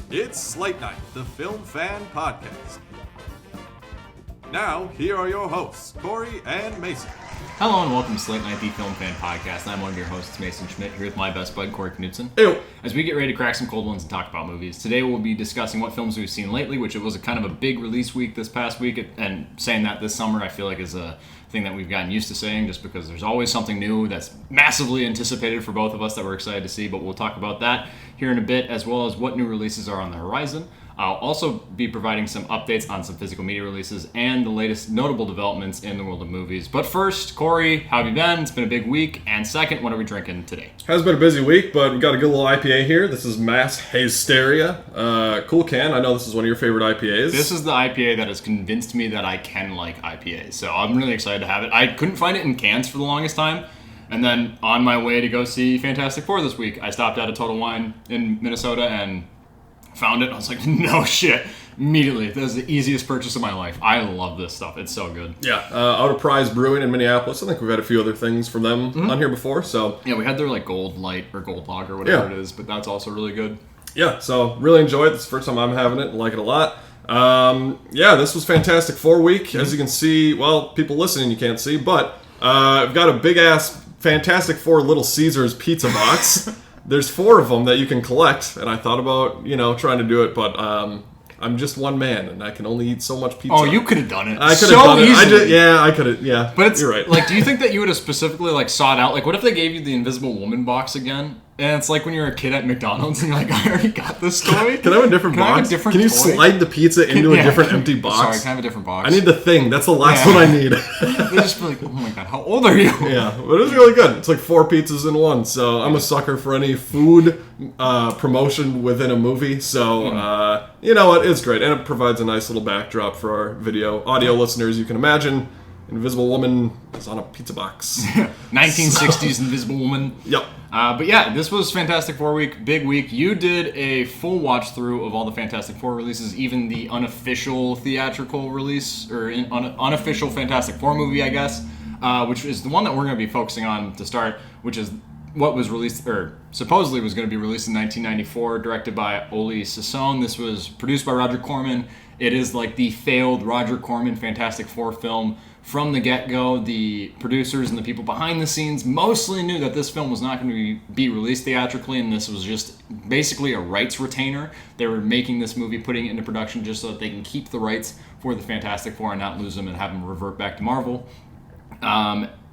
It's Slate Night, the Film Fan Podcast. Now, here are your hosts, Corey and Mason. Hello and welcome to Slate Night, the Film Fan Podcast. I'm one of your hosts, Mason Schmidt, here with my best bud, Corey Knudsen. Ew. As we get ready to crack some cold ones and talk about movies, today we'll be discussing what films we've seen lately, which it was a kind of a big release week this past week, and saying that this summer I feel like is a thing that we've gotten used to saying just because there's always something new that's massively anticipated for both of us that we're excited to see, but we'll talk about that here in a bit, as well as what new releases are on the horizon. I'll also be providing some updates on some physical media releases and the latest notable developments in the world of movies. But first, Corey, how have you been? It's been a big week. And second, what are we drinking today? Has been a busy week, but we got a good little IPA here. This is Mass Hysteria. Cool can. I know this is one of your favorite IPAs. This is the IPA that has convinced me that I can like IPAs. So I'm really excited to have it. I couldn't find it in cans for the longest time. And then on my way to go see Fantastic Four this week, I stopped at a Total Wine in Minnesota and found it. I was like, no shit. Immediately. That was the easiest purchase of my life. I love this stuff. It's so good. Yeah. Out of Prize Brewing in Minneapolis. I think we've had a few other things from them on here before. So yeah, we had their like Gold Light or Gold Lager, whatever it is, but that's also really good. Yeah, so really enjoy it. This is the first time I'm having it and like it a lot. This was Fantastic Four week. As you can see, well, people listening you can't see, but I've got a big-ass Fantastic Four Little Caesars pizza box. There's 4 of them that you can collect, and I thought about, trying to do it, but I'm just one man, and I can only eat so much pizza. Oh, you could have done it. I could have done it. I could have, yeah. But it's, you're right. Like, do you think that you would have specifically, like, sought out, like, what if they gave you the Invisible Woman box again? And it's like when you're a kid at McDonald's and you're like, I already got this toy. Can I have a different box? Can you slide the pizza into a different empty box? Sorry, can I have a different box? I need the thing. That's the last one I need. They just be like, oh my god, how old are you? Yeah, but it was really good. It's like 4 pizzas in one. So I'm a sucker for any food promotion within a movie. So you know what? It's great. And it provides a nice little backdrop for our audio listeners. You can imagine Invisible Woman is on a pizza box. 1960s Invisible Woman. Yep. But yeah, this was Fantastic Four week, big week. You did a full watch through of all the Fantastic Four releases, even the unofficial theatrical release, or unofficial Fantastic Four movie, I guess, which is the one that we're going to be focusing on to start, which is what was released, or supposedly was going to be released in 1994, directed by Oli Sassoon. This was produced by Roger Corman. It is like the failed Roger Corman Fantastic Four film. From the get-go, the producers and the people behind the scenes mostly knew that this film was not going to be released theatrically, and this was just basically a rights retainer. They were making this movie, putting it into production just so that they can keep the rights for the Fantastic Four and not lose them and have them revert back to Marvel.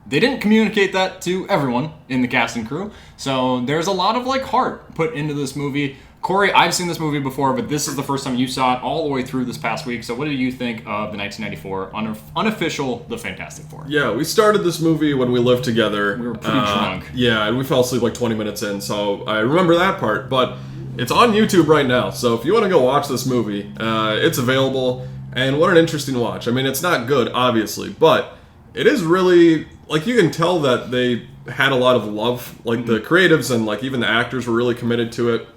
They didn't communicate that to everyone in the cast and crew, so there's a lot of heart put into this movie. Corey, I've seen this movie before, but this is the first time you saw it all the way through this past week. So what did you think of the 1994 unofficial The Fantastic Four? Yeah, we started this movie when we lived together. We were pretty drunk. Yeah, and we fell asleep like 20 minutes in, so I remember that part. But it's on YouTube right now, so if you want to go watch this movie, it's available. And what an interesting watch. I mean, it's not good, obviously, but it is really, you can tell that they had a lot of love. The creatives and even the actors were really committed to it.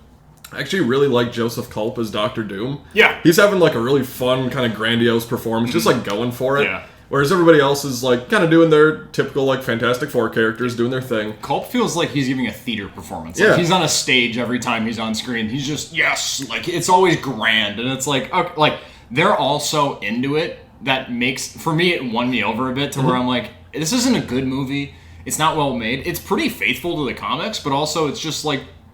I actually really like Joseph Culp as Dr. Doom. Yeah. He's having a really fun, kind of grandiose performance, just going for it. Yeah. Whereas everybody else is kind of doing their typical Fantastic Four characters, doing their thing. Culp feels like he's giving a theater performance. Yeah. He's on a stage every time he's on screen. He's just, yes, it's always grand. And it's okay, they're all so into it that makes, for me, it won me over a bit to where I'm like, this isn't a good movie. It's not well made. It's pretty faithful to the comics, but also it's just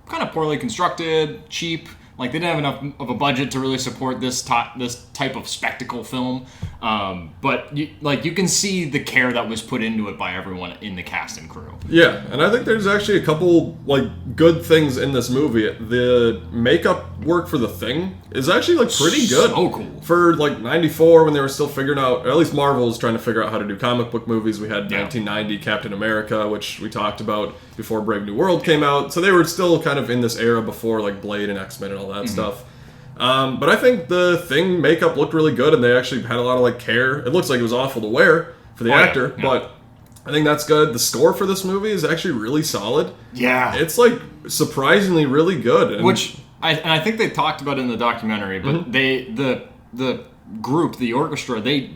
kind of poorly constructed, cheap. They didn't have enough of a budget to really support this type of spectacle film. But you can see the care that was put into it by everyone in the cast and crew. Yeah, and I think there's actually a couple good things in this movie. The makeup work for the Thing is actually pretty good. So cool. For 94 when they were still figuring out, or at least Marvel was trying to figure out how to do comic book movies. We had 1990 Captain America, which we talked about before Brave New World came out. So they were still kind of in this era before Blade and X-Men and all that stuff. But I think the Thing makeup looked really good, and they actually had a lot of care. It looks like it was awful to wear for the actor, but I think that's good. The score for this movie is actually really solid. Yeah. It's surprisingly really good. And which I think they talked about in the documentary, but the group, the orchestra, they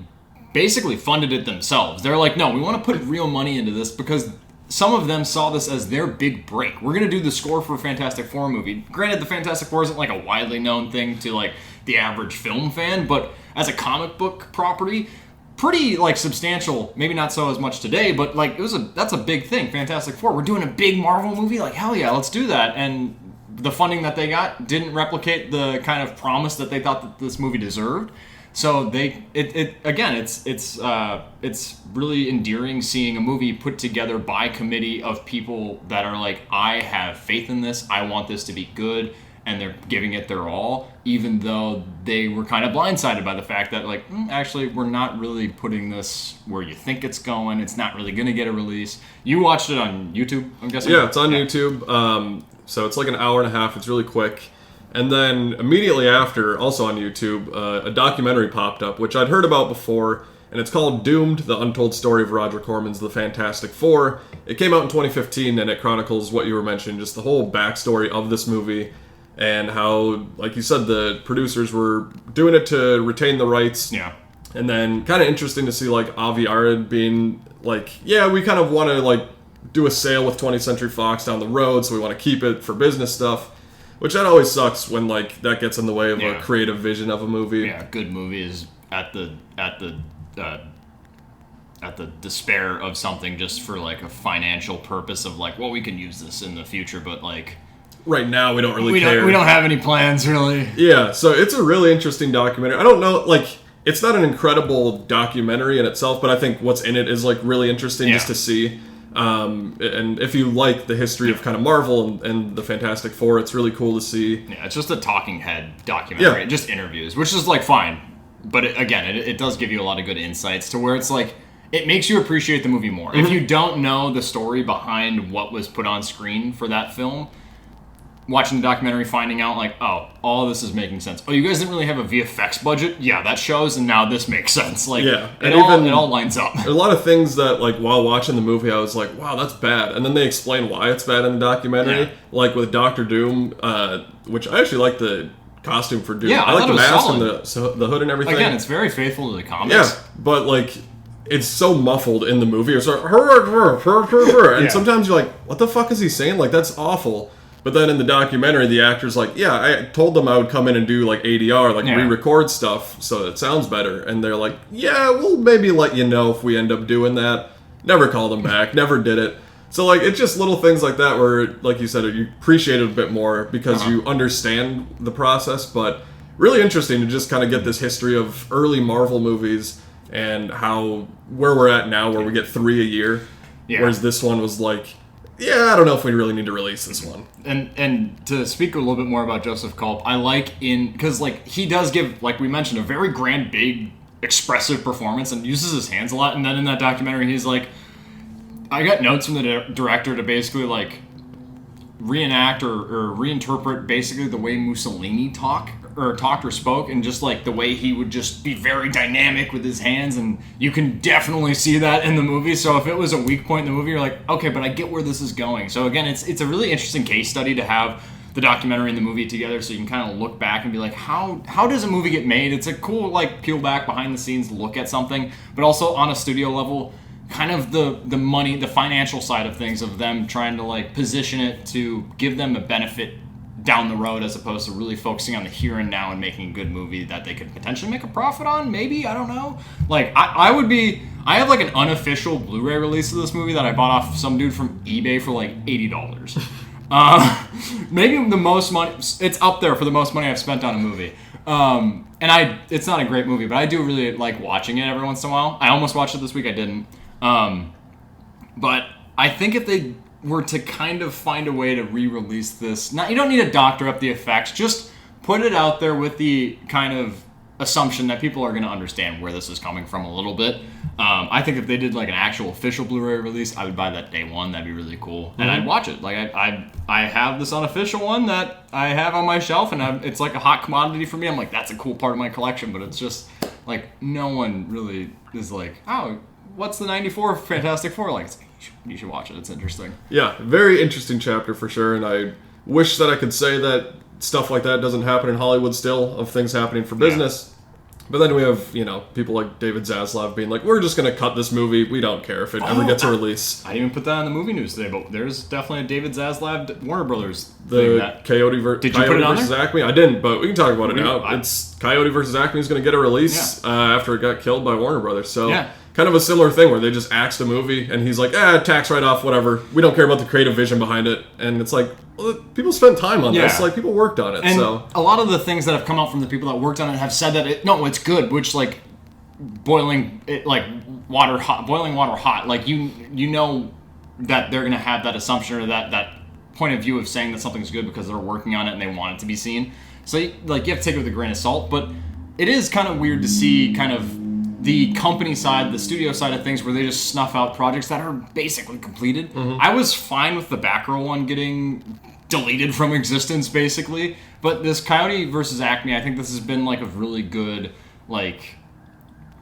basically funded it themselves. They're like, no, we want to put real money into this because some of them saw this as their big break. We're going to do the score for a Fantastic Four movie. Granted, the Fantastic Four isn't like a widely known thing to like the average film fan, but as a comic book property, pretty like substantial. Maybe not so as much today, but like that's a big thing. Fantastic Four. We're doing a big Marvel movie. Like hell yeah, let's do that. And the funding that they got didn't replicate the kind of promise that they thought that this movie deserved. So it's really endearing seeing a movie put together by a committee of people that are like, I have faith in this, I want this to be good, and they're giving it their all, even though they were kind of blindsided by the fact that like, actually, we're not really putting this where you think it's going. It's not really going to get a release. You watched it on YouTube, I'm guessing? Yeah, it's on YouTube. So it's like an hour and a half. It's really quick. And then immediately after, also on YouTube, a documentary popped up, which I'd heard about before, and it's called Doomed, The Untold Story of Roger Corman's The Fantastic Four. It came out in 2015, and it chronicles what you were mentioning, just the whole backstory of this movie, and how, like you said, the producers were doing it to retain the rights. Yeah. And then kind of interesting to see, like, Avi Arad being like, yeah, we kind of want to, like, do a sale with 20th Century Fox down the road, so we want to keep it for business stuff. Which that always sucks when like that gets in the way of a creative vision of a movie. Yeah, good movie is at the despair of something just for like a financial purpose of like, well, we can use this in the future, but like right now we don't really care. We don't have any plans really. Yeah, so it's a really interesting documentary. I don't know, like it's not an incredible documentary in itself, but I think what's in it is like really interesting just to see. And if you like the history of kind of Marvel and the Fantastic Four, it's really cool to see. Yeah, it's just a talking head documentary, just interviews, which is like fine. But it does give you a lot of good insights to where it's like, it makes you appreciate the movie more. Mm-hmm. If you don't know the story behind what was put on screen for that film, watching the documentary, finding out like, oh, all of this is making sense. Oh, you guys didn't really have a VFX budget? Yeah, that shows, and now this makes sense. Like, it all lines up. A lot of things that, like, while watching the movie, I was like, wow, that's bad. And then they explain why it's bad in the documentary. Yeah. Like with Dr. Doom, which I actually like the costume for Doom. Yeah, I like the mask and the hood and everything. Again, it's very faithful to the comics. Yeah, but, like, it's so muffled in the movie. It's like, and sometimes you're like, what the fuck is he saying? Like, that's awful. But then in the documentary, the actor's like, yeah, I told them I would come in and do like ADR, like re-record stuff so it sounds better. And they're like, yeah, we'll maybe let you know if we end up doing that. Never called them back, never did it. So like, it's just little things like that where, like you said, you appreciate it a bit more because you understand the process. But really interesting to just kind of get this history of early Marvel movies and where we're at now, where we get 3 a year. Yeah. Whereas this one was like, yeah, I don't know if we really need to release this one. And to speak a little bit more about Joseph Culp, I like because like he does give, like we mentioned, a very grand, big, expressive performance and uses his hands a lot. And then in that documentary, he's like, I got notes from the director to basically like reenact or reinterpret basically the way Mussolini talked or spoke, and just like the way he would just be very dynamic with his hands, and you can definitely see that in the movie. So if it was a weak point in the movie, you're like, okay, but I get where this is going. So again, it's a really interesting case study to have the documentary and the movie together, so you can kind of look back and be like, how does a movie get made? It's a cool like peel back behind the scenes look at something, but also on a studio level, kind of the money, the financial side of things, of them trying to like position it to give them a benefit down the road, as opposed to really focusing on the here and now and making a good movie that they could potentially make a profit on. Maybe, I don't know. Like I have like an unofficial Blu-ray release of this movie that I bought off some dude from eBay for like $80. Maybe the most money. It's up there for the most money I've spent on a movie. It's not a great movie, but I do really like watching it every once in a while. I almost watched it this week. I didn't. But I think if they were to kind of find a way to re-release this, you don't need to doctor up the effects, just put it out there with the kind of assumption that people are going to understand where this is coming from a little bit. I think if they did like an actual official Blu-ray release, I would buy that day one. That'd be really cool, and I'd watch it. Like I have this unofficial one that I have on my shelf, and it's like a hot commodity for me. I'm like, that's a cool part of my collection, but it's just like no one really is like, oh, what's the '94 Fantastic Four like? It's like, you should watch it. It's interesting. Yeah, very interesting chapter for sure, and I wish that I could say that stuff like that doesn't happen in Hollywood still, of things happening for business. But then we have, people like David Zaslav being like, we're just going to cut this movie. We don't care if it ever gets a release. I didn't even put that on the movie news today, but there's definitely a David Zaslav Warner Brothers thing. That... Coyote Did you put it on versus there? Acme. I didn't, but we can talk about it now. It's Coyote versus Acme is going to get a release after it got killed by Warner Brothers. So kind of a similar thing where they just axed a movie and he's like, tax write-off, whatever. We don't care about the creative vision behind it. And it's like, well, people spent time on this. Like, people worked on it. And so a lot of the things that have come out from the people that worked on it have said that it's good, which, like, boiling water hot. Like, you know that they're going to have that assumption or that point of view of saying that something's good because they're working on it and they want it to be seen. So, you have to take it with a grain of salt. But it is kind of weird to see kind of the company side, the studio side of things, where they just snuff out projects that are basically completed. Mm-hmm. I was fine with the Batgirl one getting deleted from existence, basically. But this Coyote versus Acme, I think this has been, like, a really good, like,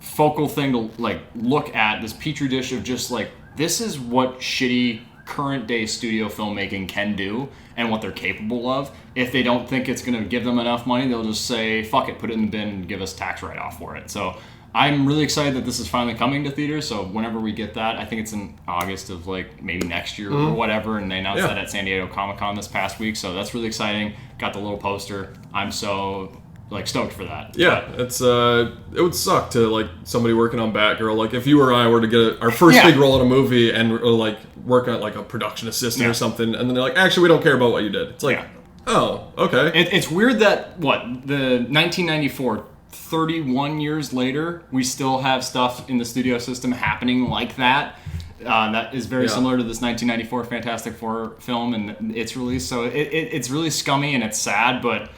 focal thing to, like, look at. This petri dish of just, like, this is what shitty current-day studio filmmaking can do and what they're capable of. If they don't think it's going to give them enough money, they'll just say, fuck it, put it in the bin and give us tax write-off for it. So I'm really excited that this is finally coming to theaters, so whenever we get that, I think it's in August of, like, maybe next year or whatever, and they announced that at San Diego Comic-Con this past week, so that's really exciting. Got the little poster. I'm so, like, stoked for that. Yeah, it's it would suck to, like, somebody working on Batgirl. Like, if you or I were to get our first big role in a movie and, like, work on, like, a production assistant or something, and then they're like, actually, we don't care about what you did. It's like, oh, okay. It's weird that, the 1994... 31 years later, we still have stuff in the studio system happening like that. That is very similar to this 1994 Fantastic Four film and its release. So it's really scummy and it's sad, but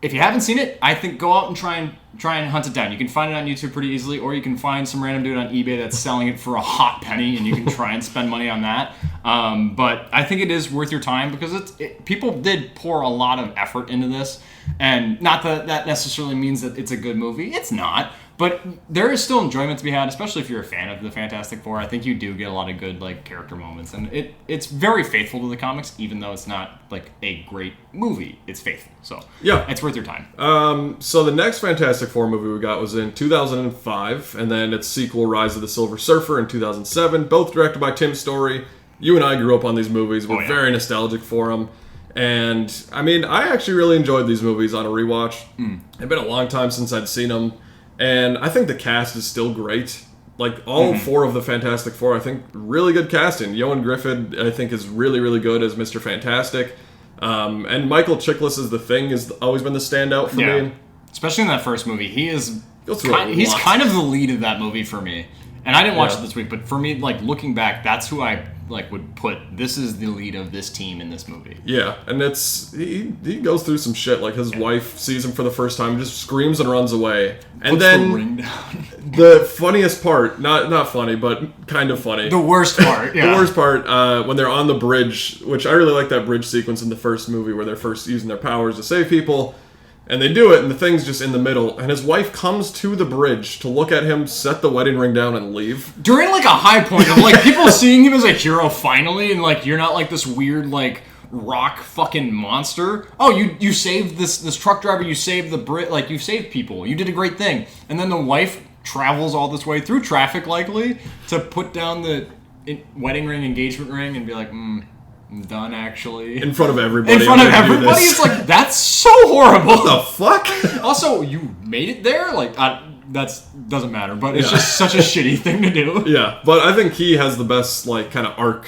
if you haven't seen it, I think go out and try and hunt it down. You can find it on YouTube pretty easily, or you can find some random dude on eBay that's selling it for a hot penny, and you can try and spend money on that. But I think it is worth your time because people did pour a lot of effort into this, and not that necessarily means that it's a good movie. It's not. But there is still enjoyment to be had, especially if you're a fan of the Fantastic Four. I think you do get a lot of good, like, character moments, and it's very faithful to the comics, even though it's not, like, a great movie. It's faithful, so it's worth your time. So the next Fantastic Four movie we got was in 2005, and then its sequel, Rise of the Silver Surfer, in 2007, both directed by Tim Story. You and I grew up on these movies. We're very nostalgic for them. And, I mean, I actually really enjoyed these movies on a rewatch. It's been a long time since I'd seen them. And I think the cast is still great. Like, all four of the Fantastic Four, I think, really good casting. Ioan Gruffudd, I think, is really, really good as Mr. Fantastic. And Michael Chiklis as the Thing has always been the standout for me. Especially in that first movie. He's kind of the lead of that movie for me. And I didn't watch it this week, but for me, like, looking back, that's who I, like, would put, this is the lead of this team in this movie. Yeah, and he goes through some shit. Like, his wife sees him for the first time, just screams and runs away. And puts then the ring down. The funniest part, not funny, but kind of funny. The worst part, The worst part, when they're on the bridge, which I really like that bridge sequence in the first movie where they're first using their powers to save people. And they do it, and the Thing's just in the middle. And his wife comes to the bridge to look at him, set the wedding ring down, and leave. During, like, a high point of, like, people seeing him as a hero finally, and, like, you're not, like, this weird, like, rock fucking monster. Oh, you saved this truck driver, you saved the Brit, like, you saved people. You did a great thing. And then the wife travels all this way through traffic, likely, to put down the wedding ring, engagement ring, and be like, I'm done, actually. In front of everybody. In front of everybody? It's like, that's so horrible. What the fuck? Also, you made it there? Like, that doesn't matter, but it's just such a shitty thing to do. Yeah, but I think he has the best, like, kind of arc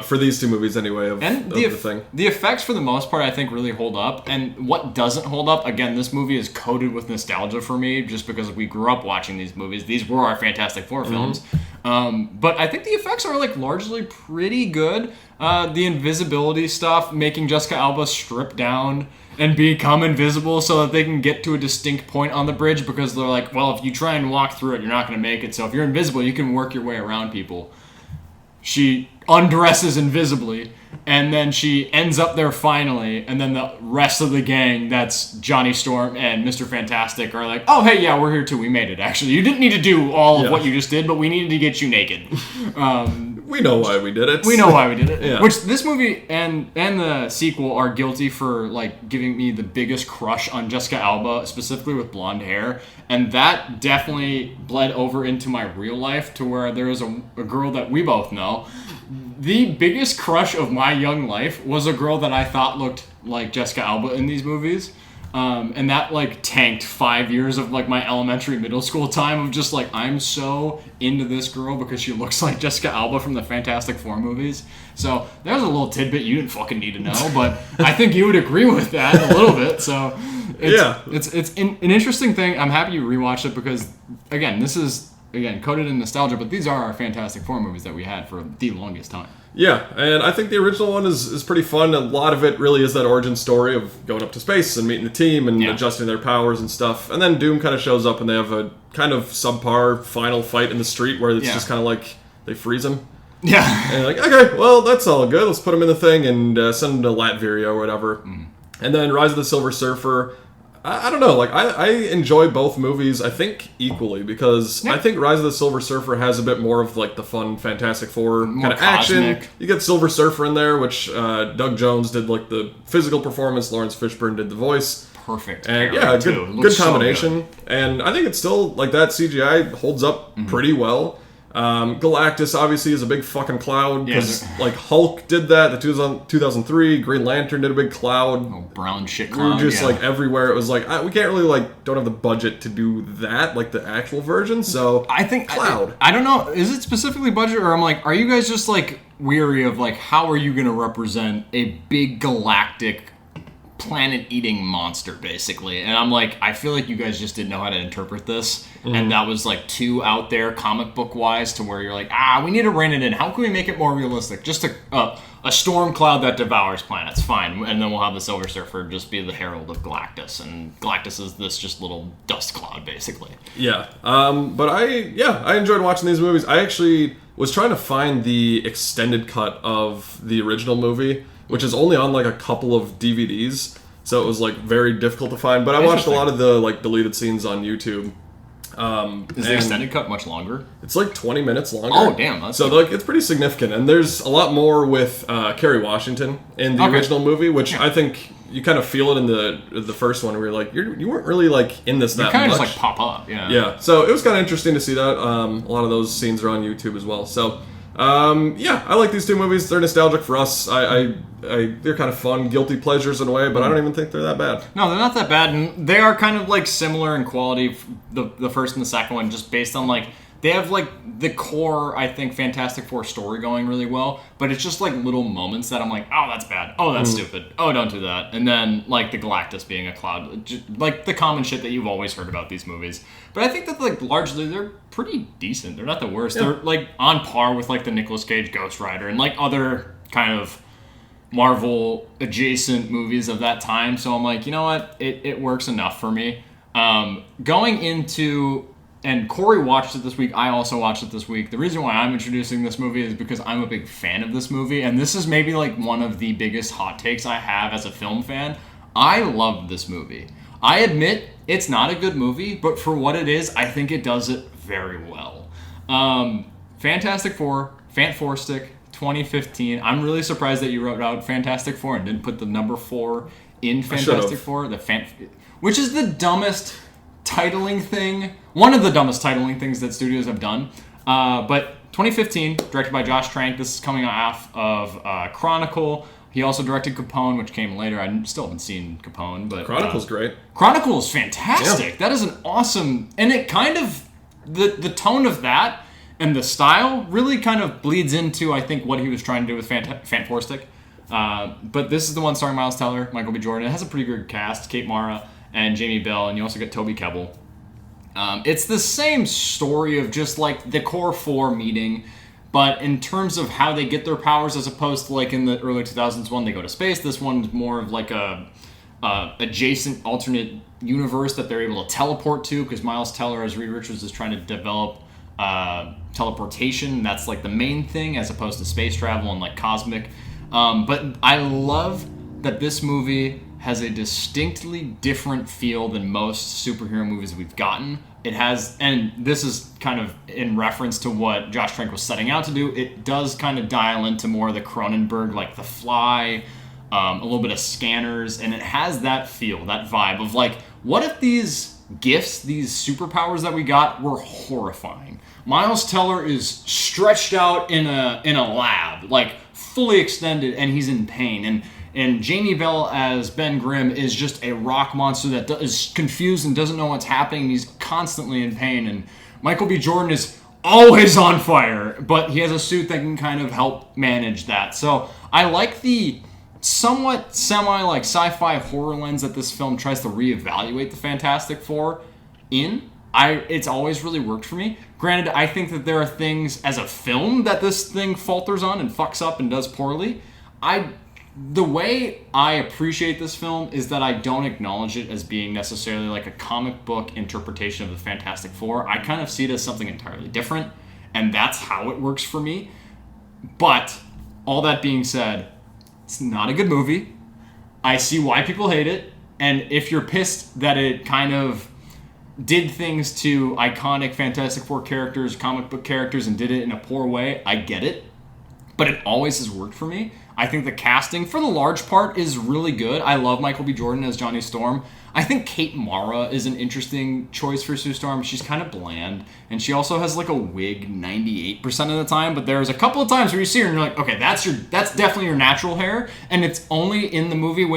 for these two movies anyway of the Thing. The effects, for the most part, I think really hold up. And what doesn't hold up, again, this movie is coated with nostalgia for me, just because we grew up watching these movies. These were our Fantastic Four films. But I think the effects are, like, largely pretty good. The invisibility stuff, making Jessica Alba strip down and become invisible so that they can get to a distinct point on the bridge, because they're like, well, if you try and walk through it, you're not going to make it. So if you're invisible, you can work your way around people. She undresses invisibly, and then she ends up there finally, and then the rest of the gang, that's Johnny Storm and Mr. Fantastic, are like, oh, hey, yeah, we're here too. We made it, actually. You didn't need to do all of what you just did, but we needed to get you naked. we know why we did it. We know why we did it. Yeah. Which this movie and the sequel are guilty for like giving me the biggest crush on Jessica Alba, specifically with blonde hair, and that definitely bled over into my real life to where there is a girl that we both know. The biggest crush of my young life was a girl that I thought looked like Jessica Alba in these movies. And that like tanked 5 years of like my elementary middle school time of just like I'm so into this girl because she looks like Jessica Alba from the Fantastic Four movies. So there's a little tidbit you didn't fucking need to know, but I think you would agree with that a little bit. So it's an interesting thing. I'm happy you rewatched it because again, this is coated in nostalgia, but these are our Fantastic Four movies that we had for the longest time. Yeah, and I think the original one is pretty fun. A lot of it really is that origin story of going up to space and meeting the team and adjusting their powers and stuff. And then Doom kind of shows up and they have a kind of subpar final fight in the street where it's just kind of like they freeze him. Yeah. And like, okay, well, that's all good. Let's put him in the thing and send him to Latveria or whatever. And then Rise of the Silver Surfer. I don't know, like, I enjoy both movies, I think, equally, because I think Rise of the Silver Surfer has a bit more of, like, the fun Fantastic Four kind of action. You get Silver Surfer in there, which Doug Jones did, like, the physical performance, Lawrence Fishburne did the voice. Perfect. And, good combination. So good. And I think it's still, like, that CGI holds up pretty well. Galactus obviously is a big fucking cloud because like Hulk did that. The 2003 Green Lantern did a big cloud. Oh, brown shit cloud. We were just like everywhere. It was like we can't really like don't have the budget to do that like the actual version. So I think cloud. I don't know. Is it specifically budget or I'm like, are you guys just like weary of like how are you going to represent a big galactic planet-eating monster, basically? And I'm like, I feel like you guys just didn't know how to interpret this, and that was like too out there comic book wise to where you're like, we need to rein it in. How can we make it more realistic? Just a storm cloud that devours planets, fine, and then we'll have the Silver Surfer just be the herald of Galactus, and Galactus is this just little dust cloud, basically. Yeah, but I enjoyed watching these movies. I actually was trying to find the extended cut of the original movie, which is only on like a couple of DVDs, so it was like very difficult to find. But I watched a lot of the like deleted scenes on YouTube. Is the extended cut much longer? It's like 20 minutes longer. Oh damn! So like it's pretty significant, and there's a lot more with Kerry Washington in the original movie, which I think you kind of feel it in the first one, where you're like you weren't really like in this that much. You kind of just like pop up, Yeah. So it was kind of interesting to see that. A lot of those scenes are on YouTube as well. So. I like these two movies. They're nostalgic for us. They're kind of fun, guilty pleasures in a way, but I don't even think they're that bad. No, they're not that bad, and they are kind of like similar in quality. The first and the second one, just based on like they have like the core, I think, Fantastic Four story going really well, but it's just like little moments that I'm like, oh, that's bad. Oh, that's stupid. Oh, don't do that. And then like the Galactus being a cloud, just, like the common shit that you've always heard about these movies. But I think that like largely they're pretty decent. They're not the worst. Yeah. They're like on par with like the Nicolas Cage Ghost Rider and like other kind of Marvel adjacent movies of that time. So I'm like, you know what? It works enough for me. Going into... And Corey watched it this week. I also watched it this week. The reason why I'm introducing this movie is because I'm a big fan of this movie. And this is maybe like one of the biggest hot takes I have as a film fan. I love this movie. I admit it's not a good movie, but for what it is, I think it does it very well. Fantastic Four, Fant4stick, 2015. I'm really surprised that you wrote out Fantastic Four and didn't put the number 4 in Fantastic Four. Which is the dumbest titling thing. One of the dumbest titling things that studios have done. But 2015, directed by Josh Trank. This is coming off of Chronicle. He also directed Capone, which came later. I still haven't seen Capone, but Chronicle's great. Chronicle is fantastic. Yeah. That is an awesome, and it kind of the tone of that and the style really kind of bleeds into I think what he was trying to do with Fant4stick. But this is the one starring Miles Teller, Michael B. Jordan. It has a pretty good cast: Kate Mara and Jamie Bell, and you also get Toby Kebbell. It's the same story of just like the core 4 meeting, but in terms of how they get their powers, as opposed to like in the early 2000s one, they go to space. This one's more of like a adjacent alternate universe that they're able to teleport to, because Miles Teller as Reed Richards is trying to develop teleportation. That's like the main thing, as opposed to space travel and like cosmic. But I love that this movie has a distinctly different feel than most superhero movies we've gotten. It has, and this is kind of in reference to what Josh Trank was setting out to do, it does kind of dial into more of the Cronenberg, like The Fly, a little bit of Scanners, and it has that feel, that vibe of like, what if these gifts, these superpowers that we got were horrifying? Miles Teller is stretched out in a lab, like fully extended, and he's in pain. And Jamie Bell as Ben Grimm is just a rock monster that is confused and doesn't know what's happening. And he's constantly in pain. And Michael B. Jordan is always on fire, but he has a suit that can kind of help manage that. So I like the somewhat like sci-fi horror lens that this film tries to reevaluate the Fantastic Four in. It's always really worked for me. Granted, I think that there are things as a film that this thing falters on and fucks up and does poorly. The way I appreciate this film is that I don't acknowledge it as being necessarily like a comic book interpretation of the Fantastic Four. I kind of see it as something entirely different, and that's how it works for me. But all that being said, it's not a good movie. I see why people hate it, and if you're pissed that it kind of did things to iconic Fantastic Four characters, comic book characters, and did it in a poor way, I get it. But it always has worked for me. I think the casting, for the large part, is really good. I love Michael B. Jordan as Johnny Storm. I think Kate Mara is an interesting choice for Sue Storm. She's kind of bland, and she also has like a wig 98% of the time, but there's a couple of times where you see her and you're like, okay, that's definitely your natural hair, and it's only in the movie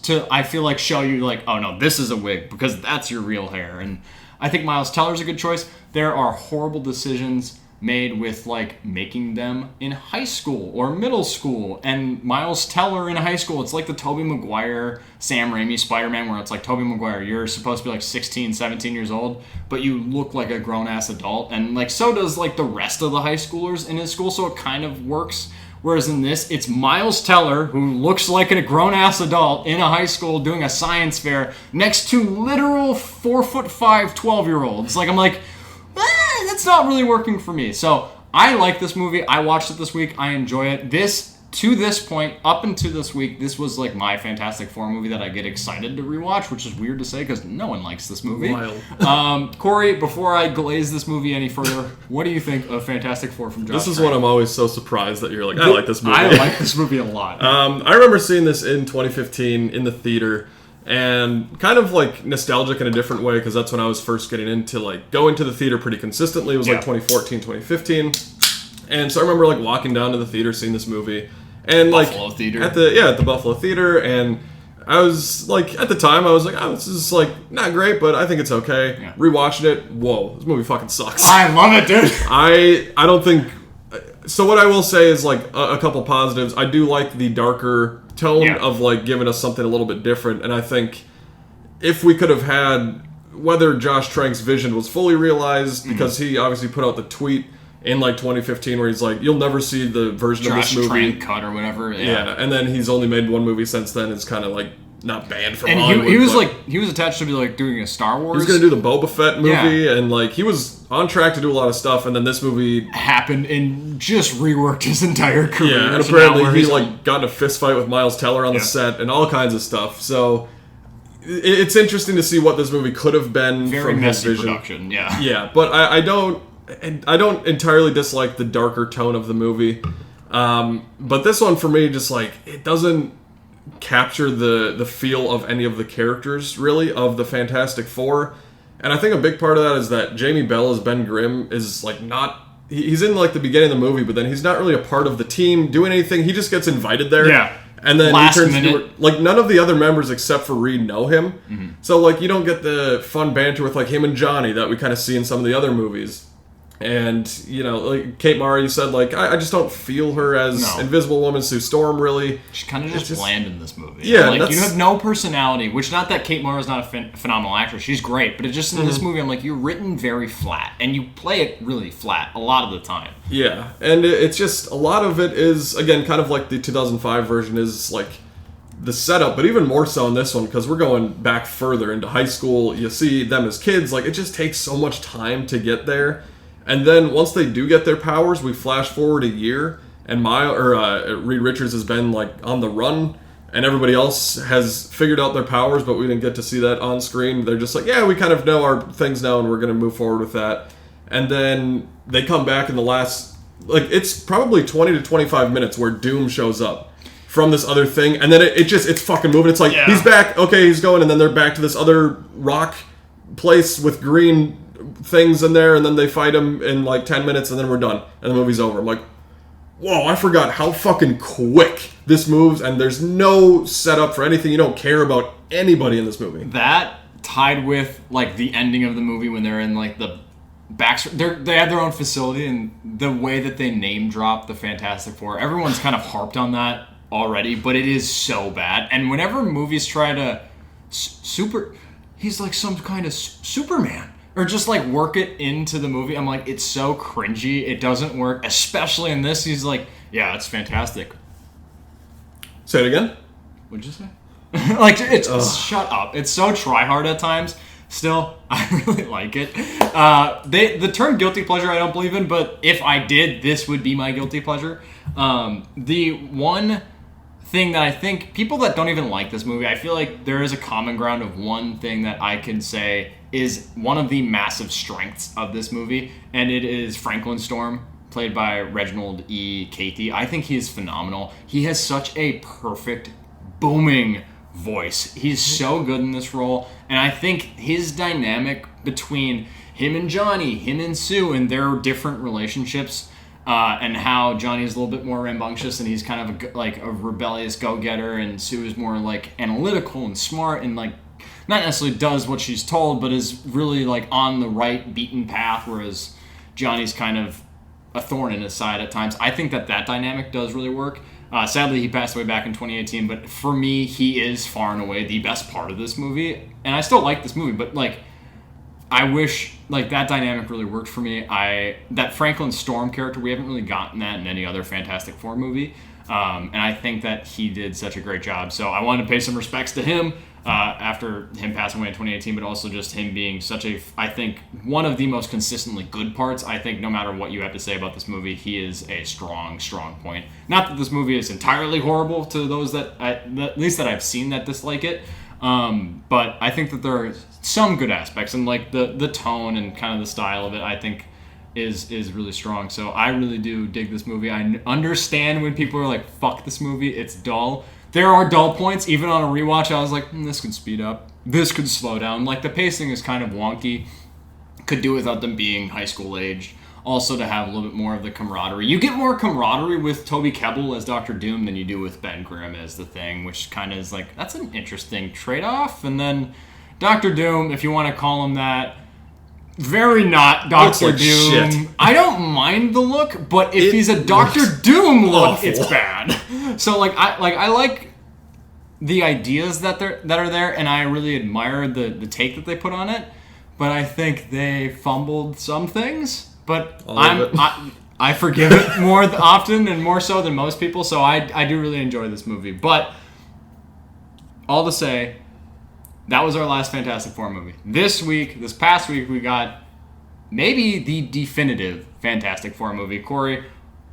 to I feel like show you like, oh no, this is a wig, because that's your real hair. And I think Miles Teller's a good choice. There are horrible decisions made with like making them in high school or middle school, and Miles Teller in high school, it's like the Tobey Maguire, Sam Raimi Spider-Man, where it's like, Tobey Maguire, you're supposed to be like 16, 17 years old, but you look like a grown-ass adult, and like so does like the rest of the high schoolers in his school, so it kind of works. Whereas in this, it's Miles Teller, who looks like a grown-ass adult in a high school doing a science fair next to literal 4'5", 12-year-olds. Like, I'm like, that's not really working for me. So I like this movie. I watched it this week. I enjoy it. To this point, up until this week, this was like my Fantastic Four movie that I get excited to rewatch, which is weird to say because no one likes this movie. Wild. Corey, before I glaze this movie any further, what do you think of Fantastic Four from Josh This is Trank? what I'm always so surprised that you're like, I like this movie. I like this movie a lot. I remember seeing this in 2015 in the theater, and kind of like nostalgic in a different way, because that's when I was first getting into like going to the theater pretty consistently. It was like 2014, 2015. And so I remember like walking down to the theater, seeing this movie, and Buffalo like Theater. at the Buffalo Theater, and I was like, at the time I was like, oh, this is like not great, but I think it's okay. Yeah. Rewatching it, whoa, this movie fucking sucks. I love it, dude. I don't think. So what I will say is like a couple positives. I do like the darker tone of like giving us something a little bit different, and I think if we could have had, whether Josh Trank's vision was fully realized, because he obviously put out the tweet in like 2015 where he's like, you'll never see the version of this movie. Josh Trank cut or whatever. Yeah, and then he's only made one movie since then. It's kind of like not banned from and Hollywood. He was attached to be like doing a Star Wars. He was going to do the Boba Fett movie, and like he was on track to do a lot of stuff, and then this movie happened and just reworked his entire career. Yeah, and apparently he like got in a fist fight with Miles Teller on the set and all kinds of stuff. So it's interesting to see what this movie could have been Very from messy his vision. production. Yeah, yeah, but I don't entirely dislike the darker tone of the movie. But this one for me, just like it doesn't capture the feel of any of the characters really of the Fantastic Four. And I think a big part of that is that Jamie Bell as Ben Grimm is like not, he's in like the beginning of the movie, but then he's not really a part of the team doing anything. He just gets invited there. Yeah. And then Last he turns minute. into, like, none of the other members except for Reed know him. Mm-hmm. So like you don't get the fun banter with like him and Johnny that we kind of see in some of the other movies. And, you know, like Kate Mara, you said, like, I just don't feel her as Invisible Woman, Sue Storm, really. She's kind of just bland in this movie. Yeah. Like, you have no personality, which not that Kate Mara's not a phenomenal actress. She's great. But it just in this movie, I'm like, you're written very flat. And you play it really flat a lot of the time. Yeah. And it's just, a lot of it is, again, kind of like the 2005 version is, like, the setup, but even more so in this one, because we're going back further into high school. You see them as kids. Like, it just takes so much time to get there. And then once they do get their powers, we flash forward a year, and Reed Richards has been like on the run, and everybody else has figured out their powers, but we didn't get to see that on screen. They're just like, yeah, we kind of know our things now, and we're going to move forward with that. And then they come back in the last, like, it's probably 20 to 25 minutes where Doom shows up from this other thing, and then it's fucking moving. It's like, he's back, okay, he's going, and then they're back to this other rock place with green things in there, and then they fight him in like 10 minutes, and then we're done, and the movie's over. I'm like, whoa, I forgot how fucking quick this moves, and there's no setup for anything. You don't care about anybody in this movie. That, tied with, like, the ending of the movie when they're in, like, the they have their own facility, and the way that they name drop the Fantastic Four, everyone's kind of harped on that already, but it is so bad. And whenever movies try to he's like some kind of Superman, or just like work it into the movie, I'm like, it's so cringy, it doesn't work. Especially in this, he's like, yeah, it's fantastic. Say it again. What'd you say? Like, it's shut up. It's so try hard at times. Still, I really like it. The term guilty pleasure I don't believe in, but if I did, this would be my guilty pleasure. The one thing that I think people that don't even like this movie, I feel like there is a common ground of one thing that I can say is one of the massive strengths of this movie, and it is Franklin Storm, played by Reginald E. Cathey. I think he is phenomenal. He has such a perfect, booming voice. He's so good in this role, and I think his dynamic between him and Johnny, him and Sue, and their different relationships, and how Johnny is a little bit more rambunctious and he's kind of a rebellious go-getter, and Sue is more like analytical and smart and like not necessarily does what she's told, but is really like on the right beaten path, whereas Johnny's kind of a thorn in his side at times. I think that dynamic does really work. Sadly, he passed away back in 2018, but for me, he is far and away the best part of this movie. And I still like this movie, but like, I wish like that dynamic really worked for me. That Franklin Storm character, we haven't really gotten that in any other Fantastic Four movie. And I think that he did such a great job. So I wanted to pay some respects to him after him passing away in 2018, but also just him being I think, one of the most consistently good parts. I think no matter what you have to say about this movie, he is a strong, strong point. Not that this movie is entirely horrible to those at least that I've seen that dislike it, but I think that there are some good aspects, and like the tone and kind of the style of it, I think is really strong. So I really do dig this movie. I understand when people are like, fuck this movie, it's dull. There are dull points. Even on a rewatch, I was like, this could speed up. This could slow down. Like, the pacing is kind of wonky. Could do without them being high school age. Also, to have a little bit more of the camaraderie. You get more camaraderie with Toby Kebbell as Dr. Doom than you do with Ben Grimm as the Thing, which kind of is like, that's an interesting trade-off. And then Dr. Doom, if you want to call him that, very not Dr. Doom. Shit. I don't mind the look, but if he's a Dr. Doom look, awful. It's bad. So I like the ideas that are there, and I really admire the take that they put on it. But I think they fumbled some things. But I forgive it more often and more so than most people. So I do really enjoy this movie. But all to say, that was our last Fantastic Four movie. This past week, we got maybe the definitive Fantastic Four movie. Corey,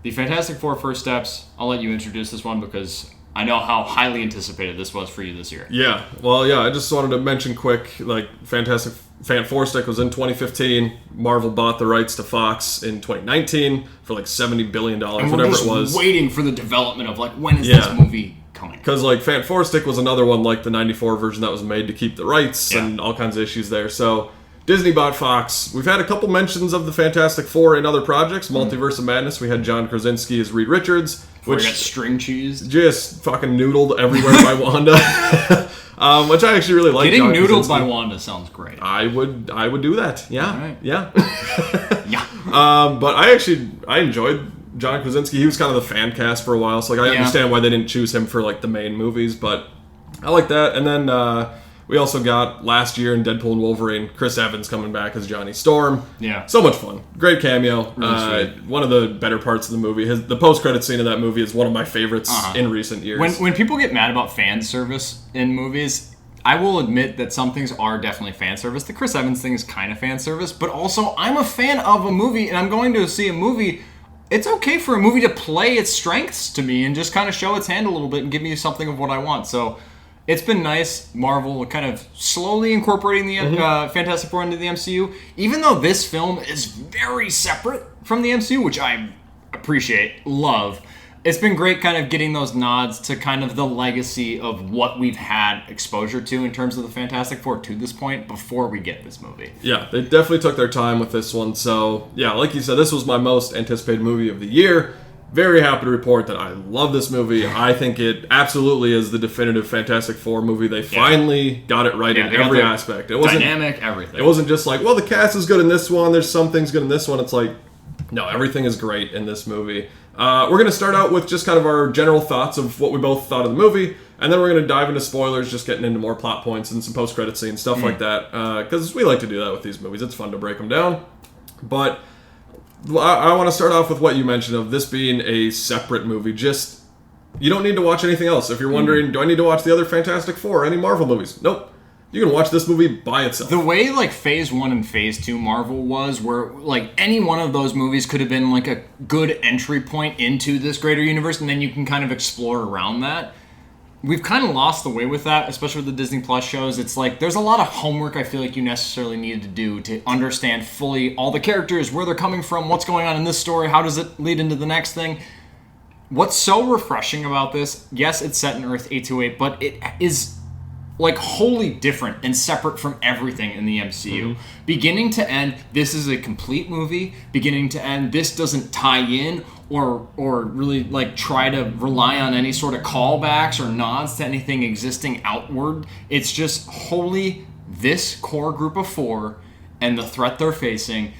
the Fantastic Four First Steps. I'll let you introduce this one because I know how highly anticipated this was for you this year. Yeah, well, yeah, I just wanted to mention quick, like, Fantastic Four Stick was in 2015. Marvel bought the rights to Fox in 2019 for like $70 billion, and whatever it was. Waiting for the development of, like, when is this movie coming? Because, like, Fan Four Stick was another one like the 94 version that was made to keep the rights and all kinds of issues there. So Disney bought Fox. We've had a couple mentions of the Fantastic Four in other projects. Multiverse of Madness, we had John Krasinski as Reed Richards. Which got string cheese. Just fucking noodled everywhere by Wanda. Which I actually really like. Getting John noodled Krasinski. by Wanda sounds great. I would do that. Yeah. All right. Yeah. Yeah. But I enjoyed John Krasinski. He was kind of the fan cast for a while, so like I understand why they didn't choose him for like the main movies, but I like that. And then we also got last year in Deadpool and Wolverine, Chris Evans coming back as Johnny Storm. Yeah. So much fun. Great cameo. Really sweet. One of the better parts of the movie. The post-credit scene of that movie is one of my favorites in recent years. When people get mad about fan service in movies, I will admit that some things are definitely fan service. The Chris Evans thing is kind of fan service, but also I'm a fan of a movie, and I'm going to see a movie it's okay for a movie to play its strengths to me and just kind of show its hand a little bit and give me something of what I want. So it's been nice, Marvel kind of slowly incorporating the Fantastic Four into the MCU, even though this film is very separate from the MCU, which I appreciate, love. It's been great kind of getting those nods to kind of the legacy of what we've had exposure to in terms of the Fantastic Four to this point before we get this movie. Yeah, they definitely took their time with this one. So, yeah, like you said, this was my most anticipated movie of the year. Very happy to report that I love this movie. I think it absolutely is the definitive Fantastic Four movie. They finally got it right in every aspect. It wasn't dynamic, everything. It wasn't just like, well, the cast is good in this one, there's some things good in this one. It's like, no, everything is great in this movie. We're going to start out with just kind of our general thoughts of what we both thought of the movie, and then we're going to dive into spoilers, just getting into more plot points and some post-credit scenes, stuff like that, because we like to do that with these movies. It's fun to break them down. But I want to start off with what you mentioned of this being a separate movie. Just, you don't need to watch anything else. If you're wondering, do I need to watch the other Fantastic Four or any Marvel movies? Nope. You can watch this movie by itself. The way, like, Phase 1 and Phase 2 Marvel was, where, like, any one of those movies could have been, like, a good entry point into this greater universe, and then you can kind of explore around that. We've kind of lost the way with that, especially with the Disney Plus shows. It's like, there's a lot of homework I feel like you necessarily needed to do to understand fully all the characters, where they're coming from, what's going on in this story, how does it lead into the next thing. What's so refreshing about this, yes, it's set in Earth 828, but it is like wholly different and separate from everything in the MCU. Beginning to end, this is a complete movie. Beginning to end, this doesn't tie in or really like try to rely on any sort of callbacks or nods to anything existing outward. It's just wholly this core group of four and the threat they're facing,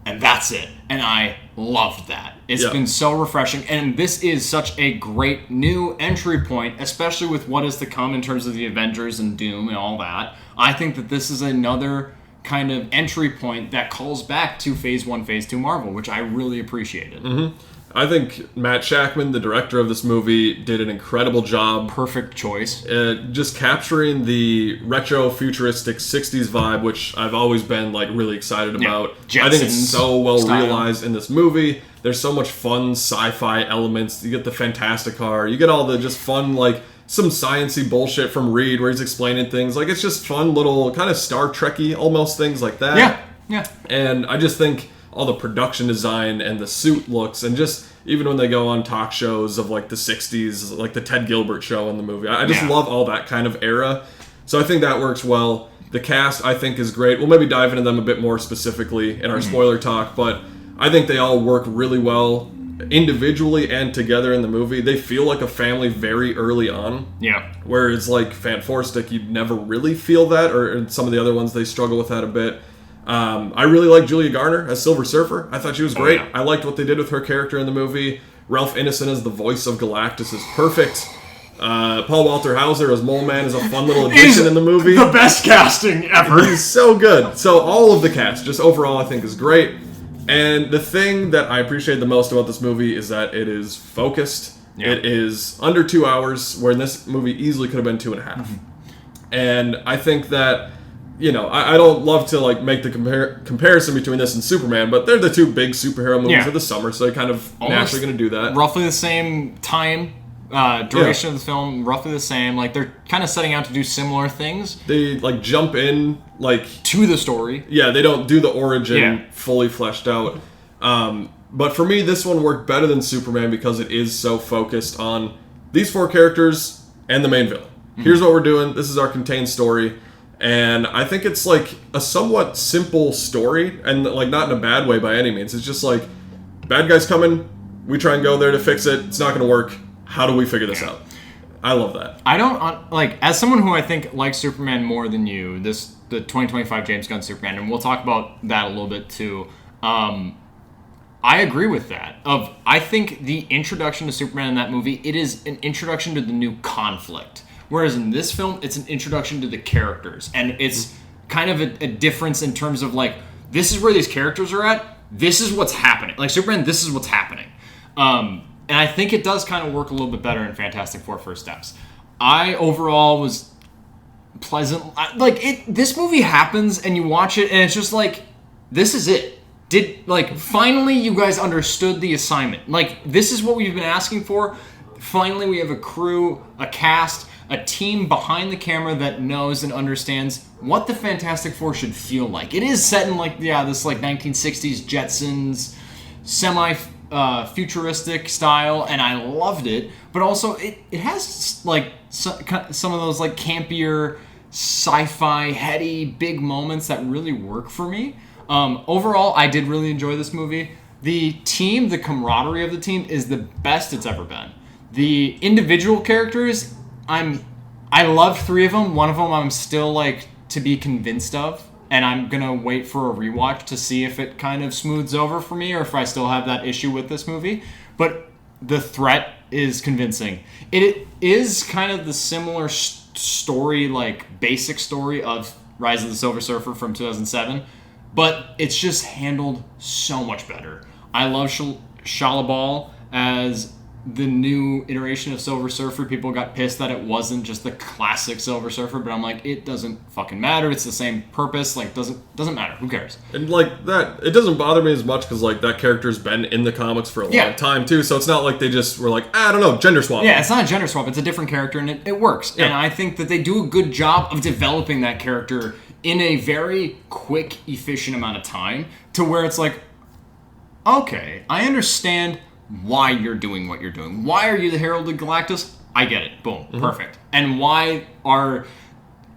and that's it. And I loved that. It's been so refreshing, and this is such a great new entry point, especially with what is to come in terms of the Avengers and Doom and all that. I think that this is another kind of entry point that calls back to Phase 1, Phase 2 Marvel, which I really appreciated. I think Matt Shackman, the director of this movie, did an incredible job. Perfect choice. Just capturing the retro futuristic 60s vibe, which I've always been like really excited about. I think it's so well realized in this movie. There's so much fun sci-fi elements. You get the Fantastic Car. You get all the just fun, like, some science-y bullshit from Reed where he's explaining things. Like, it's just fun little kind of Star Trek-y almost things like that. Yeah. And I just think all the production design and the suit looks, and just even when they go on talk shows of like the 60s, like the Ted Gilbert show in the movie, I just love all that kind of era. So I think that works well. The cast, I think, is great. We'll maybe dive into them a bit more specifically in our spoiler talk, but I think they all work really well individually and together in the movie. They feel like a family very early on. Yeah. Whereas like Fan Four Stick, you'd never really feel that, or in some of the other ones, they struggle with that a bit. I really like Julia Garner as Silver Surfer. I thought she was great. I liked what they did with her character in the movie. Ralph Ineson as the voice of Galactus is perfect. Paul Walter Hauser as Mole Man is a fun little addition in the movie. The best casting ever. He's so good. So all of the cast, just overall, I think is great. And the thing that I appreciate the most about this movie is that it is focused. Yeah. It is under 2 hours, where this movie easily could have been 2.5. And I think that, you know, I don't love to like make the comparison between this and Superman, but they're the two big superhero movies of the summer, so they're kind of naturally going to do that. Roughly the same time, duration of the film, roughly the same. Like, they're kind of setting out to do similar things. They like jump in like to the story. Yeah, they don't do the origin fully fleshed out. But for me, this one worked better than Superman because it is so focused on these four characters and the main villain. Here's what we're doing. This is our contained story. And I think it's like a somewhat simple story, and like not in a bad way by any means. It's just like, bad guys coming, we try and go there to fix it. It's not going to work. How do we figure this out? I love that. I don't, like, as someone who I think likes Superman more than you, the 2025 James Gunn Superman, and we'll talk about that a little bit too. I agree with that. I think the introduction to Superman in that movie, it is an introduction to the new conflict. Whereas in this film, it's an introduction to the characters. And it's kind of a difference in terms of, like, this is where these characters are at. This is what's happening. Like, Superman, this is what's happening. And I think it does kind of work a little bit better in Fantastic Four First Steps. I, overall, was pleasant. This movie happens, and you watch it, and it's just like, this is it. finally you guys understood the assignment. Like, this is what we've been asking for. Finally, we have a crew, a cast, a team behind the camera that knows and understands what the Fantastic Four should feel like. It is set in this 1960s Jetsons semi-futuristic style, and I loved it. But also, it has some of those campier, sci-fi, heady, big moments that really work for me. Overall, I did really enjoy this movie. The team, the camaraderie of the team is the best it's ever been. The individual characters, I loved 3 of them. One of them I'm still to be convinced of, and I'm gonna wait for a rewatch to see if it kind of smooths over for me or if I still have that issue with this movie. But the threat is convincing. It is kind of the similar story, basic story of Rise of the Silver Surfer from 2007, but it's just handled so much better. I love Shalabal as the new iteration of Silver Surfer. People got pissed that it wasn't just the classic Silver Surfer, but I'm like, it doesn't fucking matter. It's the same purpose. Doesn't matter. Who cares? And that, it doesn't bother me as much because that character's been in the comics for a long time too. So it's not like they just were I don't know, gender swap. Yeah, it's not a gender swap. It's a different character, and it works. Yeah. And I think that they do a good job of developing that character in a very quick, efficient amount of time to where it's okay, I understand why you're doing what you're doing. Why are you the Herald of Galactus? I get it. Boom. Perfect. And why our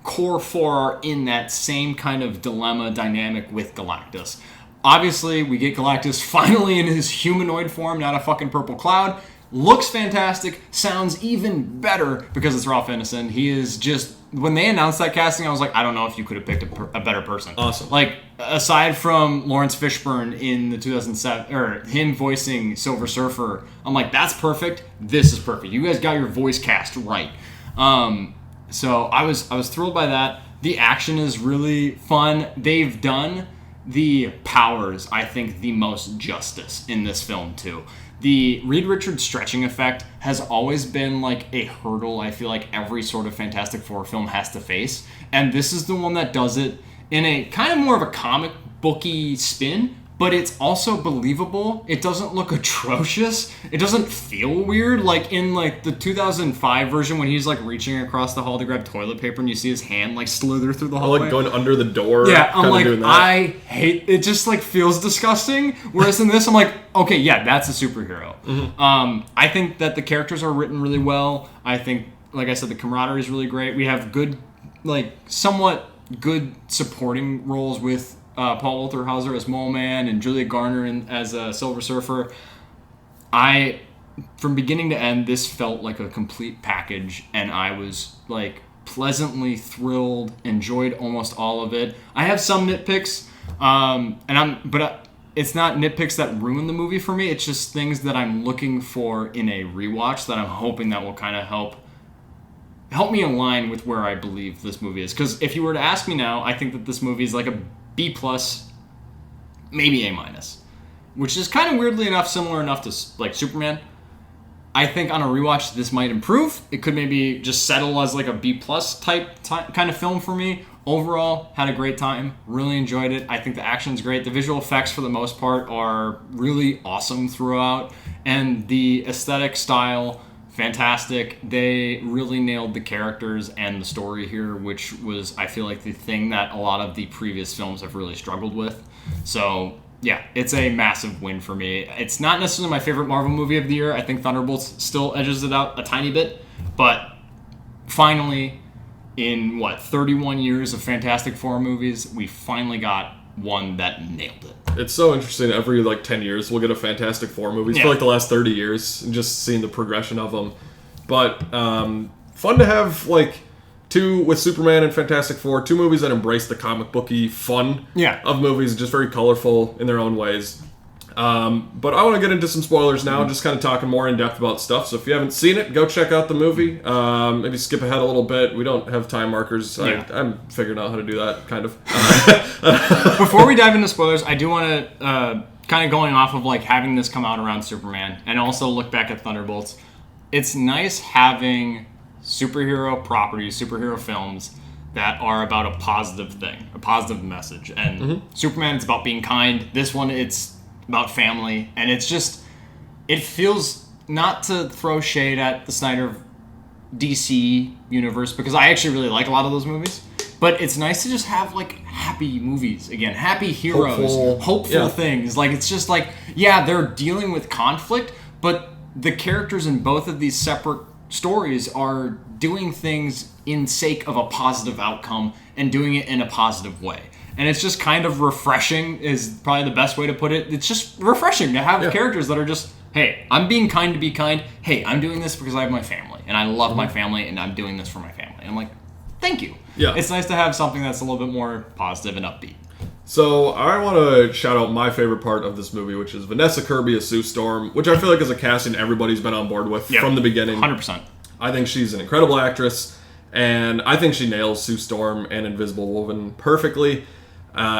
core 4 are in that same kind of dilemma dynamic with Galactus. Obviously, we get Galactus finally in his humanoid form, not a fucking purple cloud. Looks fantastic. Sounds even better because it's Ralph Ineson. He is just... When they announced that casting, I was I don't know if you could have picked a better person. Awesome. Aside from Lawrence Fishburne in the 2007, or him voicing Silver Surfer, I'm that's perfect. This is perfect. You guys got your voice cast right. So I was thrilled by that. The action is really fun. They've done the powers, I think, the most justice in this film too. The Reed Richards stretching effect has always been a hurdle I feel every sort of Fantastic Four film has to face. And this is the one that does it in a kind of more of a comic booky spin, but it's also believable. It doesn't look atrocious. It doesn't feel weird. In the 2005 version when he's reaching across the hall to grab toilet paper and you see his hand slither through the hallway. Going under the door. Yeah, I'm I hate it. Just feels disgusting. Whereas in this, I'm okay, yeah, that's a superhero. Mm-hmm. I think that the characters are written really well. I think, like I said, the camaraderie is really great. We have good, somewhat good supporting roles with Paul Walter Hauser as Mole Man and Julia Garner as a Silver Surfer. From beginning to end, this felt like a complete package, and I was pleasantly thrilled, enjoyed almost all of it. I have some nitpicks, but it's not nitpicks that ruin the movie for me. It's just things that I'm looking for in a rewatch that I'm hoping that will kind of help me align with where I believe this movie is. Because if you were to ask me now, I think that this movie is a B+, maybe A-, which is kind of weirdly enough similar enough to Superman. I think on a rewatch this might improve. It could maybe just settle as a B+ type kind of film for me. Overall, had a great time. Really enjoyed it. I think the action's great. The visual effects for the most part are really awesome throughout, and the aesthetic style, fantastic. They really nailed the characters and the story here, which was, I feel the thing that a lot of the previous films have really struggled with. So, yeah, it's a massive win for me. It's not necessarily my favorite Marvel movie of the year. I think Thunderbolts still edges it out a tiny bit. But finally, in 31 years of Fantastic Four movies, we finally got one that nailed it. It's so interesting. Every 10 years, we'll get a Fantastic Four movie for the last 30 years, and just seeing the progression of them. But fun to have two with Superman and Fantastic Four, 2 movies that embrace the comic booky fun of movies, just very colorful in their own ways. But I want to get into some spoilers now, just kind of talking more in depth about stuff. So if you haven't seen it, go check out the movie. Maybe skip ahead a little bit. We don't have time markers. Yeah. I'm figuring out how to do that, kind of. Before we dive into spoilers, I do want to, kind of going off of having this come out around Superman, and also look back at Thunderbolts. It's nice having superhero properties, superhero films that are about a positive thing, a positive message. And Superman, it's about being kind. This one, it's about family. And it's just, it feels, not to throw shade at the Snyder DC universe, because I actually really like a lot of those movies. But it's nice to just have, like, happy movies again. Happy heroes. Hopeful things. Like, it's just like, yeah, they're dealing with conflict, but the characters in both of these separate stories are doing things in sake of a positive outcome and doing it in a positive way. And it's just kind of refreshing is probably the best way to put it. It's just refreshing to have characters that are just, hey, I'm being kind to be kind. Hey, I'm doing this because I have my family. And I love my family, and I'm doing this for my family. And I'm like, thank you. Yeah. It's nice to have something that's a little bit more positive and upbeat. So I want to shout out my favorite part of this movie, which is Vanessa Kirby as Sue Storm, which I feel like is a casting everybody's been on board with from the beginning. 100%. I think she's an incredible actress, and I think she nails Sue Storm and Invisible Woman perfectly.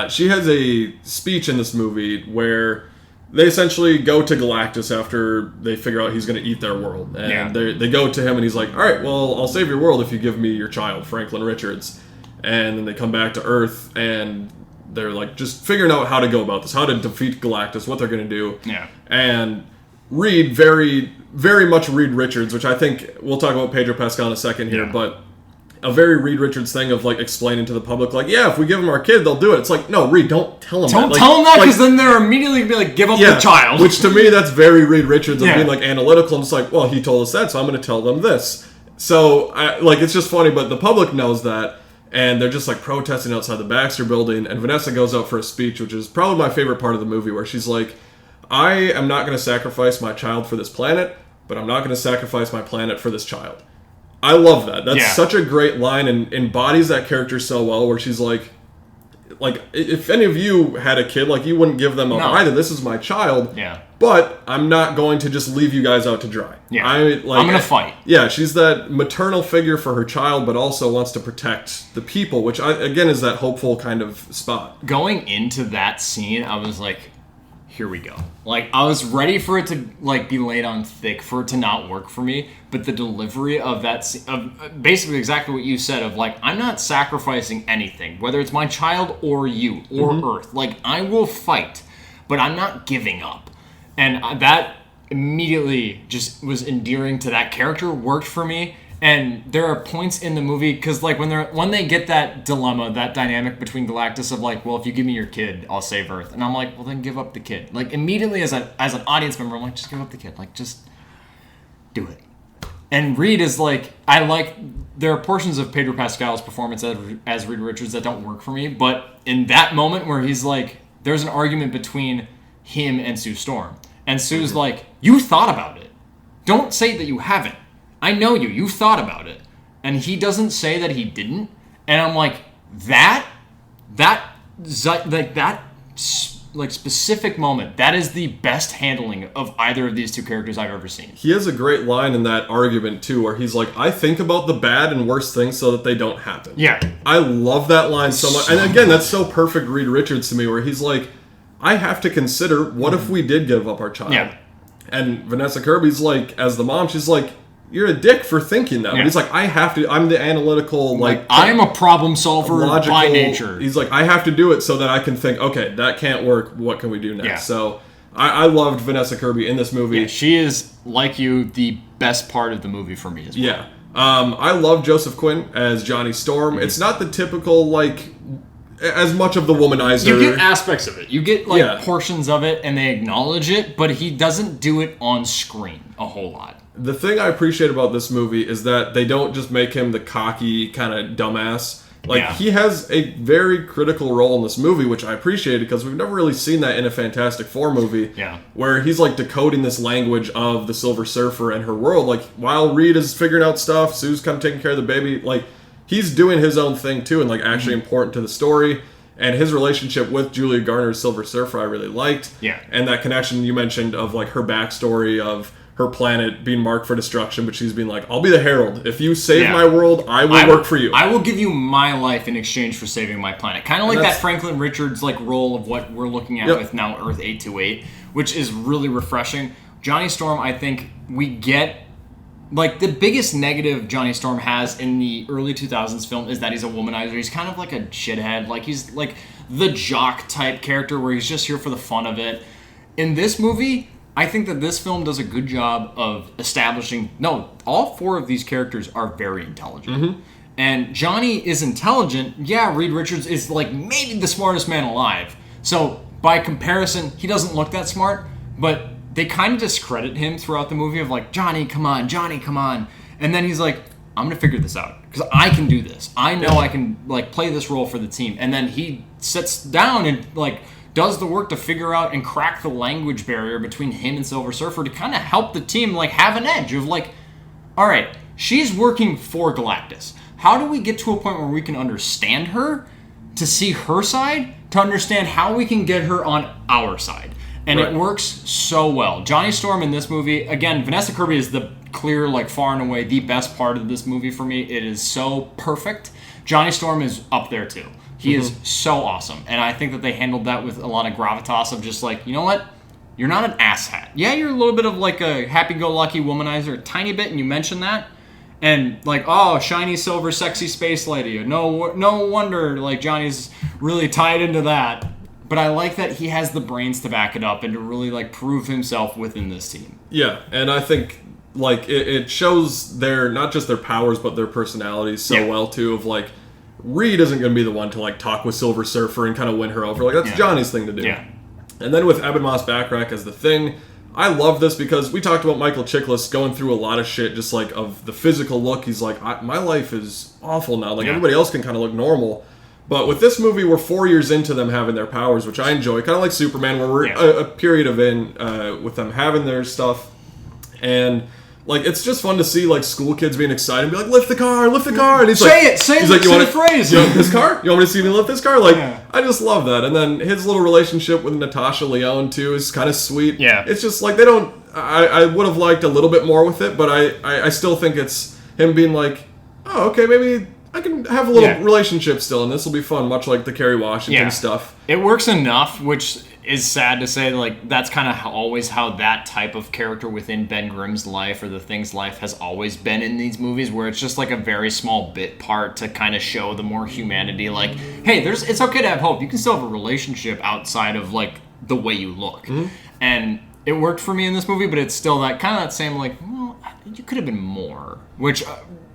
She has a speech in this movie where they essentially go to Galactus after they figure out he's going to eat their world. And they go to him, and he's like, all right, well, I'll save your world if you give me your child, Franklin Richards. And then they come back to Earth, and they're like just figuring out how to go about this, how to defeat Galactus, what they're going to do. Yeah. And Reed, very, very much Reed Richards, which I think we'll talk about Pedro Pascal in a second here, but a very Reed Richards thing of like explaining to the public, like, yeah, if we give them our kid, they'll do it. It's like, no, Reed, don't tell them that. Don't tell them that, because then they're immediately going to be like, give up the child. Which to me, that's very Reed Richards of being like analytical, and it's like, well, he told us that, so I'm going to tell them this. So, it's just funny, but the public knows that. And they're just like protesting outside the Baxter building. And Vanessa goes out for a speech, which is probably my favorite part of the movie, where she's like, I am not going to sacrifice my child for this planet, but I'm not going to sacrifice my planet for this child. I love that. That's such a great line and embodies that character so well, where she's like, if any of you had a kid, like, you wouldn't give them up either. This is my child. Yeah. But I'm not going to just leave you guys out to dry. Yeah. I'm going to fight. Yeah, she's that maternal figure for her child, but also wants to protect the people, which, again, is that hopeful kind of spot. Going into that scene, I was like, here we go. Like, I was ready for it to, like, be laid on thick, for it to not work for me, but the delivery of that scene, of basically exactly what you said, of, like, I'm not sacrificing anything, whether it's my child or you, or Earth. Like, I will fight, but I'm not giving up. And that immediately just was endearing to that character, worked for me. And there are points in the movie, because like when they get that dilemma, that dynamic between Galactus of like, well, if you give me your kid, I'll save Earth. And I'm like, well, then give up the kid. Like, immediately as an audience member, I'm like, just give up the kid. Like, just do it. And Reed is like, there are portions of Pedro Pascal's performance as Reed Richards that don't work for me. But in that moment where he's like, there's an argument between him and Sue Storm. And Sue's like, you thought about it. Don't say that you haven't. I know you. You thought about it. And he doesn't say that he didn't. And I'm like, that specific moment, that is the best handling of either of these two characters I've ever seen. He has a great line in that argument, too, where he's like, I think about the bad and worst things so that they don't happen. Yeah. I love that line so much. And again, that's so perfect Reed Richards to me, where he's like, I have to consider, what if we did give up our child? Yeah. And Vanessa Kirby's like, as the mom, she's like, you're a dick for thinking that. Yeah. But he's like, I have to, I'm the analytical, like I'm a problem solver logical, by nature. He's like, I have to do it so that I can think, okay, that can't work. What can we do next? Yeah. So I loved Vanessa Kirby in this movie. Yeah, she is, like you, the best part of the movie for me as well. Yeah. I love Joseph Quinn as Johnny Storm. Mm-hmm. It's not the typical, like, as much of the womanizer. You get aspects of it. You get, portions of it, and they acknowledge it, but he doesn't do it on screen a whole lot. The thing I appreciate about this movie is that they don't just make him the cocky kind of dumbass. Like, he has a very critical role in this movie, which I appreciate because we've never really seen that in a Fantastic Four movie. Yeah. Where he's, like, decoding this language of the Silver Surfer and her world. Like, while Reed is figuring out stuff, Sue's kind of taking care of the baby. Like, he's doing his own thing, too, and, like, actually important to the story. And his relationship with Julia Garner's Silver Surfer I really liked. Yeah. And that connection you mentioned of, like, her backstory of her planet being marked for destruction, but she's being like, I'll be the herald. If you save my world, I will work for you. I will give you my life in exchange for saving my planet. Kind of like that Franklin Richards like role of what we're looking at with now Earth 828, which is really refreshing. Johnny Storm, I think we get like, the biggest negative Johnny Storm has in the early 2000s film is that he's a womanizer. He's kind of like a shithead. Like, he's like the jock type character where he's just here for the fun of it. In this movie, I think that this film does a good job of establishing, no, all 4 of these characters are very intelligent. Mm-hmm. And Johnny is intelligent. Yeah, Reed Richards is like maybe the smartest man alive. So by comparison, he doesn't look that smart, but they kind of discredit him throughout the movie of like, Johnny, come on. And then he's like, I'm going to figure this out because I can do this. I know I can like play this role for the team. And then he sits down and like does the work to figure out and crack the language barrier between him and Silver Surfer to kind of help the team like have an edge of like, all right, she's working for Galactus. How do we get to a point where we can understand her, to see her side, to understand how we can get her on our side? And it works so well. Johnny Storm in this movie, again, Vanessa Kirby is the clear, like far and away, the best part of this movie for me. It is so perfect. Johnny Storm is up there too. He is so awesome. And I think that they handled that with a lot of gravitas of just like, you know what? You're not an asshat. Yeah, you're a little bit of like a happy-go-lucky womanizer, a tiny bit, and you mentioned that. And like, oh, shiny silver sexy space lady. No wonder like Johnny's really tied into that. But I like that he has the brains to back it up and to really like prove himself within this team. Yeah, and I think like it shows their not just their powers but their personalities so well too. Of like, Reed isn't going to be the one to like talk with Silver Surfer and kind of win her over. Like that's Johnny's thing to do. Yeah. And then with Ebon Moss-Backrack as the Thing, I love this because we talked about Michael Chiklis going through a lot of shit, just like of the physical look. He's like, my life is awful now. Like everybody else can kind of look normal. But with this movie, we're 4 years into them having their powers, which I enjoy. Kind of like Superman, where we're a period of with them having their stuff. And like it's just fun to see like school kids being excited and be like, lift the car. And he's say the phrase. You want this car? You want me to see me lift this car? Like, I just love that. And then his little relationship with Natasha Lyonne too is kind of sweet. Yeah. It's just like they don't. I would have liked a little bit more with it, but I still think it's him being like, oh, okay, maybe I can have a little relationship still, and this will be fun, much like the Kerry Washington stuff. It works enough, which is sad to say. Like that's kind of always how that type of character within Ben Grimm's life or the Thing's life has always been in these movies, where it's just like a very small bit part to kind of show the more humanity. Like, hey, it's okay to have hope. You can still have a relationship outside of like the way you look, and it worked for me in this movie. But it's still that kind of that same like, well, you could have been more, which.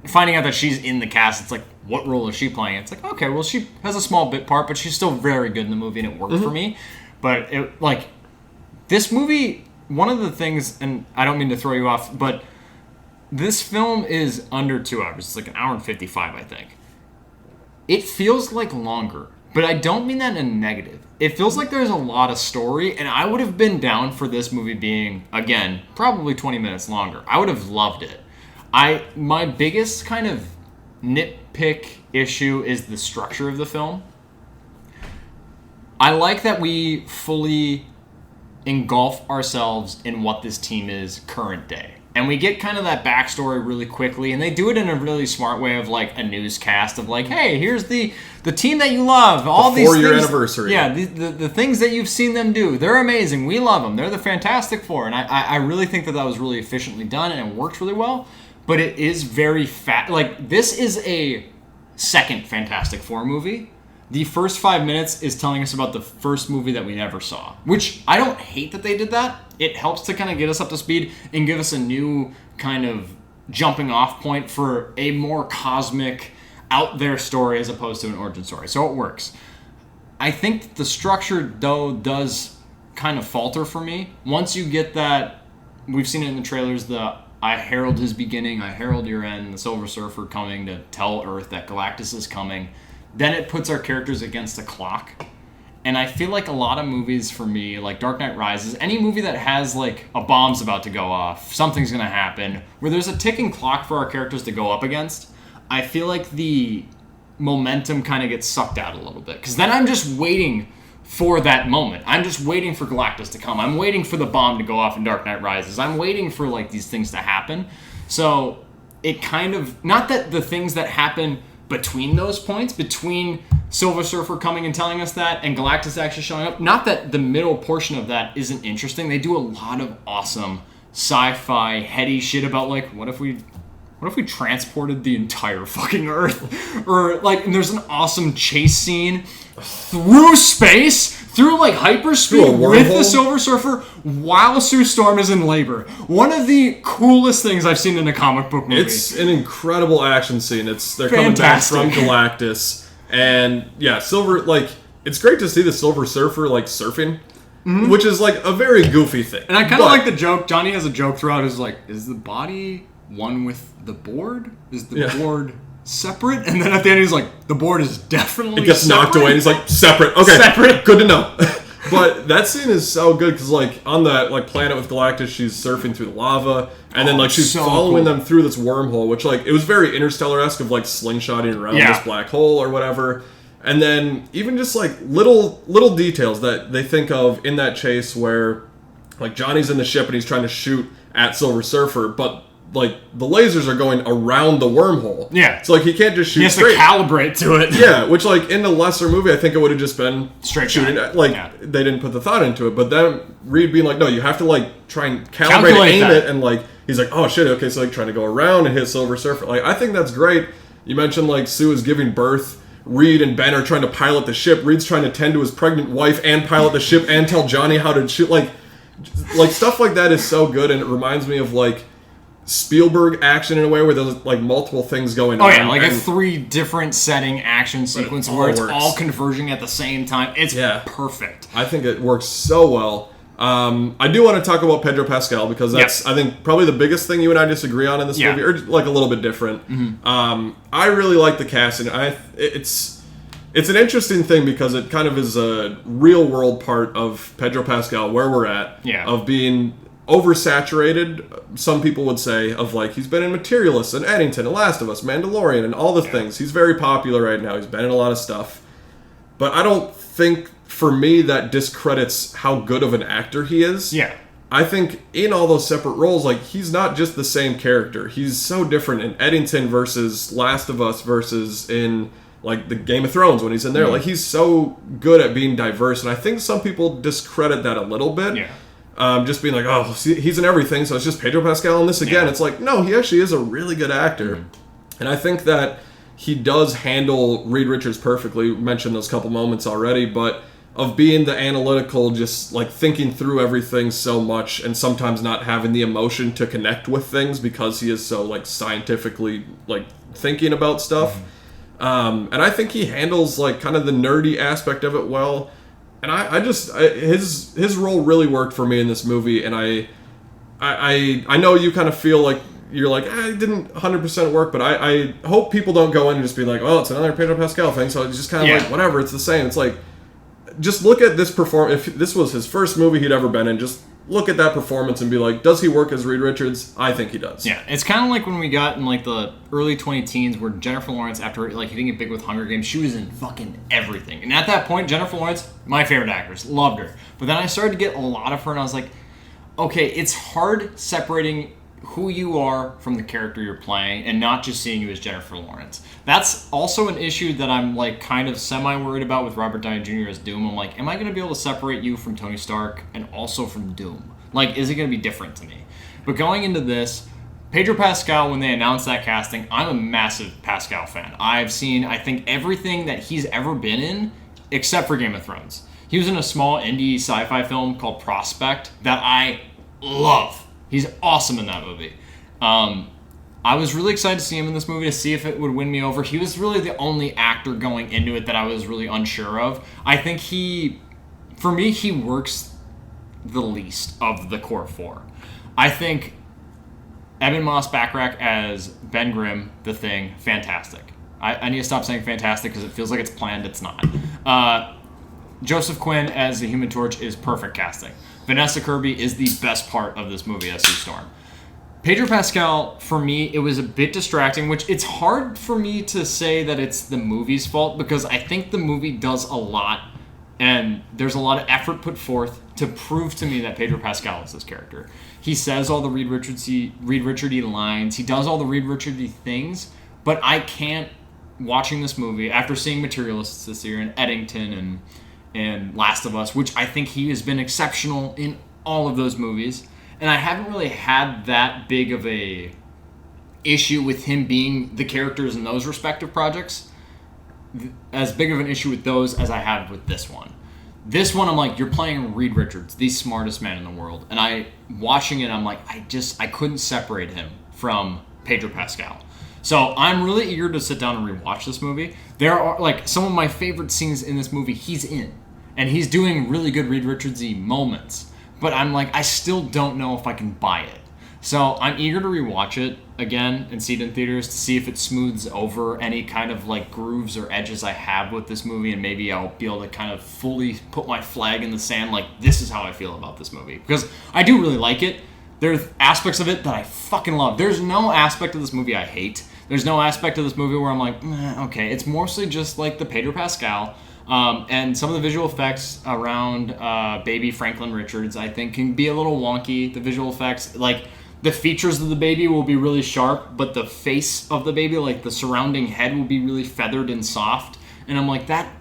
Finding out that she's in the cast, it's like, what role is she playing? It's like, okay, well, she has a small bit part, but she's still very good in the movie, and it worked for me. But, this movie, one of the things, and I don't mean to throw you off, but this film is under 2 hours. It's like 1 hour and 55, I think. It feels like longer, but I don't mean that in a negative. It feels like there's a lot of story, and I would have been down for this movie being, again, probably 20 minutes longer. I would have loved it. My biggest kind of nitpick issue is the structure of the film. I like that we fully engulf ourselves in what this team is current day. And we get kind of that backstory really quickly, and they do it in a really smart way of like a newscast of like, hey, here's the team that you love. All these 4-year anniversary. Yeah, the things that you've seen them do. They're amazing. We love them. They're the Fantastic Four. And I really think that was really efficiently done, and it worked really well. But it is very like, this is a second Fantastic Four movie. The first 5 minutes is telling us about the first movie that we never saw, which I don't hate that they did that. It helps to kind of get us up to speed and give us a new kind of jumping off point for a more cosmic, out there story as opposed to an origin story. So it works. I think the structure, though, does kind of falter for me. Once you get that, we've seen it in the trailers, I herald his beginning, I herald your end, the Silver Surfer coming to tell Earth that Galactus is coming. Then it puts our characters against a clock. And I feel like a lot of movies for me, like Dark Knight Rises, any movie that has like a bomb's about to go off, something's going to happen, where there's a ticking clock for our characters to go up against, I feel like the momentum kind of gets sucked out a little bit. Because then I'm just waiting for that moment. I'm just waiting for Galactus to come. I'm waiting for the bomb to go off in Dark Knight Rises. I'm waiting for like these things to happen. So it kind of, not that the things that happen between those points, between Silver Surfer coming and telling us that and Galactus actually showing up, not that the middle portion of that isn't interesting. They do a lot of awesome sci-fi heady shit about like what if we transported the entire fucking Earth, or like, and there's an awesome chase scene through space, through like hyperspeed with the Silver Surfer while Sue Storm is in labor. One of the coolest things I've seen in a comic book movie. It's an incredible action scene. They're coming back from Galactus, and yeah, Silver, like, it's great to see the Silver Surfer like surfing. Mm-hmm. Which is like a very goofy thing. And I kind of like the joke. Johnny has a joke throughout. Is like, is the body one with the board? Is the board separate? And then at the end he's like, the board is definitely It gets separate. knocked away and he's like, separate. Okay, separate. Good to know. But that scene is so good because like on that like planet with Galactus, she's surfing through the lava, and then like she's following them through this wormhole, which like it was very Interstellar-esque of like slingshotting around this black hole or whatever. And then even just like little details that they think of in that chase where like Johnny's in the ship and he's trying to shoot at Silver Surfer, but like the lasers are going around the wormhole. Yeah. So like he can't just shoot He has straight. to calibrate to it. Yeah, which like in a lesser movie I think it would have just been straight shooting. They didn't put the thought into it. But then Reed being like, no, you have to like try and calibrate and aim it, and like he's like, oh shit, okay, so like trying to go around and hit Silver Surfer. Like I think that's great. You mentioned like Sue is giving birth. Reed and Ben are trying to pilot the ship. Reed's trying to tend to his pregnant wife and pilot the ship and tell Johnny how to shoot. Like stuff like that is so good, and it reminds me of like Spielberg action in a way where there's like multiple things going on. Oh yeah, like a 3 different setting action sequence where it's all converging at the same time. It's perfect. I think it works so well. I do want to talk about Pedro Pascal because that's I think probably the biggest thing you and I disagree on in this movie, or like a little bit different. Mm-hmm. I really like the casting. It's an interesting thing because it kind of is a real world part of Pedro Pascal where we're at of being oversaturated. Some people would say of like he's been in Materialist and Eddington and Last of Us, Mandalorian, and all the things. He's very popular right now. He's been in a lot of stuff, but I don't think. For me, that discredits how good of an actor he is. Yeah. I think in all those separate roles, like, he's not just the same character. He's so different in Eddington versus Last of Us versus in, like, the Game of Thrones when he's in there. Mm-hmm. Like, he's so good at being diverse, and I think some people discredit that a little bit. Yeah. Just being like, oh, he's in everything, so it's just Pedro Pascal in this again. Yeah. It's like, no, he actually is a really good actor. Mm-hmm. And I think that he does handle Reed Richards perfectly. We mentioned those couple moments already, but of being the analytical, just like thinking through everything so much and sometimes not having the emotion to connect with things because he is so like scientifically like thinking about stuff. Mm-hmm. And I think he handles like kind of the nerdy aspect of it well. And his role really worked for me in this movie. And I know you kind of feel like you're like, it didn't 100% work, but I hope people don't go in and just be like, well, it's another Pedro Pascal thing. So it's just kind of like, whatever, it's the same. It's like, just look at this performance. If this was his first movie he'd ever been in, just look at that performance and be like, does he work as Reed Richards? I think he does. Yeah, it's kind of like when we got in like the early 2010s where Jennifer Lawrence, after like hitting it big with Hunger Games, she was in fucking everything. And at that point, Jennifer Lawrence, my favorite actress, loved her. But then I started to get a lot of her, and I was like, okay, it's hard separating who you are from the character you're playing and not just seeing you as Jennifer Lawrence. That's also an issue that I'm like kind of semi-worried about with Robert Downey Jr. as Doom. I'm like, am I going to be able to separate you from Tony Stark and also from Doom? Like, is it going to be different to me? But going into this, Pedro Pascal, when they announced that casting, I'm a massive Pascal fan. I've seen, I think, everything that he's ever been in except for Game of Thrones. He was in a small indie sci-fi film called Prospect that I love. He's awesome in that movie. I was really excited to see him in this movie to see if it would win me over. He was really the only actor going into it that I was really unsure of. I think for me, he works the least of the core 4. I think Ebon Moss-Bachrach as Ben Grimm, The Thing, fantastic. I need to stop saying fantastic because it feels like it's planned. It's not. Joseph Quinn as the Human Torch is perfect casting. Vanessa Kirby is the best part of this movie as Sue Storm. Pedro Pascal, for me, it was a bit distracting, which it's hard for me to say that it's the movie's fault because I think the movie does a lot and there's a lot of effort put forth to prove to me that Pedro Pascal is this character. He says all the Reed Richards-y lines. He does all the Reed Richards-y things, but I can't, watching this movie, after seeing Materialists this year and Eddington and Last of Us, which I think he has been exceptional in all of those movies, and I haven't really had that big of a issue with him being the characters in those respective projects, as big of an issue with those as I have with this one. This one, I'm like, you're playing Reed Richards, the smartest man in the world. And watching it, I'm like, I couldn't separate him from Pedro Pascal. So I'm really eager to sit down and rewatch this movie. There are, like, some of my favorite scenes in this movie he's in. And he's doing really good Reed Richards-y moments. But I'm like, I still don't know if I can buy it. So I'm eager to rewatch it again and see it in theaters to see if it smooths over any kind of like grooves or edges I have with this movie, and maybe I'll be able to kind of fully put my flag in the sand like, this is how I feel about this movie. Because I do really like it. There's aspects of it that I fucking love. There's no aspect of this movie I hate. There's no aspect of this movie where I'm like, okay. It's mostly just like the Pedro Pascal. And some of the visual effects around baby Franklin Richards, I think, can be a little wonky. The visual effects, like, the features of the baby will be really sharp, but the face of the baby, like the surrounding head, will be really feathered and soft. And I'm like, that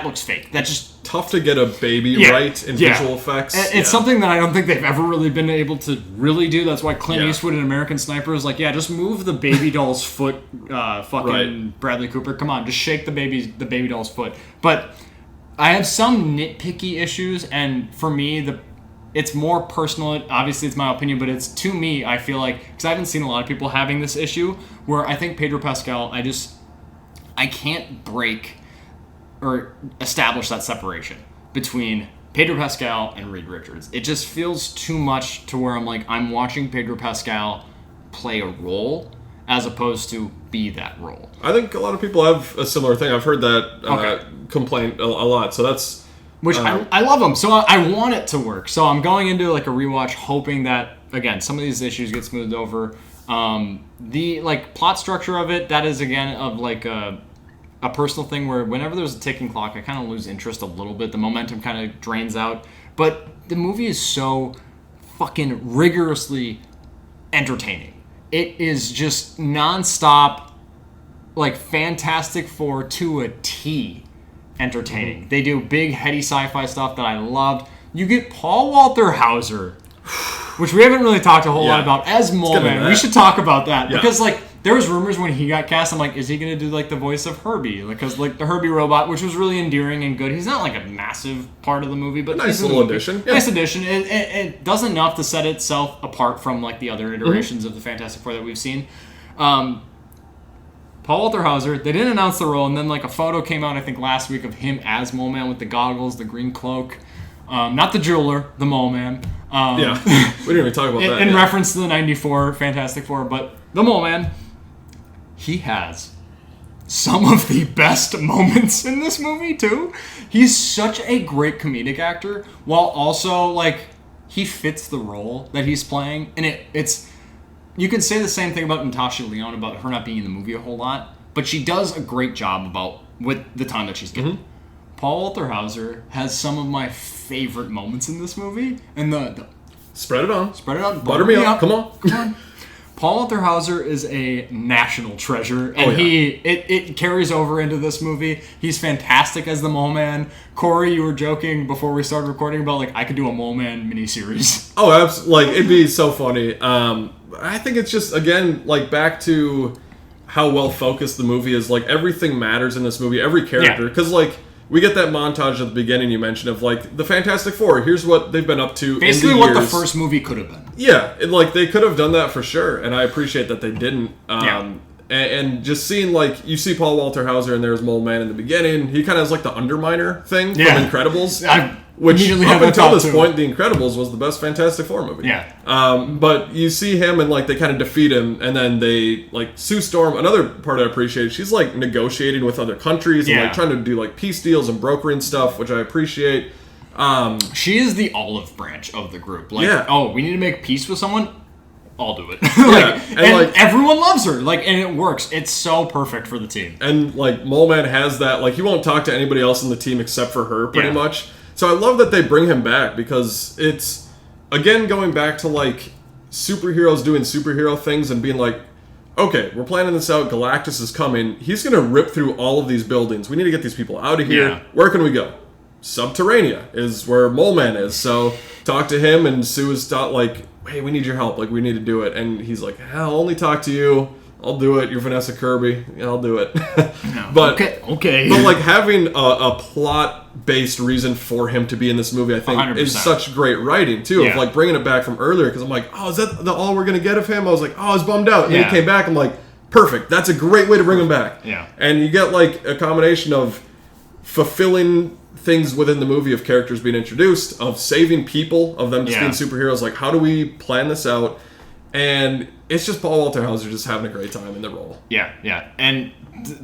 looks fake. That's just tough to get a baby right in visual effects. It's something that I don't think they've ever really been able to really do. That's why Clint Eastwood in American Sniper is like, just move the baby doll's foot, fucking Bradley Cooper. Come on, just shake the baby doll's foot. But I have some nitpicky issues, and for me, it's more personal. Obviously, it's my opinion, but it's, to me, I feel like, because I haven't seen a lot of people having this issue, where I think Pedro Pascal, I can't break or establish that separation between Pedro Pascal and Reed Richards. It just feels too much to where I'm like, I'm watching Pedro Pascal play a role as opposed to be that role. I think a lot of people have a similar thing. I've heard that complaint a lot, so that's... Which I love them, so I want it to work. So I'm going into like a rewatch hoping that, again, some of these issues get smoothed over. The like plot structure of it, that is again of like a personal thing where whenever there's a ticking clock, I kind of lose interest a little bit. The momentum kind of drains out. But the movie is so fucking rigorously entertaining. It is just nonstop, like Fantastic Four to a T. Entertaining. They do big, heady sci-fi stuff that I loved. You get Paul Walter Hauser, which we haven't really talked a whole lot about, as Mole Man. We should talk about that. Because, like, there was rumors when he got cast, I'm like, is he going to do, like, the voice of Herbie? Because, like, the Herbie robot, which was really endearing and good. He's not, like, a massive part of the movie, but... Nice little addition. Nice addition. It does enough to set itself apart from, like, the other iterations of the Fantastic Four that we've seen. Paul Walter Hauser, they didn't announce the role, and then like a photo came out, I think, last week of him as Mole Man with the goggles, the green cloak. Not the jeweler, the Mole Man. We didn't even talk about that. In reference to the 94 Fantastic Four, but the Mole Man, he has some of the best moments in this movie, too. He's such a great comedic actor, while also, like, he fits the role that he's playing, and it's... You can say the same thing about Natasha Lyonne, about her not being in the movie a whole lot, but she does a great job with the time that she's given. Mm-hmm. Paul Walter Hauser has some of my favorite moments in this movie, and the spread it on, butter me up. Come on. Paul Walter Hauser is a national treasure, and it carries over into this movie. He's fantastic as the Mole Man. Corey, you were joking before we started recording about, like, I could do a Mole Man miniseries. Oh, absolutely. Like, it'd be so funny. I think it's just, again, like, back to how well focused the movie is. Like, everything matters in this movie, every character. Because, like, we get that montage at the beginning you mentioned of, like, the Fantastic Four. Here's what they've been up to. Basically, what the first movie could have been. Yeah, like, they could have done that for sure, and I appreciate that they didn't. And just seeing, like, you see Paul Walter Hauser and there's Mole Man in the beginning. He kind of has, like, the Underminer thing from Incredibles. Which, up until this point, The Incredibles was the best Fantastic Four movie. Yeah. But you see him, and, like, they kind of defeat him, and then they, like, Sue Storm, another part I appreciate, she's, like, negotiating with other countries and, like, trying to do, like, peace deals and brokering stuff, which I appreciate. She is the olive branch of the group. Like, we need to make peace with someone? I'll do it. and everyone loves her. Like, and it works. It's so perfect for the team. And, like, Mole Man has that, like, he won't talk to anybody else in the team except for her, pretty much. So I love that they bring him back, because it's, again, going back to, like, superheroes doing superhero things and being like, okay, we're planning this out, Galactus is coming, he's going to rip through all of these buildings, we need to get these people out of here, where can we go? Subterranea is where Mole Man is, so talk to him, and Sue is like, hey, we need your help. Like, we need to do it. And he's like, I'll only talk to you. I'll do it. You're Vanessa Kirby. Yeah, I'll do it. No. But okay. But like having a plot-based reason for him to be in this movie, I think 100%. is such great writing too. Of like bringing it back from earlier, because I'm like, oh, is that all we're gonna get of him? I was like, oh, I was bummed out. And then he came back. I'm like, perfect. That's a great way to bring him back. Yeah. And you get like a combination of fulfilling things within the movie of characters being introduced, of saving people, of them just being superheroes. Like, how do we plan this out? And it's just Paul Walter Hauser just having a great time in the role. Yeah. And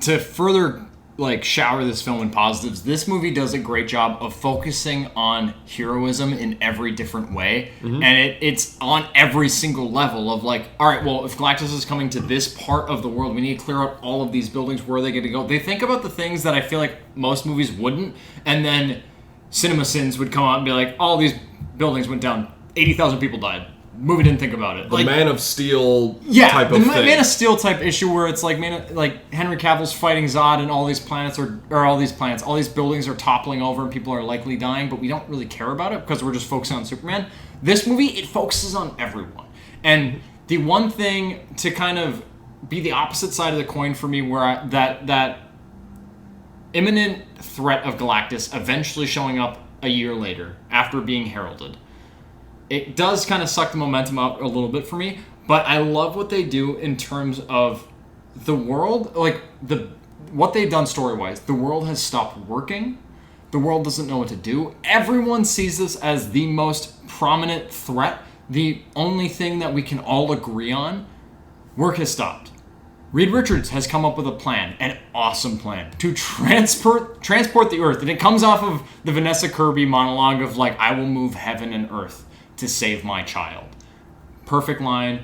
to further like shower this film in positives, this movie does a great job of focusing on heroism in every different way. Mm-hmm. And it's on every single level of like, all right, well, if Galactus is coming to this part of the world, we need to clear out all of these buildings. Where are they going to go? They think about the things that I feel like most movies wouldn't. And then CinemaSins would come out and be like, all these buildings went down. 80,000 people died. Movie didn't think about it. The like, Man of Steel type of thing. Man of Steel type issue where it's like Henry Cavill's fighting Zod and all these all these buildings are toppling over and people are likely dying, but we don't really care about it because we're just focusing on Superman. This movie, it focuses on everyone. And the one thing to kind of be the opposite side of the coin for me, where that imminent threat of Galactus eventually showing up a year later after being heralded, it does kind of suck the momentum out a little bit for me, but I love what they do in terms of the world, like what they've done story-wise. The world has stopped working. The world doesn't know what to do. Everyone sees this as the most prominent threat. The only thing that we can all agree on, work has stopped. Reed Richards has come up with a plan, an awesome plan, to transport the Earth. And it comes off of the Vanessa Kirby monologue of like, I will move heaven and earth to save my child. Perfect line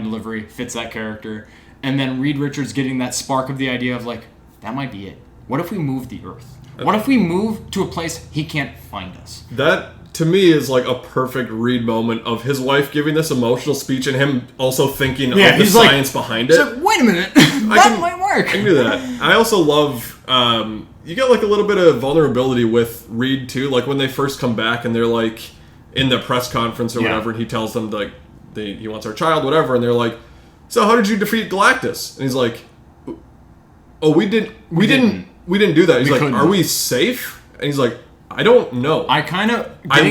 delivery, fits that character. And then Reed Richards getting that spark of the idea of like, that might be it. What if we move the Earth? What if we move to a place he can't find us? That, to me, is like a perfect Reed moment of his wife giving this emotional speech and him also thinking of the science behind it. He's like, wait a minute, that might work. I can do that. I also love, you get like a little bit of vulnerability with Reed too, like when they first come back and they're like, in the press conference or whatever, and he tells them like he wants our child, whatever, and they're like, "So how did you defeat Galactus?" And he's like, "Oh, we didn't do that." He's like, "Are we safe?" And he's like, "I don't know." I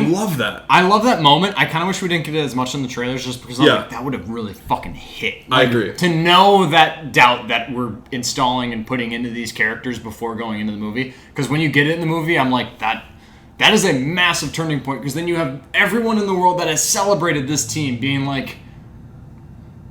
love that. I love that moment. I kind of wish we didn't get it as much in the trailers, just because like, that would have really fucking hit. Like, I agree. To know that doubt that we're installing and putting into these characters before going into the movie, because when you get it in the movie, I'm like that. That is a massive turning point, because then you have everyone in the world that has celebrated this team being like,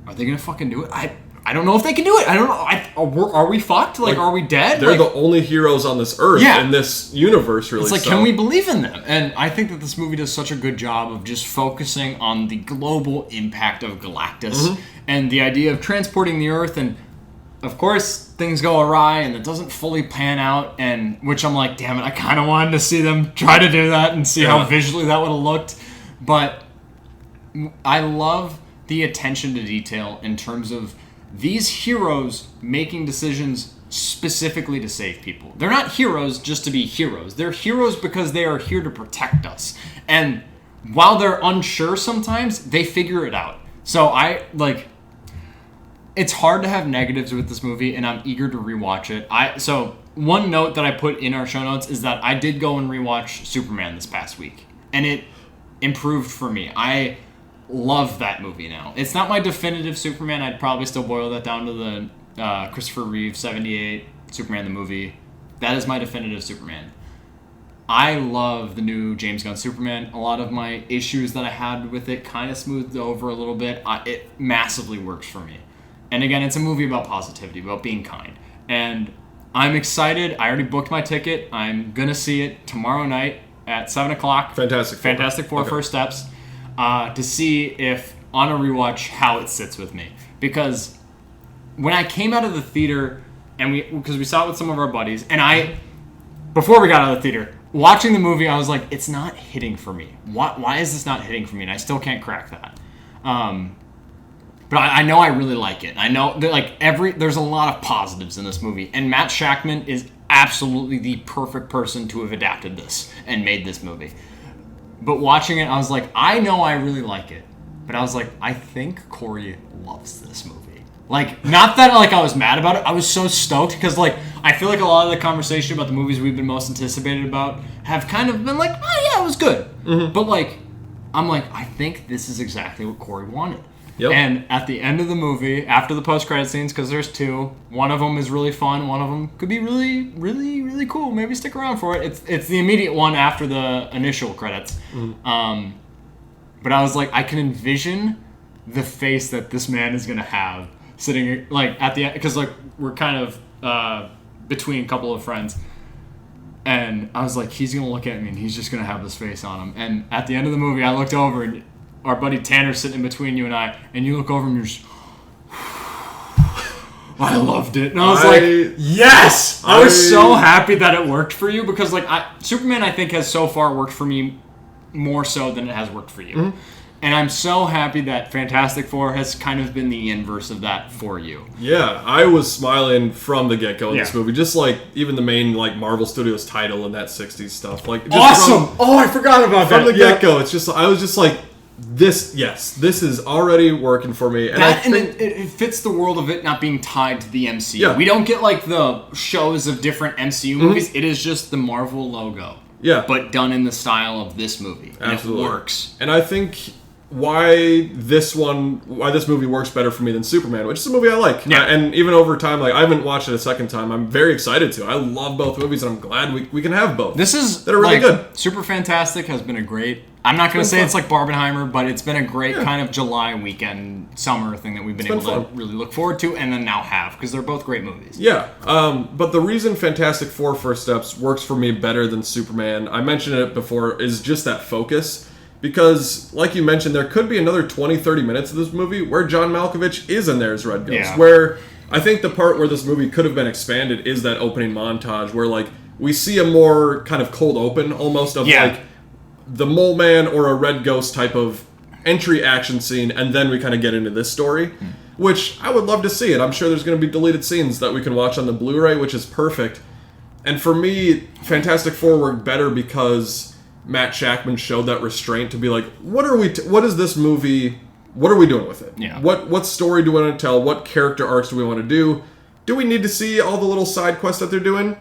are they going to fucking do it? I don't know if they can do it. I don't know. Are we fucked? Like, are we dead? They're the only heroes on this earth in this universe, really. It's like, can we believe in them? And I think that this movie does such a good job of just focusing on the global impact of Galactus and the idea of transporting the Earth. And of course, things go awry and it doesn't fully pan out, and which I'm like, damn it, I kind of wanted to see them try to do that and see how visually that would have looked. But I love the attention to detail in terms of these heroes making decisions specifically to save people. They're not heroes just to be heroes. They're heroes because they are here to protect us. And while they're unsure sometimes, they figure it out. So it's hard to have negatives with this movie, and I'm eager to rewatch it. So one note that I put in our show notes is that I did go and rewatch Superman this past week, and it improved for me. I love that movie now. It's not my definitive Superman. I'd probably still boil that down to the Christopher Reeve 78 Superman the movie. That is my definitive Superman. I love the new James Gunn Superman. A lot of my issues that I had with it kind of smoothed over a little bit. It massively works for me. And again, it's a movie about positivity, about being kind. And I'm excited. I already booked my ticket. I'm going to see it tomorrow night at 7 o'clock. Fantastic Four First Steps. To see if, on a rewatch, how it sits with me. Because when I came out of the theater, because we saw it with some of our buddies, and before we got out of the theater, watching the movie, I was like, it's not hitting for me. Why is this not hitting for me? And I still can't crack that. But I know I really like it. I know that there's a lot of positives in this movie, and Matt Shakman is absolutely the perfect person to have adapted this and made this movie. But watching it, I was like, I know I really like it, But I was like, I think Corey loves this movie. Like, not that like I was mad about it. I was so stoked because like I feel like a lot of the conversation about the movies we've been most anticipated about have kind of been like, oh yeah, it was good. Mm-hmm. But like, I'm like, I think this is exactly what Corey wanted. Yep. And at the end of the movie, after the post-credit scenes, because there's two, one of them is really fun, one of them could be really, really, really cool. Maybe stick around for it. It's the immediate one after the initial credits. Mm-hmm. But I was like, I can envision the face that this man is going to have sitting like at the end, because like we're kind of between a couple of friends. And I was like, he's going to look at me and he's just going to have this face on him. And at the end of the movie, I looked over and our buddy Tanner's sitting in between you and I, and you look over and you're just, I loved it. And I was like, yes! I was so happy that it worked for you because like Superman, I think, has so far worked for me more so than it has worked for you. Mm-hmm. And I'm so happy that Fantastic Four has kind of been the inverse of that for you. Yeah, I was smiling from the get-go in this movie. Just like even the main like Marvel Studios title and that 60s stuff. Like just awesome! I forgot about that. From the get-go, it's just I was just like, this is already working for me. And that, it fits the world of it not being tied to the MCU. Yeah. We don't get like the shows of different MCU movies. It is just the Marvel logo. Yeah. But done in the style of this movie. Absolutely. And it works. And I think why this movie works better for me than Superman, which is a movie I like. Yeah. And even over time, like I haven't watched it a second time. I'm very excited to. I love both movies, and I'm glad we can have both. This is that are really good. Super Fantastic has been a great. I'm not going to say it's like Barbenheimer, but it's been a great kind of July weekend, summer thing that we've been able to really look forward to, and then now have, because they're both great movies. Yeah, but the reason Fantastic Four First Steps works for me better than Superman, I mentioned it before, is just that focus. Because, like you mentioned, there could be another 20, 30 minutes of this movie where John Malkovich is in there as Red Ghost. Yeah. Where I think the part where this movie could have been expanded is that opening montage where, like, we see a more kind of cold open almost of, like, the Mole Man or a Red Ghost type of entry action scene, and then we kind of get into this story, which I would love to see it. I'm sure there's going to be deleted scenes that we can watch on the Blu-ray, which is perfect. And for me, Fantastic Four worked better because Matt Shakman showed that restraint to be like, what is this movie, what are we doing with it? Yeah. What story do we want to tell? What character arcs do we want to do? Do we need to see all the little side quests that they're doing?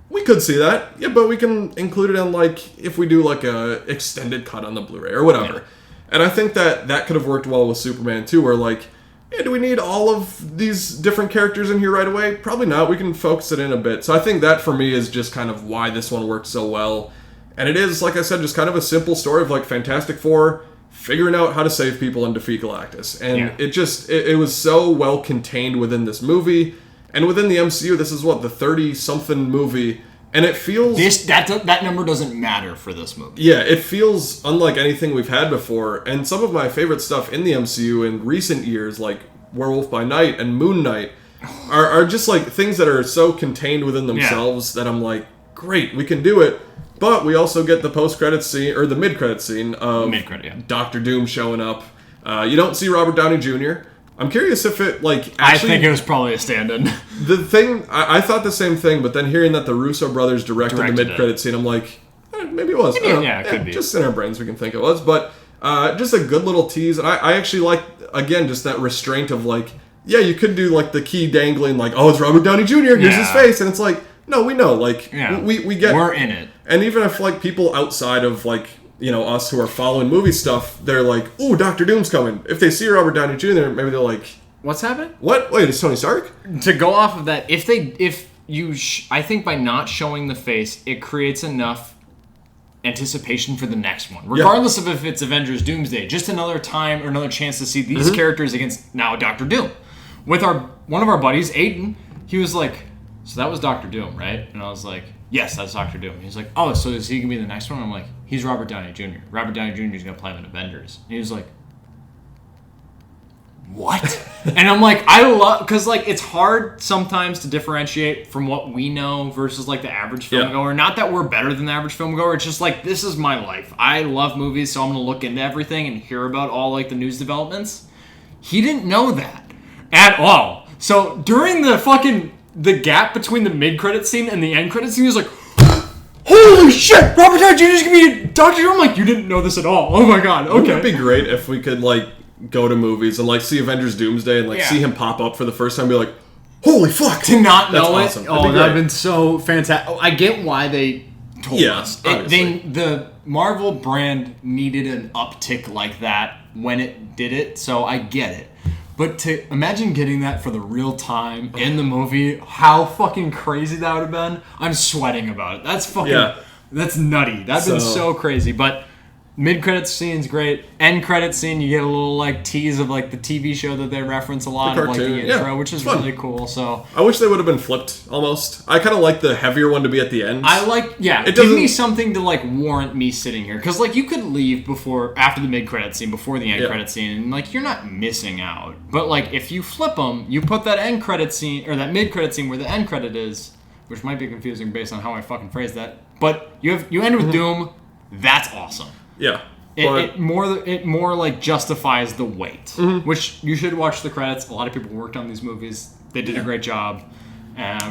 We could see that, yeah, but we can include it in, like, if we do, like, a extended cut on the Blu-ray or whatever. Yeah. And I think that could have worked well with Superman, too, where, like, yeah, do we need all of these different characters in here right away? Probably not. We can focus it in a bit. So I think that, for me, is just kind of why this one worked so well. And it is, like I said, just kind of a simple story of, like, Fantastic Four figuring out how to save people and defeat Galactus. And it was so well contained within this movie. And within the MCU, this is the 30-something movie, and it feels that number doesn't matter for this movie. Yeah, it feels unlike anything we've had before. And some of my favorite stuff in the MCU in recent years, like Werewolf by Night and Moon Knight, are just like things that are so contained within themselves that I'm like, great, we can do it. But we also get the post-credits scene or the mid-credits scene of Doctor Doom showing up. You don't see Robert Downey Jr. I'm curious if it, like, actually... I think it was probably a stand-in. The thing... I thought the same thing, but then hearing that the Russo brothers directed the mid-credit scene, I'm like, maybe it was. It could be. Just in our brains we can think it was. But just a good little tease. And I actually like, again, just that restraint of, like, yeah, you could do, like, the key dangling, like, oh, it's Robert Downey Jr., here's his face. And it's like, no, we know. Like, we get... We're in it. And even if, like, people outside of, like... you know, us who are following movie stuff, they're like, ooh, Dr. Doom's coming. If they see Robert Downey Jr., maybe they're like... What's happening? What? Wait, it's Tony Stark? To go off of that, I think by not showing the face, it creates enough anticipation for the next one. Regardless of if it's Avengers Doomsday, just another time or another chance to see these characters against now Dr. Doom. With one of our buddies, Aiden, he was like, so that was Dr. Doom, right? And I was like, yes, that's Dr. Doom. He's like, oh, so is he going to be the next one? I'm like, he's Robert Downey Jr. Robert Downey Jr. is going to play him in Avengers. And he was like, what? And I'm like, I love... Because, like, it's hard sometimes to differentiate from what we know versus, like, the average filmgoer. Not that we're better than the average filmgoer. It's just, like, this is my life. I love movies, so I'm going to look into everything and hear about all, like, the news developments. He didn't know that at all. So, during the gap between the mid-credit scene and the end credit scene, he was like, holy shit, Robert Downey Jr. is going to be Dr. Doom. I'm like, you didn't know this at all. Oh my god, okay. Wouldn't it be great if we could, like, go to movies and like see Avengers Doomsday and like Yeah. see him pop up for the first time and be like, holy fuck! To not That's know awesome. it. That'd be Oh, that'd great. been so fantastic. I get why they told Yeah, us. obviously. The Marvel brand needed an uptick like that when it did it, so I get it. But to imagine getting that for the real time in the movie, how fucking crazy that would have been. I'm sweating about it. That's fucking... Yeah. That's nutty. That's been so crazy. But mid-credits scene's great. End credits scene, you get a little like tease of like the TV show that they reference a lot The of like the cartoon, intro, yeah, which is it's fun. really cool. So I wish they would have been flipped almost. I kind of like the heavier one to be at the end. I like, yeah, It give doesn't- me something to like warrant me sitting here. Because like you could leave after the mid-credit scene, before the end Yeah. credit scene, and like you're not missing out. But like if you flip them, you put that end credit scene, or that mid-credit scene where the end credit is, which might be confusing based on how I fucking phrased that. But you end with Doom, that's awesome. Yeah. It more like justifies the wait, which you should watch the credits. A lot of people worked on these movies. They did a great job.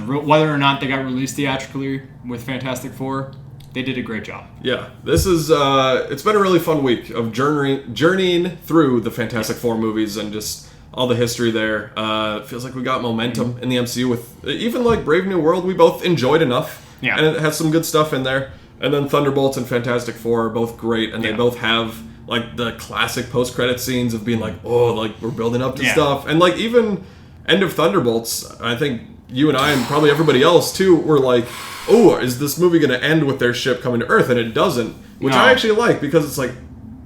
Whether or not they got released theatrically with Fantastic Four, they did a great job. Yeah, this is it's been a really fun week of journeying through the Fantastic Four movies and just all the history there. It feels like we got momentum in the MCU with even like Brave New World. We both enjoyed enough, Yeah. and it has some good stuff in there. And then Thunderbolts and Fantastic Four are both great, and they Yeah. both have like the classic post-credit scenes of being like, oh, like we're building up to Yeah. stuff, and like even End of Thunderbolts. I think you and I and probably everybody else too were like, oh, is this movie going to end with their ship coming to Earth? And it doesn't, which No. I actually like because it's like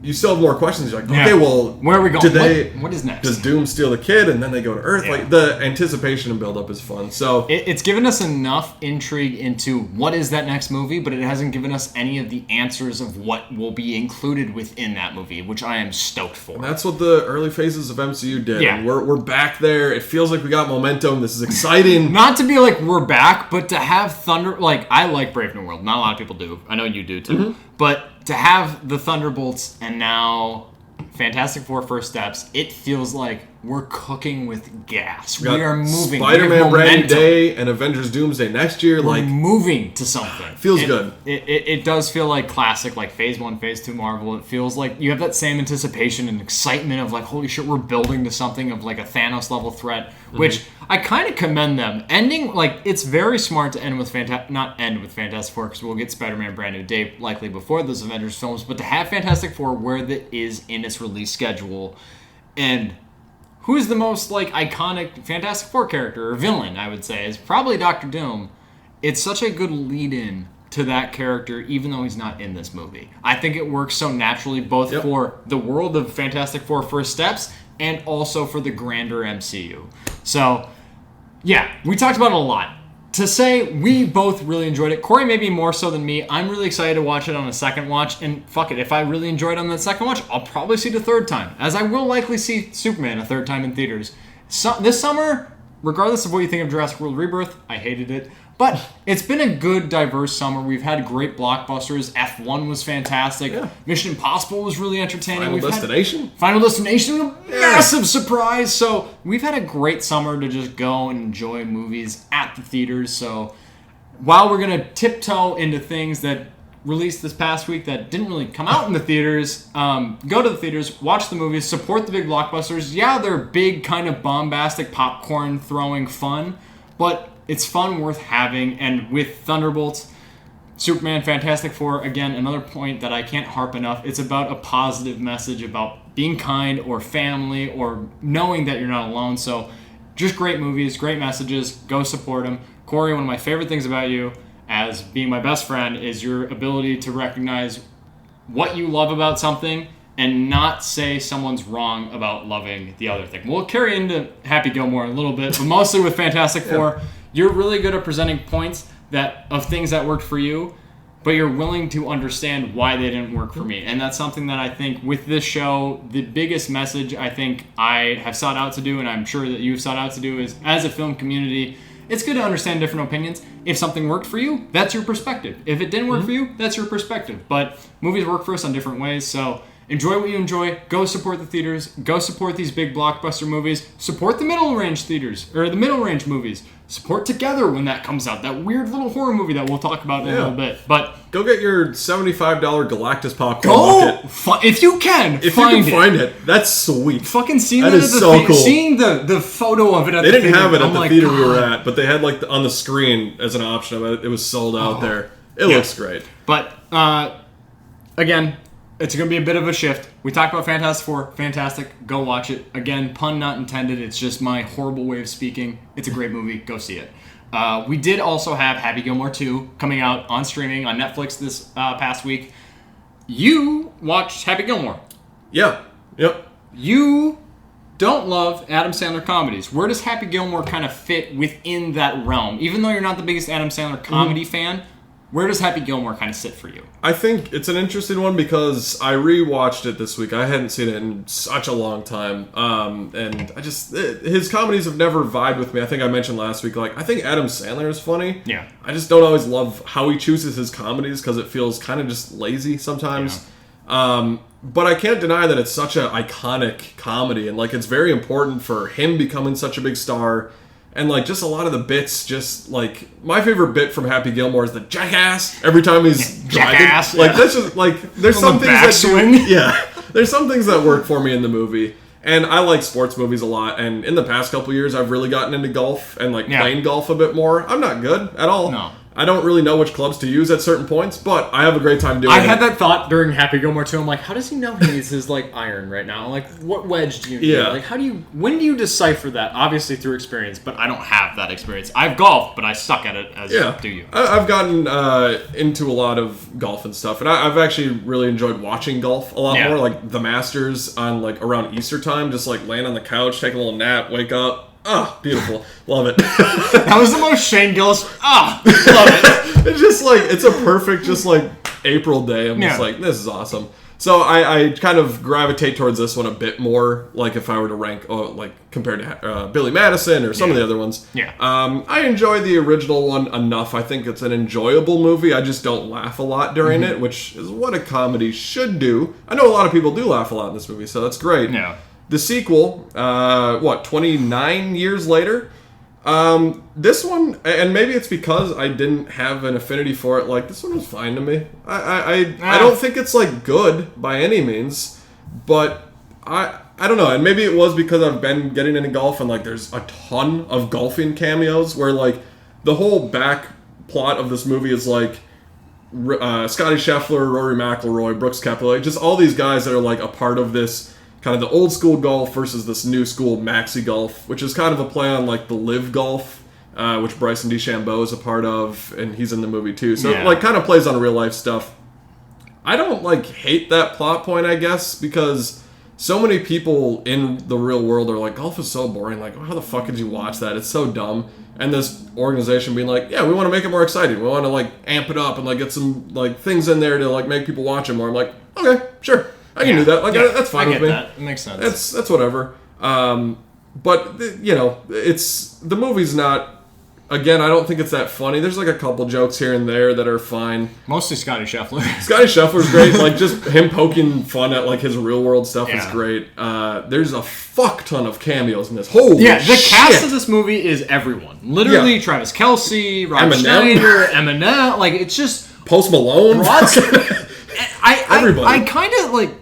you still have more questions. You're like, Yeah. okay, well, Where are we going? Did they, What is next? Does Doom steal the kid and then they go to Earth? Yeah. Like the anticipation and build up is fun. So It's given us enough intrigue into what is that next movie, but it hasn't given us any of the answers of what will be included within that movie, which I am stoked for. that's what the early phases of MCU did. Yeah. And we're back there. It feels like we got momentum. This is exciting. Not to be like we're back, but to have Thunder, like I like Brave New World. Not a lot of people do. I know you do too. But to have the Thunderbolts and now Fantastic Four First Steps, it feels like we're cooking with gas. We Got are moving. We Spider-Man have Brand New momentum. Day and Avengers Doomsday next year. We're Like moving to something. Feels good. It does feel like classic, like Phase 1, Phase 2 Marvel. It feels like you have that same anticipation and excitement of like, holy shit, we're building to something of like a Thanos level threat, which I kind of commend them. Ending, like, it's very smart to end with not end with Fantastic Four, because we'll get Spider-Man Brand New Day likely before those Avengers films, but to have Fantastic Four where that is in its release schedule. And who's the most like iconic Fantastic Four character or villain, I would say, is probably Doctor Doom. It's such a good lead-in to that character, even though he's not in this movie. I think it works so naturally, both for the world of Fantastic Four First Steps and also for the grander MCU. So, yeah, we talked about it a lot. To say we both really enjoyed it, Corey maybe more so than me. I'm really excited to watch it on a second watch, and fuck it, if I really enjoyed it on that second watch, I'll probably see it a third time, as I will likely see Superman a third time in theaters. So, this summer, regardless of what you think of Jurassic World Rebirth, I hated it. But it's been a good, diverse summer. We've had great blockbusters. F1 was fantastic. Yeah. Mission Impossible was really entertaining. Final Destination. Final Destination, a massive surprise. So we've had a great summer to just go and enjoy movies at the theaters. So while we're going to tiptoe into things that released this past week that didn't really come out in the theaters, go to the theaters, watch the movies, support the big blockbusters. Yeah, they're big, kind of bombastic, popcorn-throwing fun, but it's fun worth having. And with Thunderbolts, Superman, Fantastic Four, again, another point that I can't harp enough. It's about a positive message about being kind or family or knowing that you're not alone. So just great movies, great messages. Go support them. Corey, one of my favorite things about you as being my best friend is your ability to recognize what you love about something and not say someone's wrong about loving the other thing. We'll carry into Happy Gilmore a little bit, but mostly with Fantastic Four. You're really good at presenting points of things that worked for you, but you're willing to understand why they didn't work for me. And that's something that I think with this show, the biggest message I think I have sought out to do, and I'm sure that you've sought out to do, is as a film community, it's good to understand different opinions. If something worked for you, that's your perspective. If it didn't work for you, that's your perspective. But movies work for us on different ways, so Enjoy what you enjoy. Go support the theaters. Go support these big blockbuster movies. Support the middle range theaters, or the middle range movies. Support Together when that comes out. That weird little horror movie that we'll talk about in a little bit. But go get your $75 Galactus popcorn bucket. If you can, if you can find it. That's sweet. Fucking seeing that is so cool. Seeing the photo of it at the theater. They didn't have it at the theater we were at, but they had like on the screen as an option. It was sold out there. It looks great. But again, it's going to be a bit of a shift. We talked about Fantastic Four. Fantastic. Go watch it. Again, pun not intended. It's just my horrible way of speaking. It's a great movie. Go see it. We did also have Happy Gilmore 2 coming out on streaming on Netflix this past week. You watched Happy Gilmore. Yeah. Yep. You don't love Adam Sandler comedies. Where does Happy Gilmore kind of fit within that realm? Even though you're not the biggest Adam Sandler comedy fan, where does Happy Gilmore kind of sit for you? I think it's an interesting one because I rewatched it this week. I hadn't seen it in such a long time. And I just... his comedies have never vibed with me. I think I mentioned last week, I think Adam Sandler is funny. Yeah. I just don't always love how he chooses his comedies because it feels kind of just lazy sometimes. Yeah. But I can't deny that it's such an iconic comedy. And, it's very important for him becoming such a big star. And, just a lot of the bits, my favorite bit from Happy Gilmore is the jackass every time he's driving. Jackass, that's just, there's some things there's some things that work for me in the movie. And I like sports movies a lot. And in the past couple years, I've really gotten into golf and, playing golf a bit more. I'm not good at all. No. I don't really know which clubs to use at certain points, but I have a great time doing it. I had that thought during Happy Gilmore 2. I'm like, how does he know he needs his, iron right now? What wedge do you need? Yeah. When do you decipher that? Obviously through experience, but I don't have that experience. I've golfed, but I suck at it, as do you. I've gotten into a lot of golf and stuff, and I've actually really enjoyed watching golf a lot more, the Masters on, around Easter time, just, laying on the couch, taking a little nap, wake up. Ah, beautiful. Love it. That was the most Shane Gillis. Love it. It's just it's a perfect, April day. I'm just this is awesome. So I kind of gravitate towards this one a bit more, if I were to rank, compared to Billy Madison or some of the other ones. Yeah. I enjoy the original one enough. I think it's an enjoyable movie. I just don't laugh a lot during it, which is what a comedy should do. I know a lot of people do laugh a lot in this movie, so that's great. Yeah. The sequel, 29 years later? This one, and maybe it's because I didn't have an affinity for it, this one was fine to me. I don't think it's, good by any means, but I don't know, and maybe it was because I've been getting into golf and, there's a ton of golfing cameos where, the whole back plot of this movie is, Scotty Scheffler, Rory McIlroy, Brooks Koepka, just all these guys that are, a part of this kind of the old school golf versus this new school maxi golf, which is kind of a play on the live golf, which Bryson DeChambeau is a part of, and he's in the movie too. So it kind of plays on real life stuff. I don't hate that plot point, I guess, because so many people in the real world are golf is so boring. How the fuck did you watch that? It's so dumb. And this organization being yeah, we want to make it more exciting. We want to amp it up and get some things in there to make people watch it more. I'm okay, sure. I can do that. That's fine with me. That. It makes sense. That's whatever. But it's the movie's not. Again, I don't think it's that funny. There's a couple jokes here and there that are fine. Mostly Scotty Scheffler. Scotty Scheffler's great. Just him poking fun at his real world stuff is great. There's a fuck ton of cameos in this. Holy shit. The cast of this movie is everyone. Literally, Travis Kelce, Rob Schneider, Eminem. It's just Post Malone. Everybody. I kind of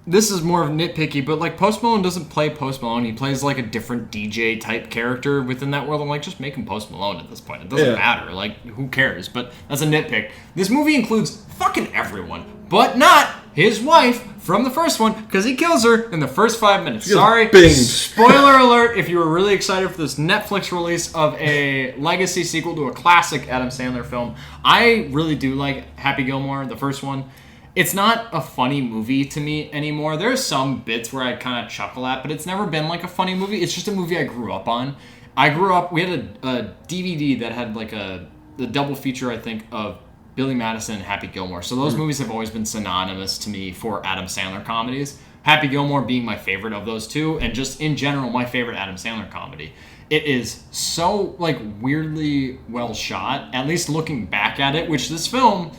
this is more of nitpicky, but Post Malone doesn't play Post Malone. He plays a different DJ type character within that world. I'm just make him Post Malone at this point. It doesn't matter. Who cares? But that's a nitpick. This movie includes fucking everyone, but not his wife from the first one, because he kills her in the first 5 minutes. Sorry. Spoiler alert if you were really excited for this Netflix release of a legacy sequel to a classic Adam Sandler film. I really do like Happy Gilmore, the first one. It's not a funny movie to me anymore. There's some bits where I kind of chuckle at, but it's never been a funny movie. It's just a movie I grew up on. We had a DVD that had the double feature, I think, of Billy Madison and Happy Gilmore. So those movies have always been synonymous to me for Adam Sandler comedies. Happy Gilmore being my favorite of those two, and just in general, my favorite Adam Sandler comedy. It is so, weirdly well shot, at least looking back at it, which this film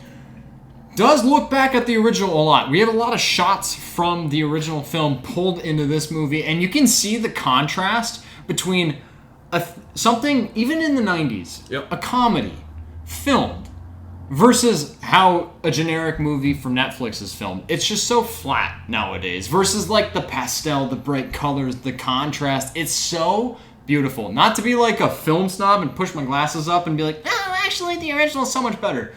does look back at the original a lot. We have a lot of shots from the original film pulled into this movie, and you can see the contrast between something, even in the 90s, a comedy, filmed, versus how a generic movie from Netflix is filmed. It's just so flat nowadays, versus like the pastel, the bright colors, the contrast. It's so beautiful. Not to be like a film snob and push my glasses up and be like, oh, actually, the original is so much better.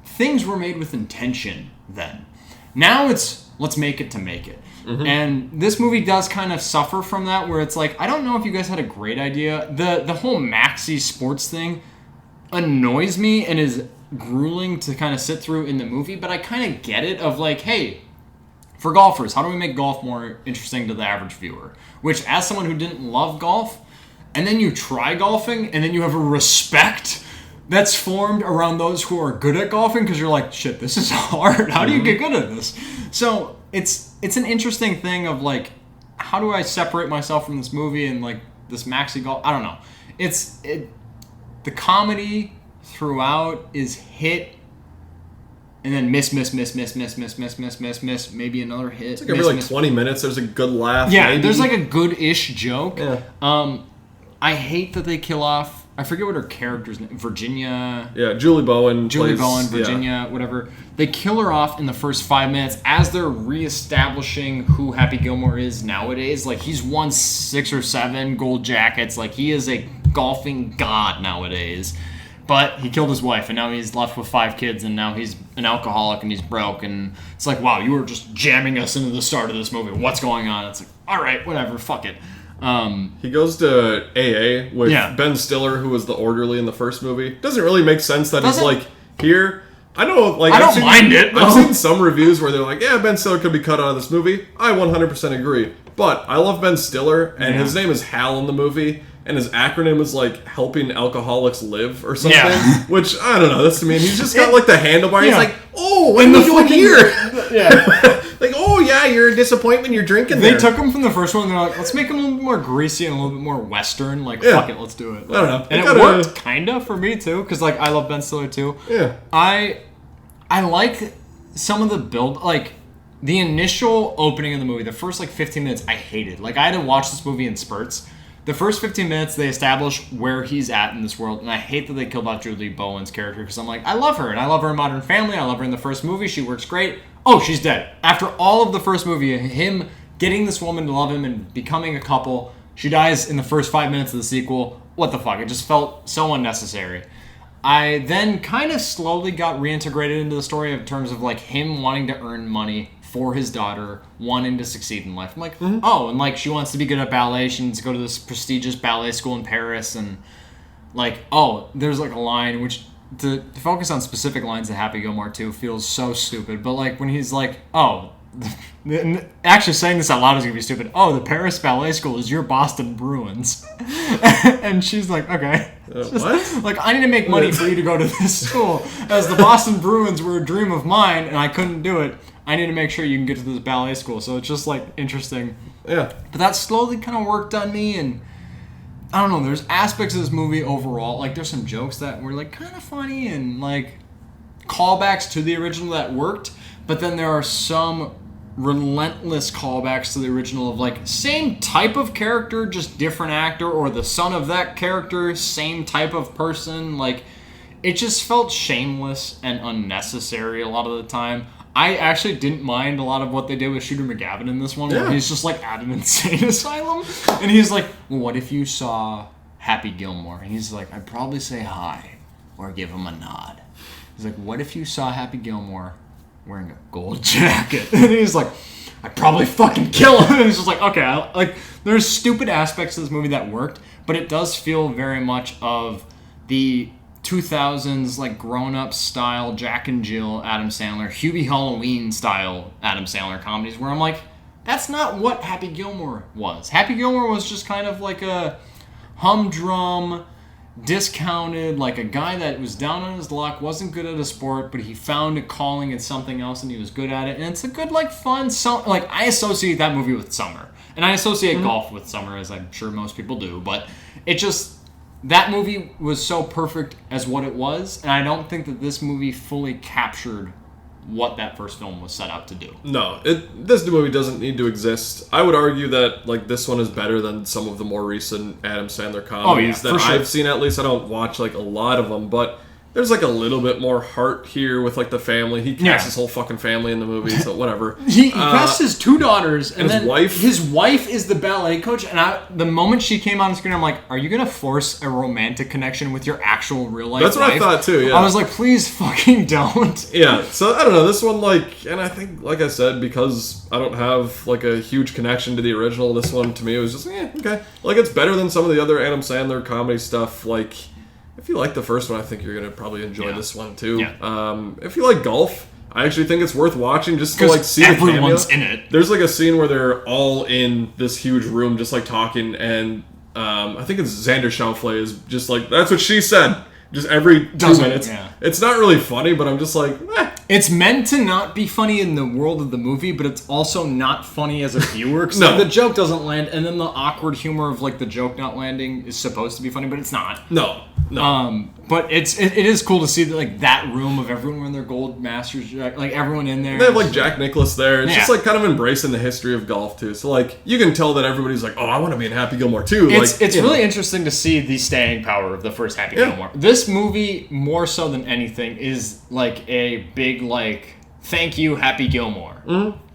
Things were made with intention then. Now it's, let's make it to make it. Mm-hmm. And this movie does kind of suffer from that, where it's like, I don't know if you guys had a great idea. The whole maxi sports thing annoys me and is grueling to kind of sit through in the movie, but I kind of get it of like, hey, for golfers, how do we make golf more interesting to the average viewer? Which, as someone who didn't love golf, and then you try golfing, and then you have a respect that's formed around those who are good at golfing, because you're like, shit, this is hard. How do you get good at this? So it's an interesting thing of like, how do I separate myself from this movie and like this maxi golf? I don't know. The comedy throughout is hit and then miss, maybe another hit. It's like every like 20 minutes there's a good laugh. Yeah, maybe. There's like a good-ish joke. Yeah. I hate that they kill off, I forget what her character's name, Virginia. Yeah, Julie Bowen, Virginia, whatever. They kill her off in the first 5 minutes as they're reestablishing who Happy Gilmore is nowadays. Like, he's won 6 or 7 gold jackets. Like, he is a golfing god nowadays. But he killed his wife, and now he's left with 5 kids, and now he's an alcoholic, and he's broke. And it's like, wow, you were just jamming us into the start of this movie. What's going on? It's like, all right, whatever, fuck it. He goes to AA with Ben Stiller, who was the orderly in the first movie. Doesn't really make sense that he's like here. I don't mind it. I've seen some reviews where they're like, yeah, Ben Stiller could be cut out of this movie. I 100% agree. But I love Ben Stiller, and his name is Hal in the movie, and his acronym is like helping alcoholics live or something. Yeah. Which, I don't know, that's to me. And he's just got like the handlebar. He's like, oh, what are you doing here? Yeah. Like, oh yeah, you're a disappointment, you're drinking They took him from the first one, and they're like, let's make him a little bit more greasy and a little bit more Western. Like, fuck it, let's do it. I don't know. And it worked, kinda, for me, too, because, like, I love Ben Stiller, too. Yeah. I like some of the build, like, the initial opening of the movie, the first, like, 15 minutes, I hated. Like, I had to watch this movie in spurts. The first 15 minutes, they establish where he's at in this world, and I hate that they killed off Julie Bowen's character, because I'm like, I love her, and I love her in Modern Family, I love her in the first movie, she works great. Oh, she's dead. After all of the first movie, him getting this woman to love him and becoming a couple, she dies in the first 5 minutes of the sequel. What the fuck? It just felt so unnecessary. I then kind of slowly got reintegrated into the story in terms of like him wanting to earn money for his daughter, wanting to succeed in life. I'm like, oh, and like she wants to be good at ballet. She needs to go to this prestigious ballet school in Paris, and like, oh, there's like a line which to focus on specific lines of Happy Gilmore 2 feels so stupid. But like when he's like, oh, actually saying this out loud is gonna be stupid. Oh, the Paris Ballet School is your Boston Bruins, and she's like, okay. What? Like, I need to make money for you to go to this school, as the Boston Bruins were a dream of mine, and I couldn't do it. I need to make sure you can get to this ballet school. So it's just like interesting. Yeah. But that slowly kind of worked on me, and I don't know. There's aspects of this movie overall, like there's some jokes that were like kind of funny and like callbacks to the original that worked. But then there are some relentless callbacks to the original of like same type of character, just different actor, or the son of that character, same type of person. Like it just felt shameless and unnecessary a lot of the time. I actually didn't mind a lot of what they did with Shooter McGavin in this one, where he's just like at an insane asylum, and he's like, well, what if you saw Happy Gilmore? And he's like, I'd probably say hi or give him a nod. He's like, what if you saw Happy Gilmore wearing a gold jacket? And he's like, I'd probably fucking kill him. And it's just like, okay, like there's stupid aspects of this movie that worked, but it does feel very much of the 2000s like grown-up style Jack and Jill Adam Sandler, Hubie Halloween style Adam Sandler comedies, where I'm like, that's not what Happy Gilmore was. Happy Gilmore was just kind of like a humdrum, discounted, like a guy that was down on his luck, wasn't good at a sport, but he found a calling in something else and he was good at it. And it's a good, like, fun like I associate that movie with summer, and I associate golf with summer, as I'm sure most people do. But it just that movie was so perfect as what it was, and I don't think that this movie fully captured what that first film was set out to do. No, this new movie doesn't need to exist. I would argue that like this one is better than some of the more recent Adam Sandler comedies that I've seen. At least I don't watch like a lot of them, but there's like a little bit more heart here with like the family. He casts his whole fucking family in the movie, so whatever. He casts his 2 daughters and his then wife. His wife is the ballet coach, and the moment she came on screen, I'm like, are you gonna force a romantic connection with your actual real life? That's what wife? I thought too. Yeah, I was like, please fucking don't. Yeah, so I don't know. This one, like, and I think, like I said, because I don't have like a huge connection to the original, this one to me was just okay. Like it's better than some of the other Adam Sandler comedy stuff. Like, if you like the first one, I think you're gonna probably enjoy this one too. Yeah. If you like golf, I actually think it's worth watching just to like see everyone's the cameo. in it. There's like a scene where they're all in this huge room just like talking, and I think it's Xander Schauffele is just like, that's what she said. Just every 2 minutes. Yeah. It's not really funny, but I'm just like, It's meant to not be funny in the world of the movie, but it's also not funny as a viewer. Because No. the joke doesn't land, and then the awkward humor of like the joke not landing is supposed to be funny, but it's not. No. But it is cool to see that, like, that room of everyone wearing their gold masters, like everyone in there. They have like Jack Nicklaus there. It's just Yeah. like kind of embracing the history of golf too. So like you can tell that everybody's like, oh, I want to be in Happy Gilmore too. It's really interesting to see the staying power of the first Happy Gilmore. This movie, more so than anything, is like a big like thank you Happy Gilmore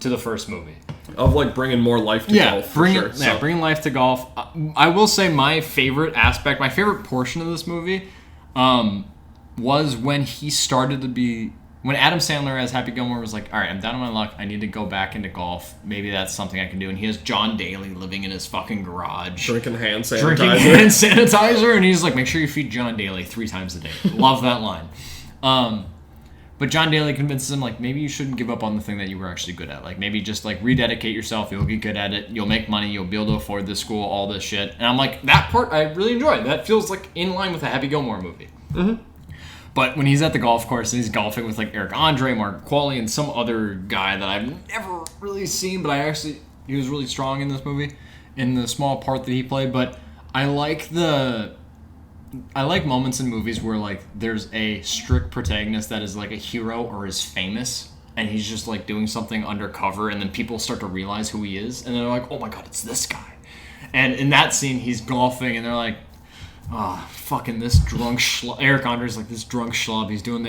to the first movie. Of like bringing more life to golf. Bringing life to golf. I will say my favorite aspect, my favorite portion of this movie, was when he started to be. When Adam Sandler as Happy Gilmore was like, all right, I'm down on my luck. I need to go back into golf. Maybe that's something I can do. And he has John Daly living in his fucking garage. Drinking hand sanitizer. And he's like, make sure you feed John Daly 3 times a day. Love that line. But John Daly convinces him, like, maybe you shouldn't give up on the thing that you were actually good at. Like, maybe just, like, rededicate yourself. You'll get good at it. You'll make money. You'll be able to afford this school, all this shit. And I'm like, that part I really enjoy. That feels, like, in line with a Happy Gilmore movie. Mm-hmm. But when he's at the golf course and he's golfing with, like, Eric Andre, Mark Qualley, and some other guy that I've never really seen, but he was really strong in this movie, in the small part that he played. But I like moments in movies where, like, there's a strict protagonist that is, like, a hero or is famous, and he's just, like, doing something undercover, and then people start to realize who he is, and they're like, oh my god, it's this guy. And in that scene, he's golfing, and they're like, fucking this drunk schlub. Eric Andre's like, this drunk schlub, he's doing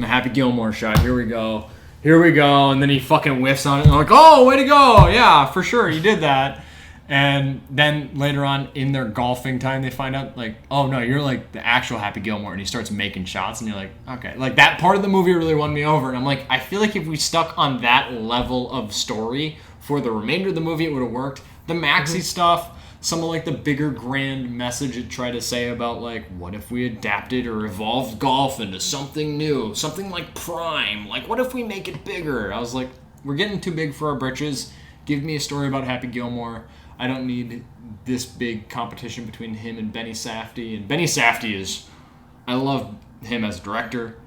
the Happy Gilmore shot, here we go, and then he fucking whiffs on it, and they're like, oh, way to go, yeah, for sure, you did that. And then later on in their golfing time, they find out, like, oh no, you're like the actual Happy Gilmore. And he starts making shots, and you're like, okay. Like, that part of the movie really won me over. And I'm like, I feel like if we stuck on that level of story for the remainder of the movie, it would have worked. The Maxi stuff, some of, like, the bigger grand message it tried to say about, like, what if we adapted or evolved golf into something new? Something like Prime. Like, what if we make it bigger? I was like, we're getting too big for our britches. Give me a story about Happy Gilmore. I don't need this big competition between him and Benny Safdie. And Benny Safdie is... I love him as director.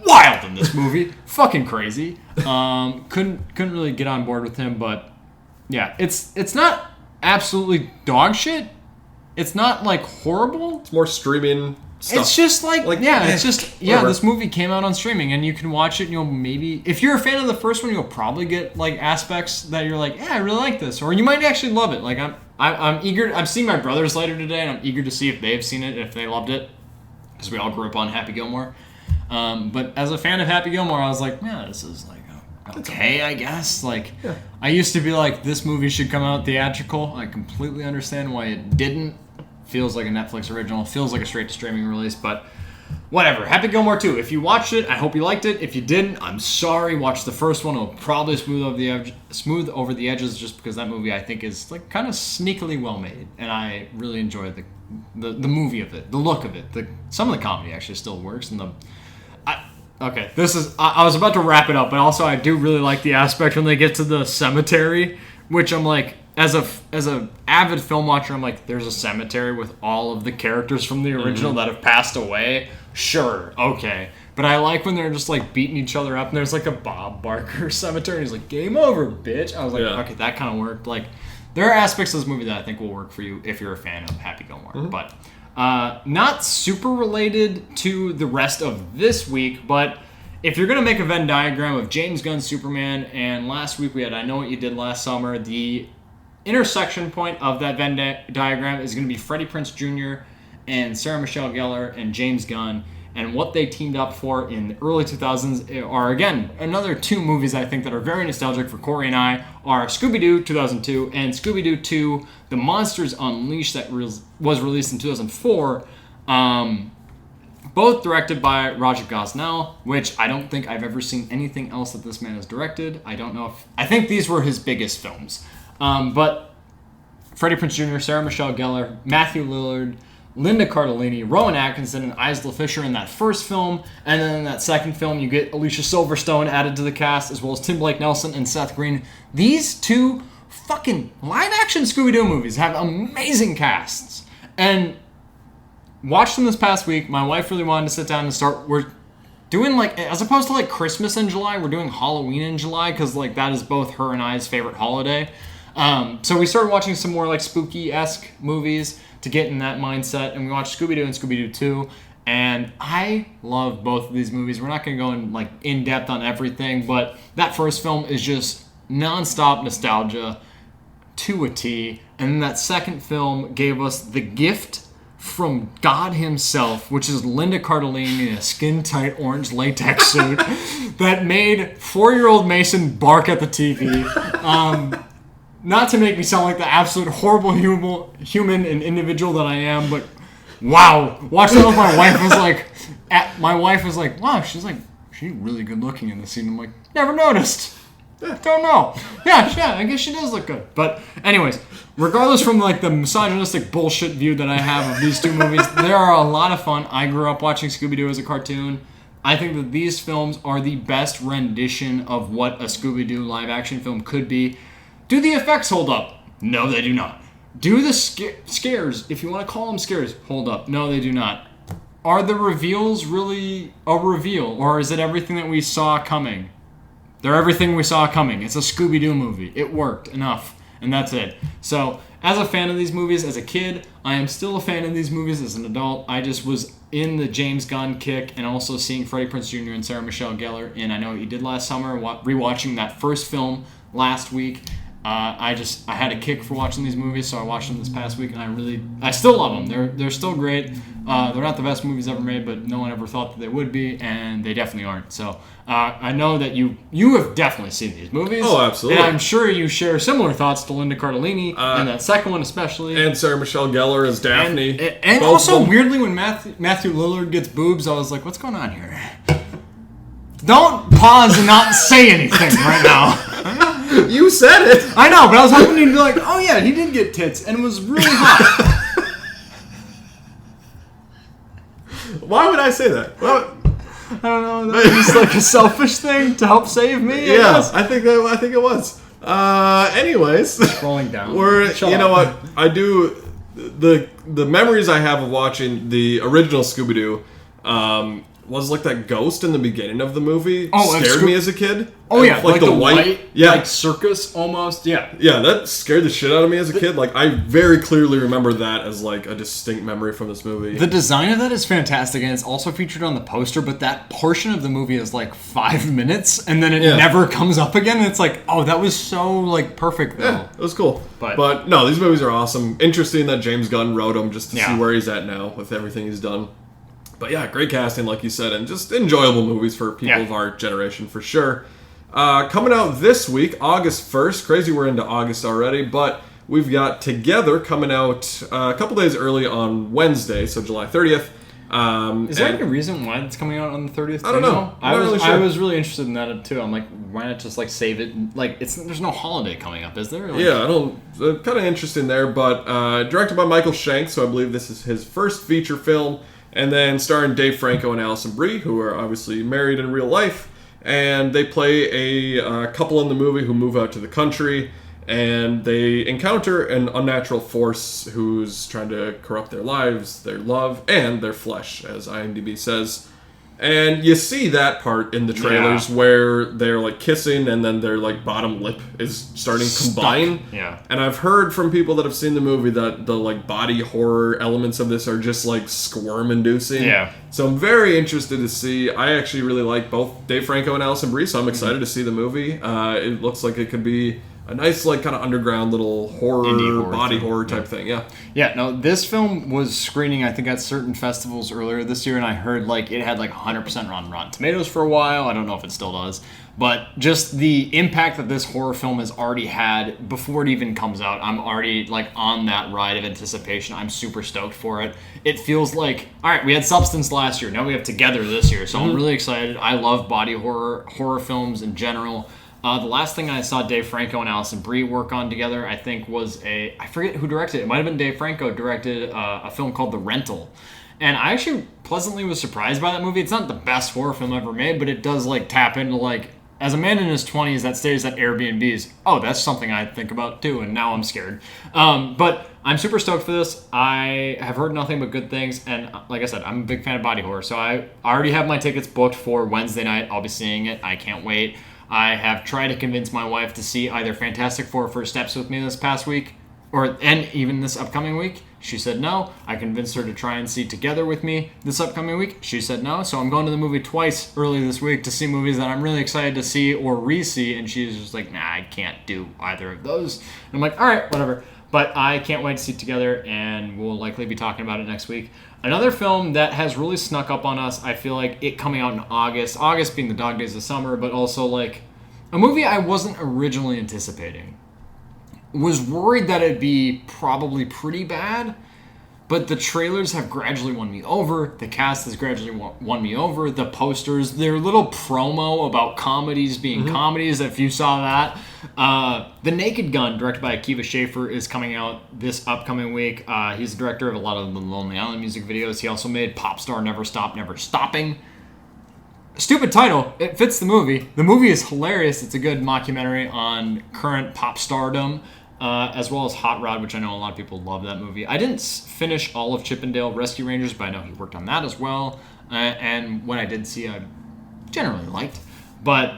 Wild in this movie. Fucking crazy. Couldn't really get on board with him, but... Yeah, it's not absolutely dog shit. It's not, like, horrible. It's more streaming stuff. It's just whatever. This movie came out on streaming, and you can watch it, and you'll maybe, if you're a fan of the first one, you'll probably get, like, aspects that you're like, yeah, I really like this, or you might actually love it. Like, I'm eager. I'm seeing my brothers later today, and I'm eager to see if they've seen it, if they loved it, because we all grew up on Happy Gilmore. But as a fan of Happy Gilmore, I was like, yeah, this is like okay, I guess. Like, yeah. I used to be like, this movie should come out theatrical. I completely understand why it didn't. Feels like a Netflix original. Feels like a straight-to-streaming release, but whatever. Happy Gilmore 2. If you watched it, I hope you liked it. If you didn't, I'm sorry. Watch the first one. It'll probably smooth over the edges, just because that movie, I think, is, like, kind of sneakily well-made, and I really enjoy the movie of it, the look of it. Some of the comedy actually still works, and okay, this is... I was about to wrap it up, but also I do really like the aspect when they get to the cemetery, which I'm like... As a avid film watcher, I'm like, there's a cemetery with all of the characters from the original that have passed away. Sure, okay. But I like when they're just, like, beating each other up, and there's, like, a Bob Barker cemetery, and he's like, game over, bitch. I was like, okay, that kind of worked. Like, there are aspects of this movie that I think will work for you if you're a fan of Happy Gilmore. Mm-hmm. But not super related to the rest of this week, but if you're going to make a Venn diagram of James Gunn's Superman, and last week we had I Know What You Did Last Summer, the intersection point of that Venn diagram is going to be Freddie Prinze Jr. and Sarah Michelle Gellar and James Gunn. And what they teamed up for in the early 2000s are, again, another two movies I think that are very nostalgic for Corey and I, are Scooby-Doo 2002 and Scooby-Doo 2, The Monsters Unleashed, that was released in 2004. Both directed by Raja Gosnell, which I don't think I've ever seen anything else that this man has directed. I think these were his biggest films. But Freddie Prinze Jr., Sarah Michelle Gellar, Matthew Lillard, Linda Cardellini, Rowan Atkinson, and Isla Fisher in that first film. And then in that second film, you get Alicia Silverstone added to the cast, as well as Tim Blake Nelson and Seth Green. These two fucking live-action Scooby-Doo movies have amazing casts. And watched them this past week. My wife really wanted to sit down and start. We're doing, like, as opposed to, like, Christmas in July, we're doing Halloween in July, because, like, that is both her and I's favorite holiday. So we started watching some more, like, spooky-esque movies to get in that mindset, and we watched Scooby-Doo and Scooby-Doo 2, and I love both of these movies. We're not going to go in, like, in-depth on everything, but that first film is just non-stop nostalgia to a T, and then that second film gave us the gift from God himself, which is Linda Cardellini in a skin-tight orange latex suit that made 4-year-old Mason bark at the TV. Not to make me sound like the absolute horrible human and individual that I am, but wow, watching that with my wife was like, wow, she's really good looking in this scene. I'm like, never noticed. Don't know. Yeah, I guess she does look good. But anyways, regardless from like the misogynistic bullshit view that I have of these two movies, they are a lot of fun. I grew up watching Scooby-Doo as a cartoon. I think that these films are the best rendition of what a Scooby-Doo live-action film could be. Do the effects hold up? No, they do not. Do the scares, if you want to call them scares, hold up? No, they do not. Are the reveals really a reveal, or is it everything that we saw coming? They're everything we saw coming. It's a Scooby-Doo movie. It worked enough, and that's it. So, as a fan of these movies as a kid, I am still a fan of these movies as an adult. I just was in the James Gunn kick, and also seeing Freddie Prinze Jr. and Sarah Michelle Gellar in I Know What You Did Last Summer, rewatching that first film last week. I had a kick for watching these movies, so I watched them this past week, and I still love them. They're still great. They're not the best movies ever made, but no one ever thought that they would be, and they definitely aren't. So I know that you have definitely seen these movies. Oh, absolutely. And I'm sure you share similar thoughts to Linda Cardellini, and that second one especially. And Sarah Michelle Gellar as Daphne. And also, weirdly, when Matthew Lillard gets boobs, I was like, what's going on here? Don't pause and not say anything right now. You said it. I know, but I was hoping you'd be like, oh yeah, he did get tits, and it was really hot. Why would I say that? Well, I don't know. That was just like a selfish thing to help save me. Yeah, I think it was. Anyways, scrolling down. What? I do the memories I have of watching the original Scooby-Doo. Was like that ghost in the beginning of the movie scared me as a kid. Oh yeah, like the white like circus almost. Yeah, that scared the shit out of me as a kid. Like I very clearly remember that as like a distinct memory from this movie. The design of that is fantastic, and it's also featured on the poster. But that portion of the movie is like 5 minutes, and then it never comes up again. And it's like, oh, that was so like perfect though. Yeah, it was cool. But no, these movies are awesome. Interesting that James Gunn wrote them just to see where he's at now with everything he's done. But yeah, great casting, like you said, and just enjoyable movies for people of our generation, for sure. Coming out this week, August 1st. Crazy we're into August already, but we've got Together coming out a couple days early on Wednesday, so July 30th. Is there any reason why it's coming out on the 30th? I don't know. I was really interested in that too. I'm like, why not just like save it? Like, there's no holiday coming up, is there? Like, yeah, I don't. Kind of interesting there, but directed by Michael Shanks, so I believe this is his first feature film. And then starring Dave Franco and Alison Brie, who are obviously married in real life. And they play a couple in the movie who move out to the country. And they encounter an unnatural force who's trying to corrupt their lives, their love, and their flesh, as IMDb says. And you see that part in the trailers where they're like kissing and then their like bottom lip is starting to combine. Yeah. And I've heard from people that have seen the movie that the like body horror elements of this are just like squirm inducing. Yeah. So I'm very interested to see. I actually really like both Dave Franco and Alison Brie, so I'm excited to see the movie. It looks like it could be a nice, like, kind of underground little horror body horror type thing, yeah. Yeah, no, this film was screening, I think, at certain festivals earlier this year, and I heard, like, it had, like, 100% on Rotten Tomatoes for a while. I don't know if it still does. But just the impact that this horror film has already had before it even comes out, I'm already, like, on that ride of anticipation. I'm super stoked for it. It feels like, all right, we had Substance last year. Now we have Together this year. So I'm really excited. I love body horror films in general. The last thing I saw Dave Franco and Alison Brie work on together, I think, was I forget who directed it. It might have been Dave Franco directed a film called The Rental. And I actually pleasantly was surprised by that movie. It's not the best horror film ever made, but it does, like, tap into, like, as a man in his 20s that stays at Airbnbs, oh, that's something I think about too, and now I'm scared. But I'm super stoked for this. I have heard nothing but good things, and like I said, I'm a big fan of body horror, so I already have my tickets booked for Wednesday night. I'll be seeing it. I can't wait. I have tried to convince my wife to see either Fantastic Four First Steps with me this past week, and even this upcoming week. She said no. I convinced her to try and see Together with me this upcoming week. She said no. So I'm going to the movie twice early this week to see movies that I'm really excited to see or re-see. And she's just like, nah, I can't do either of those. And I'm like, all right, whatever. But I can't wait to see Together, and we'll likely be talking about it next week. Another film that has really snuck up on us, I feel like it coming out in August being the dog days of summer, but also like a movie I wasn't originally anticipating. Was worried that it'd be probably pretty bad, but the trailers have gradually won me over. The cast has gradually won me over. The posters, their little promo about comedies being comedies, if you saw that. The Naked Gun, directed by Akiva Schaffer, is coming out this upcoming week. He's the director of a lot of the Lonely Island music videos. He also made Popstar Never Stop, Never Stopping. Stupid title. It fits the movie. The movie is hilarious. It's a good mockumentary on current pop stardom. As well as Hot Rod, which I know a lot of people love that movie. I didn't finish all of Chippendale Rescue Rangers, but I know he worked on that as well. And what I did see, I generally liked. But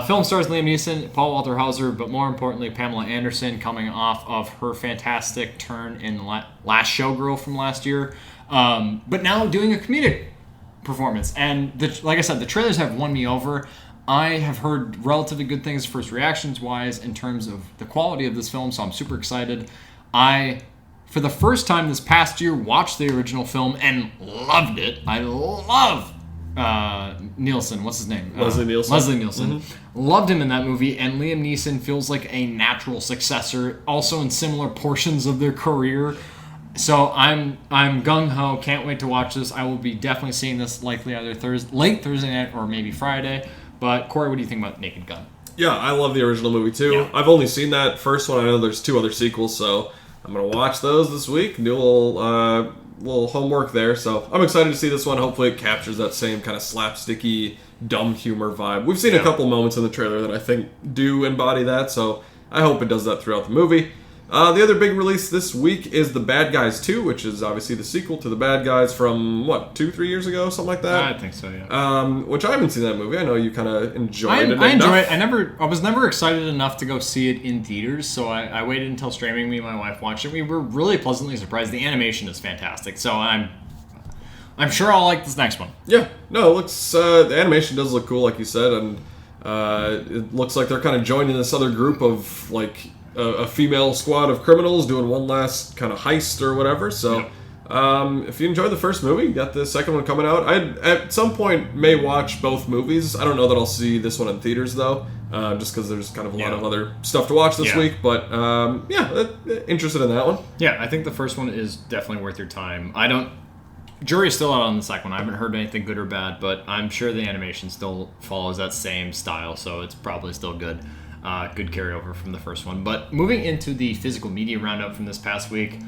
film stars Liam Neeson, Paul Walter Hauser, but more importantly, Pamela Anderson, coming off of her fantastic turn in Last Showgirl from last year. But now doing a comedic performance. And like I said, the trailers have won me over. I have heard relatively good things first reactions-wise in terms of the quality of this film, so I'm super excited. I, for the first time this past year, watched the original film and loved it. I love Nielsen. What's his name? Leslie Nielsen. Leslie Nielsen. Loved him in that movie, and Liam Neeson feels like a natural successor, also in similar portions of their career. So I'm gung-ho, can't wait to watch this. I will be definitely seeing this likely either late Thursday night or maybe Friday. But, Corey, what do you think about Naked Gun? Yeah, I love the original movie, too. Yeah. I've only seen that first one. I know there's 2 other sequels, so I'm going to watch those this week. Do a little homework there. So I'm excited to see this one. Hopefully it captures that same kind of slapsticky, dumb humor vibe. We've seen a couple moments in the trailer that I think do embody that, so I hope it does that throughout the movie. The other big release this week is The Bad Guys 2, which is obviously the sequel to The Bad Guys from, 2-3 years ago? Something like that? I think so, yeah. Which I haven't seen that movie. I know you kind of enjoyed it. I enjoy it. I was never excited enough to go see it in theaters, so I waited until streaming. Me and my wife watched it. We were really pleasantly surprised. The animation is fantastic, so I'm sure I'll like this next one. Yeah. No, it looks... the animation does look cool, like you said, and it looks like they're kind of joining this other group of, like... a female squad of criminals doing one last kind of heist or whatever. So, if you enjoyed the first movie, you got the second one coming out. I at some point may watch both movies. I don't know that I'll see this one in theaters though, just because there's kind of a lot of other stuff to watch this week. But interested in that one. Yeah, I think the first one is definitely worth your time. Jury's still out on the second one. I haven't heard anything good or bad, but I'm sure the animation still follows that same style, so it's probably still good. Good carryover from the first one. But moving into the physical media roundup from this past week,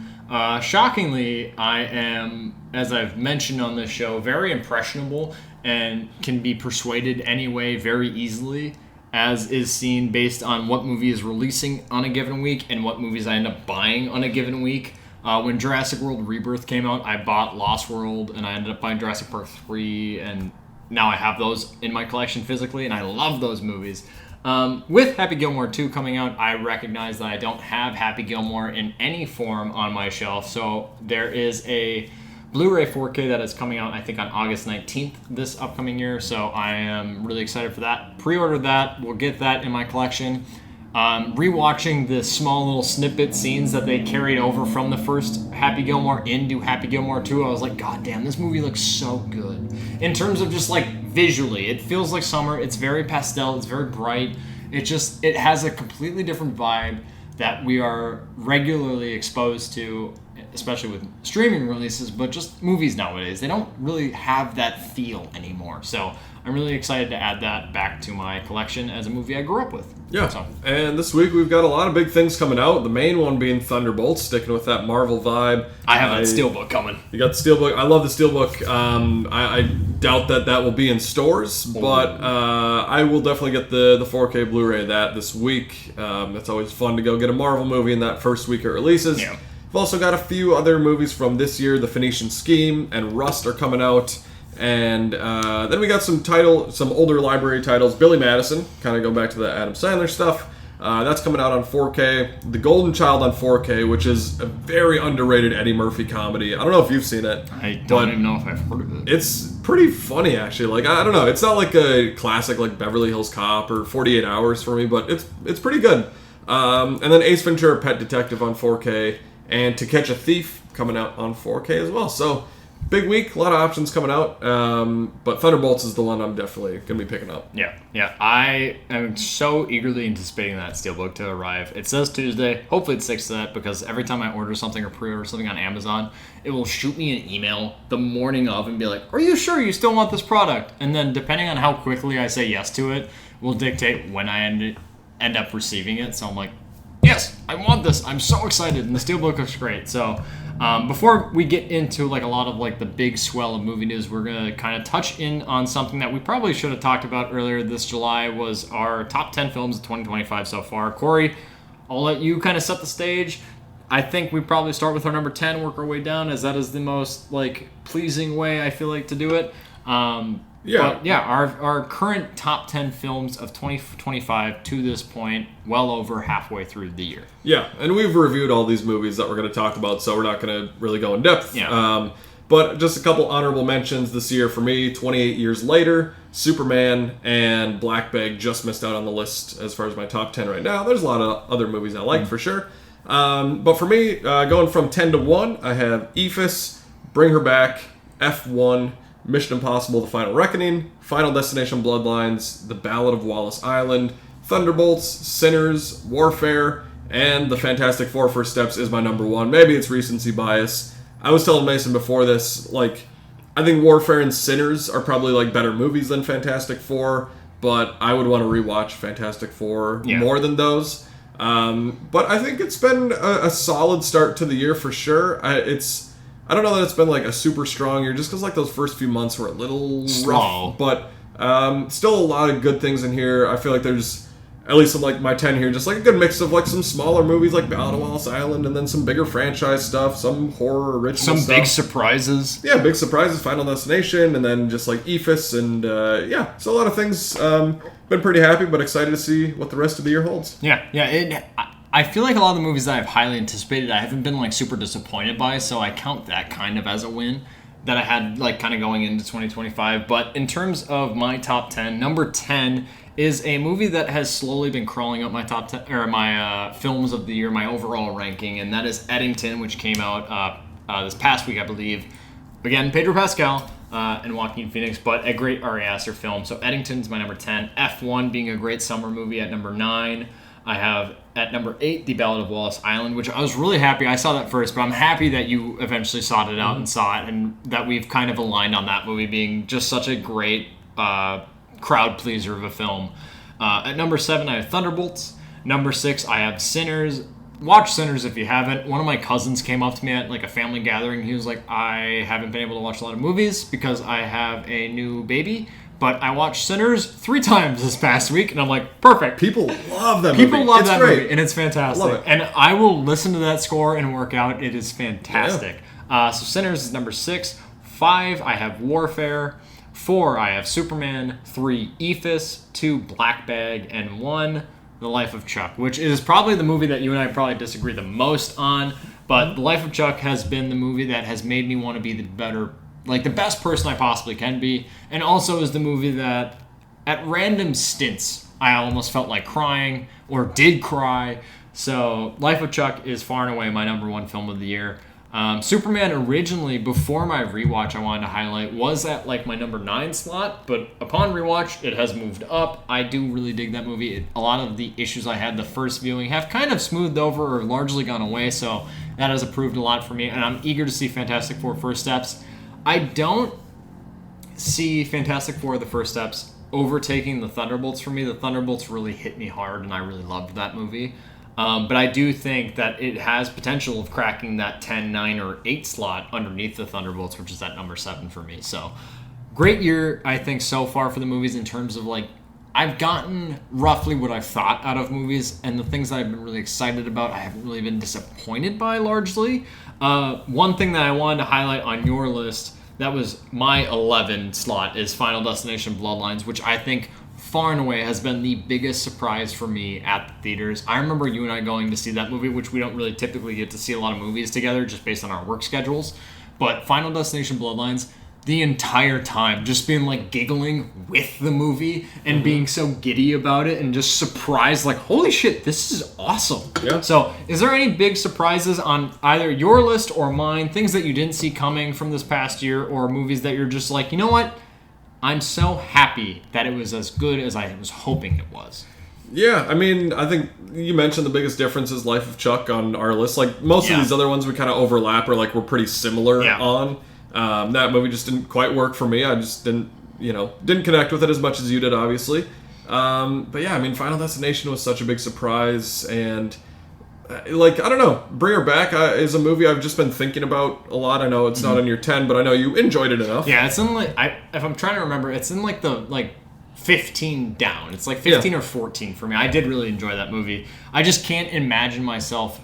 shockingly, I am, as I've mentioned on this show, very impressionable and can be persuaded anyway very easily, as is seen based on what movie is releasing on a given week and what movies I end up buying on a given week. When Jurassic World Rebirth came out, I bought Lost World, and I ended up buying Jurassic Park 3 and now I have those in my collection physically, and I love those movies. With Happy Gilmore 2 coming out, I recognize that I don't have Happy Gilmore in any form on my shelf, so there is a Blu-ray 4K that is coming out, I think, on August 19th this upcoming year, so I am really excited for that. Pre-ordered that. We'll get that in my collection. Rewatching the small little snippet scenes that they carried over from the first Happy Gilmore into Happy Gilmore 2, I was like, God damn, this movie looks so good. In terms of just like visually, it feels like summer. It's very pastel. It's very bright. It has a completely different vibe that we are regularly exposed to, especially with streaming releases, but just movies nowadays. They don't really have that feel anymore. So I'm really excited to add that back to my collection as a movie I grew up with. Yeah, so. And this week we've got a lot of big things coming out. The main one being Thunderbolts, sticking with that Marvel vibe. I have that Steelbook coming. You got the Steelbook. I love the Steelbook. I doubt that will be in stores, but I will definitely get the 4K Blu-ray of that this week. It's always fun to go get a Marvel movie in that first week it releases. Yeah. We've also got a few other movies from this year. The Phoenician Scheme and Rust are coming out. And then we got some older library titles. Billy Madison, kind of going back to the Adam Sandler stuff. That's coming out on 4K. The Golden Child on 4K, which is a very underrated Eddie Murphy comedy. I don't know if you've seen it. I don't even know if I've heard of it. It's pretty funny, actually. Like, I don't know. It's not like a classic like Beverly Hills Cop or 48 Hours for me, but it's pretty good. And then Ace Ventura: Pet Detective on 4K. And To Catch a Thief coming out on 4K as well. So, big week, a lot of options coming out. But Thunderbolts is the one I'm definitely going to be picking up. Yeah. I am so eagerly anticipating that Steelbook to arrive. It says Tuesday. Hopefully it sticks to that, because every time I order something or pre-order something on Amazon, it will shoot me an email the morning of and be like, are you sure you still want this product? And then depending on how quickly I say yes to it, will dictate when I end up receiving it. So I'm like, yes, I want this. I'm so excited, and the Steelbook looks great. So before we get into like a lot of like the big swell of movie news, we're going to kind of touch in on something that we probably should have talked about earlier this July, was our top 10 films of 2025 so far. Corey, I'll let you kind of set the stage. I think we probably start with our number 10, work our way down, as that is the most like pleasing way I feel like to do it. But yeah, our current top 10 films of 2025 to this point, well over halfway through the year. Yeah, and we've reviewed all these movies that we're going to talk about, so we're not going to really go in depth. Yeah. But just a couple honorable mentions this year for me. 28 Years Later, Superman, and Black Bag just missed out on the list as far as my top 10 right now. There's a lot of other movies I like for sure. But for me, going from 10 to 1, I have Ephes, Bring Her Back, F1, Mission Impossible: The Final Reckoning, Final Destination: Bloodlines, The Ballad of Wallace Island, Thunderbolts, Sinners, Warfare, and The Fantastic Four: First Steps is my number 1. Maybe it's recency bias. I was telling Mason before this, like, I think Warfare and Sinners are probably like better movies than Fantastic Four, but I would want to rewatch Fantastic Four more than those. But I think it's been a solid start to the year for sure. I don't know that it's been like a super strong year, just because like those first few months were a little rough, but still a lot of good things in here. I feel like there's, at least in like my 10 here, just like a good mix of like some smaller movies like Ballad of Wallace Island, and then some bigger franchise stuff, some horror original stuff. Some big surprises. Yeah, big surprises, Final Destination, and then just like Ephes, and so a lot of things. Been pretty happy, but excited to see what the rest of the year holds. I feel like a lot of the movies that I've highly anticipated, I haven't been like super disappointed by, so I count that kind of as a win that I had like kind of going into 2025. But in terms of my top 10, number 10 is a movie that has slowly been crawling up my top 10, or my films of the year, my overall ranking, and that is Eddington, which came out this past week, I believe. Again, Pedro Pascal and Joaquin Phoenix, but a great Ari Aster film. So Eddington's my number 10. F1 being a great summer movie at number 9. I have at number 8, The Ballad of Wallace Island, which I was really happy. I saw that first, but I'm happy that you eventually sought it out and saw it, and that we've kind of aligned on that movie being just such a great crowd pleaser of a film. At number 7, I have Thunderbolts. Number 6, I have Sinners. Watch Sinners if you haven't. One of my cousins came up to me at like a family gathering. He was like, I haven't been able to watch a lot of movies because I have a new baby, but I watched Sinners 3 times this past week, and I'm like, perfect. People love that movie. People love that movie, and it's fantastic. Love it. And I will listen to that score and work out. It is fantastic. So Sinners is number 6. 5, I have Warfare. 4, I have Superman. 3, Ephes. 2, Black Bag. And 1, The Life of Chuck, which is probably the movie that you and I probably disagree the most on. But The Life of Chuck has been the movie that has made me want to be the best person I possibly can be. And also is the movie that, at random stints, I almost felt like crying or did cry. So Life of Chuck is far and away my number 1 film of the year. Superman originally, before my rewatch, I wanted to highlight, was at like my number 9 slot, but upon rewatch, it has moved up. I do really dig that movie. A lot of the issues I had the first viewing have kind of smoothed over or largely gone away, so that has improved a lot for me, and I'm eager to see Fantastic Four: First Steps. I don't see Fantastic Four: The First Steps overtaking the Thunderbolts for me. The Thunderbolts really hit me hard, and I really loved that movie. But I do think that it has potential of cracking that 10, 9, or 8 slot underneath the Thunderbolts, which is at number 7 for me. So, great year, I think, so far for the movies in terms of, like, I've gotten roughly what I've thought out of movies, and the things that I've been really excited about, I haven't really been disappointed by, largely. One thing that I wanted to highlight on your list, that was my 11 slot, is Final Destination Bloodlines, which I think far and away has been the biggest surprise for me at the theaters. I remember you and I going to see that movie, which we don't really typically get to see a lot of movies together just based on our work schedules. But Final Destination Bloodlines, the entire time, just being like giggling with the movie and being so giddy about it and just surprised, like, holy shit, this is awesome. Yeah. So is there any big surprises on either your list or mine, things that you didn't see coming from this past year, or movies that you're just like, you know what? I'm so happy that it was as good as I was hoping it was. Yeah, I mean, I think you mentioned the biggest difference is Life of Chuck on our list. Like, most of these other ones we kind of overlap or, like, we're pretty similar on. That movie just didn't quite work for me. I just didn't connect with it as much as you did, obviously. But yeah, I mean, Final Destination was such a big surprise, and like, I don't know, Bring Her Back is a movie I've just been thinking about a lot. I know it's not in your 10, but I know you enjoyed it enough. Yeah, it's in like, if I'm trying to remember, it's in like the 15 down. It's like 15 or 14 for me. I did really enjoy that movie. I just can't imagine myself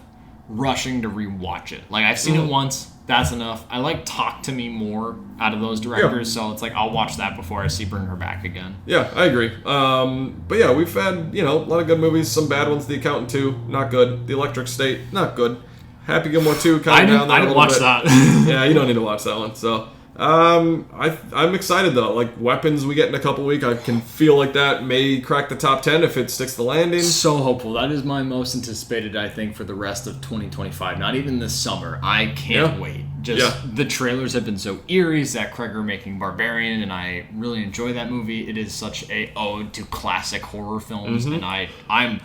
rushing to rewatch it. Like, I've seen it once. That's enough. I like Talk to Me more out of those directors, so it's like I'll watch that before I see Bring Her Back again. Yeah, I agree. But yeah, we've had, a lot of good movies, some bad ones. The Accountant 2, not good. The Electric State, not good. Happy Gilmore 2, kind of down there a little bit. I didn't watch that. Yeah, you don't need to watch that one. So, I'm excited though. Like, Weapons we get in a couple weeks, I can feel like that may crack the top 10 if it sticks the landing. So hopeful. That is my most anticipated, I think, for the rest of 2025. Not even this summer. I can't wait. The trailers have been so eerie. Zach Cregger making Barbarian, and I really enjoy that movie. It is such a ode to classic horror films, and I'm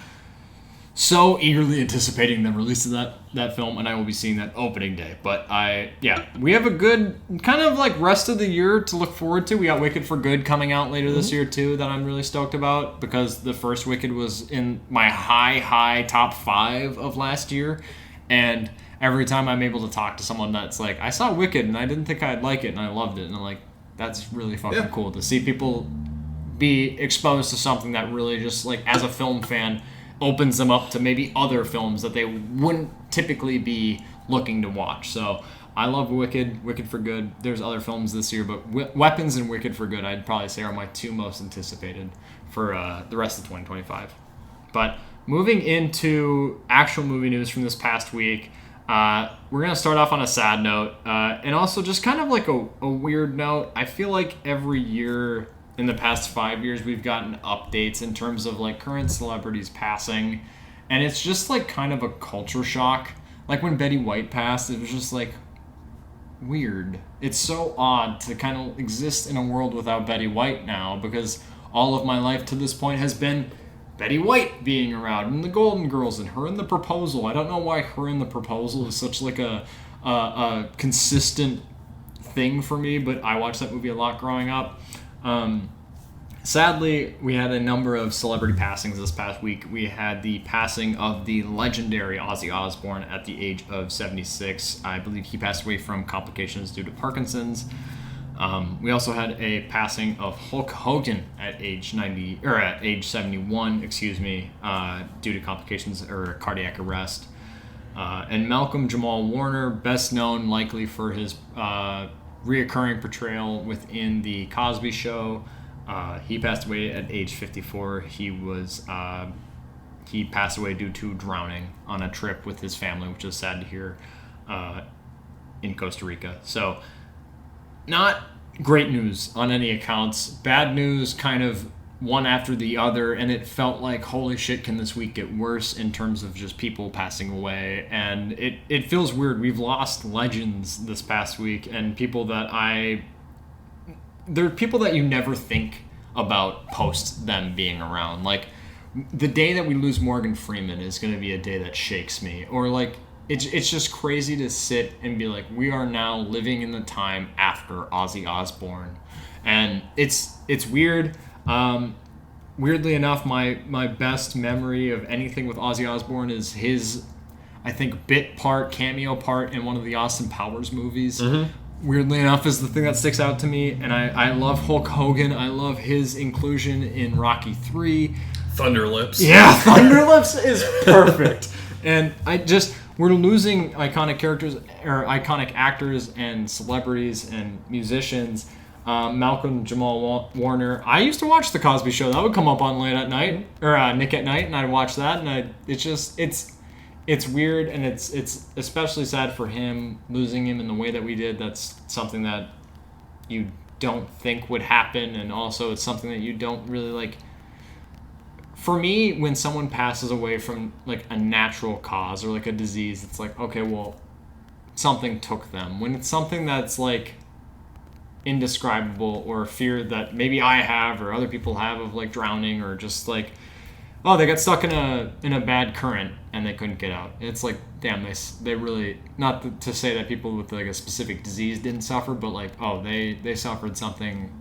so eagerly anticipating the release of that film, and I will be seeing that opening day. But we have a good kind of like rest of the year to look forward to. We got Wicked for Good coming out later this year too, that I'm really stoked about, because the first Wicked was in my high top 5 of last year, and every time I'm able to talk to someone that's like, I saw Wicked and I didn't think I'd like it and I loved it, and I'm like, that's really fucking cool to see people be exposed to something that really just, like, as a film fan, opens them up to maybe other films that they wouldn't typically be looking to watch. So I love Wicked for Good. There's other films this year, but Weapons and Wicked for Good, I'd probably say, are my 2 most anticipated for the rest of 2025. But moving into actual movie news from this past week, we're going to start off on a sad note, and also just kind of like a weird note. I feel like every year in the past 5 years, we've gotten updates in terms of like current celebrities passing, and it's just like kind of a culture shock. Like when Betty White passed, it was just like weird. It's so odd to kind of exist in a world without Betty White now, because all of my life to this point has been Betty White being around, and the Golden Girls, and Her in the Proposal. I don't know why Her in the Proposal is such like a consistent thing for me, but I watched that movie a lot growing up. Sadly, we had a number of celebrity passings this past week. We had the passing of the legendary Ozzy Osbourne at the age of 76. I believe he passed away from complications due to Parkinson's. We also had a passing of Hulk Hogan at age 71, due to complications or cardiac arrest. And Malcolm Jamal Warner, best known likely for his reoccurring portrayal within the Cosby Show. He passed away at age 54. He passed away due to drowning on a trip with his family, which is sad to hear, in Costa Rica. So, not great news on any accounts. Bad news, kind of one after the other, and it felt like, holy shit, can this week get worse in terms of just people passing away? And it feels weird. We've lost legends this past week, and there are people that you never think about post them being around. Like, the day that we lose Morgan Freeman is going to be a day that shakes me. Or, like, it's just crazy to sit and be like, we are now living in the time after Ozzy Osbourne. And it's weird. Weirdly enough, my best memory of anything with Ozzy Osbourne is his, I think, cameo part in one of the Austin Powers movies. Mm-hmm. Weirdly enough, is the thing that sticks out to me. And I love Hulk Hogan. I love his inclusion in Rocky 3. Thunderlips. Yeah, Thunderlips is perfect. And we're losing iconic characters, or iconic actors and celebrities and musicians. Malcolm Jamal Warner. I used to watch The Cosby Show. That would come up on late at night, or Nick at Night, and I'd watch that. And it's weird, and it's especially sad for him, losing him in the way that we did. That's something that you don't think would happen, and also it's something that you don't really like. For me, when someone passes away from like a natural cause or like a disease, it's like, okay, well, something took them. When it's something that's like indescribable, or a fear that maybe I have or other people have of like drowning, or just like, oh, they got stuck in a bad current and they couldn't get out. It's like, damn, they really, not to say that people with like a specific disease didn't suffer, but like, oh, they suffered something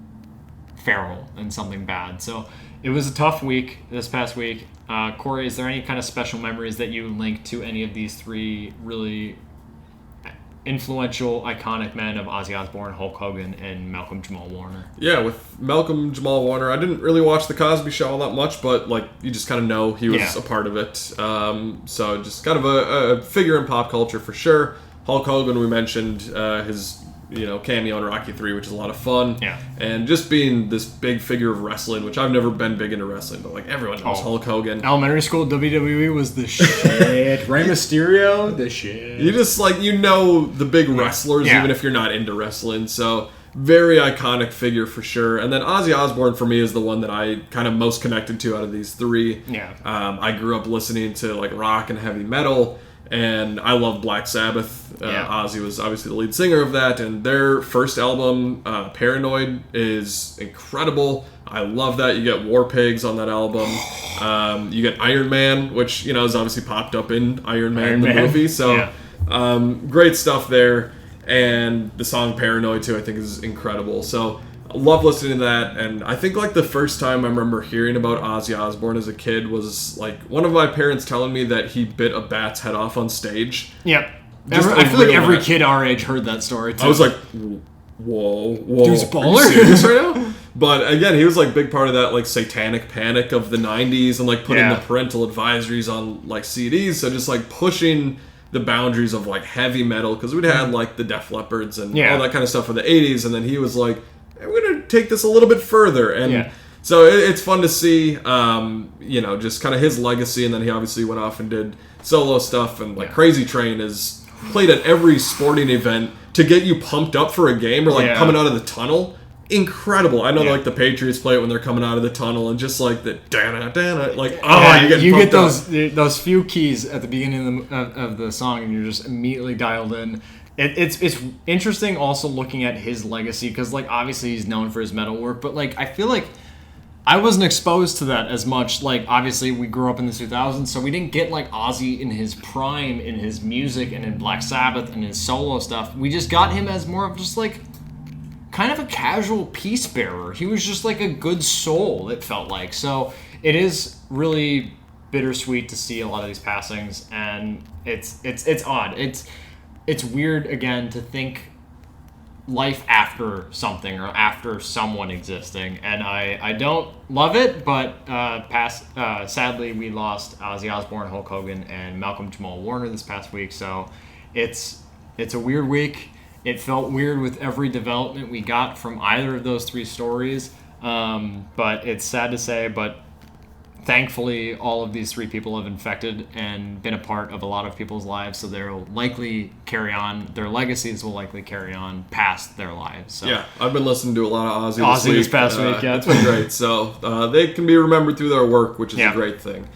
feral and something bad. So it was a tough week this past week. Corey, is there any kind of special memories that you link to any of these three really influential, iconic men of Ozzy Osbourne, Hulk Hogan, and Malcolm Jamal Warner? Yeah, with Malcolm Jamal Warner, I didn't really watch The Cosby Show all that much, but like you just kind of know he was a part of it. So just kind of a figure in pop culture for sure. Hulk Hogan, we mentioned his cameo in Rocky 3, which is a lot of fun. Yeah. And just being this big figure of wrestling, which I've never been big into wrestling, but like everyone knows Hulk Hogan. Elementary school WWE was the shit. Rey Mysterio, the shit. You just like, the big wrestlers, even if you're not into wrestling. So very iconic figure for sure. And then Ozzy Osbourne for me is the one that I kind of most connected to out of these three. Yeah. I grew up listening to like rock and heavy metal, and I love Black Sabbath. Ozzy was obviously the lead singer of that, and their first album, Paranoid, is incredible. I love that. You get War Pigs on that album. You get Iron Man, which is obviously popped up in Iron Man, the movie. So great stuff there. And the song Paranoid, too, I think is incredible. So I love listening to that, and I think like the first time I remember hearing about Ozzy Osbourne as a kid was like one of my parents telling me that he bit a bat's head off on stage. Yep. I feel like every kid our age heard that story too. I was like, whoa. Dude's baller. Are you serious right now? But again, he was like big part of that like satanic panic of the 90s, and like putting the parental advisories on like CDs. So just like pushing the boundaries of like heavy metal, because we'd had like the Def Leppards and all that kind of stuff for the 80s, and then he was like, we're going to take this a little bit further. And so it's fun to see, just kind of his legacy. And then he obviously went off and did solo stuff. And like Crazy Train is played at every sporting event to get you pumped up for a game, or like coming out of the tunnel. Incredible. I know like the Patriots play it when they're coming out of the tunnel, and just like the dana, like, you get those few keys at the beginning of the song, and you're just immediately dialed in. It's interesting also looking at his legacy, because like obviously he's known for his metal work, but like I feel like I wasn't exposed to that as much. Like obviously we grew up in the 2000s, so we didn't get like Ozzy in his prime in his music and in Black Sabbath and his solo stuff. We just got him as more of just like kind of a casual peace bearer. He was just like a good soul, it felt like. So it is really bittersweet to see a lot of these passings, and it's odd. It's weird, again, to think life after something or after someone existing. And I don't love it, but sadly we lost Ozzy Osbourne, Hulk Hogan, and Malcolm Jamal Warner this past week. So it's a weird week. It felt weird with every development we got from either of those three stories. But it's sad to say, but thankfully all of these three people have infected and been a part of a lot of people's lives, so they'll likely carry on. Their legacies will likely carry on past their lives. So. Yeah, I've been listening to a lot of Ozzy this past week. Yeah, it's been great. So they can be remembered through their work, which is a great thing.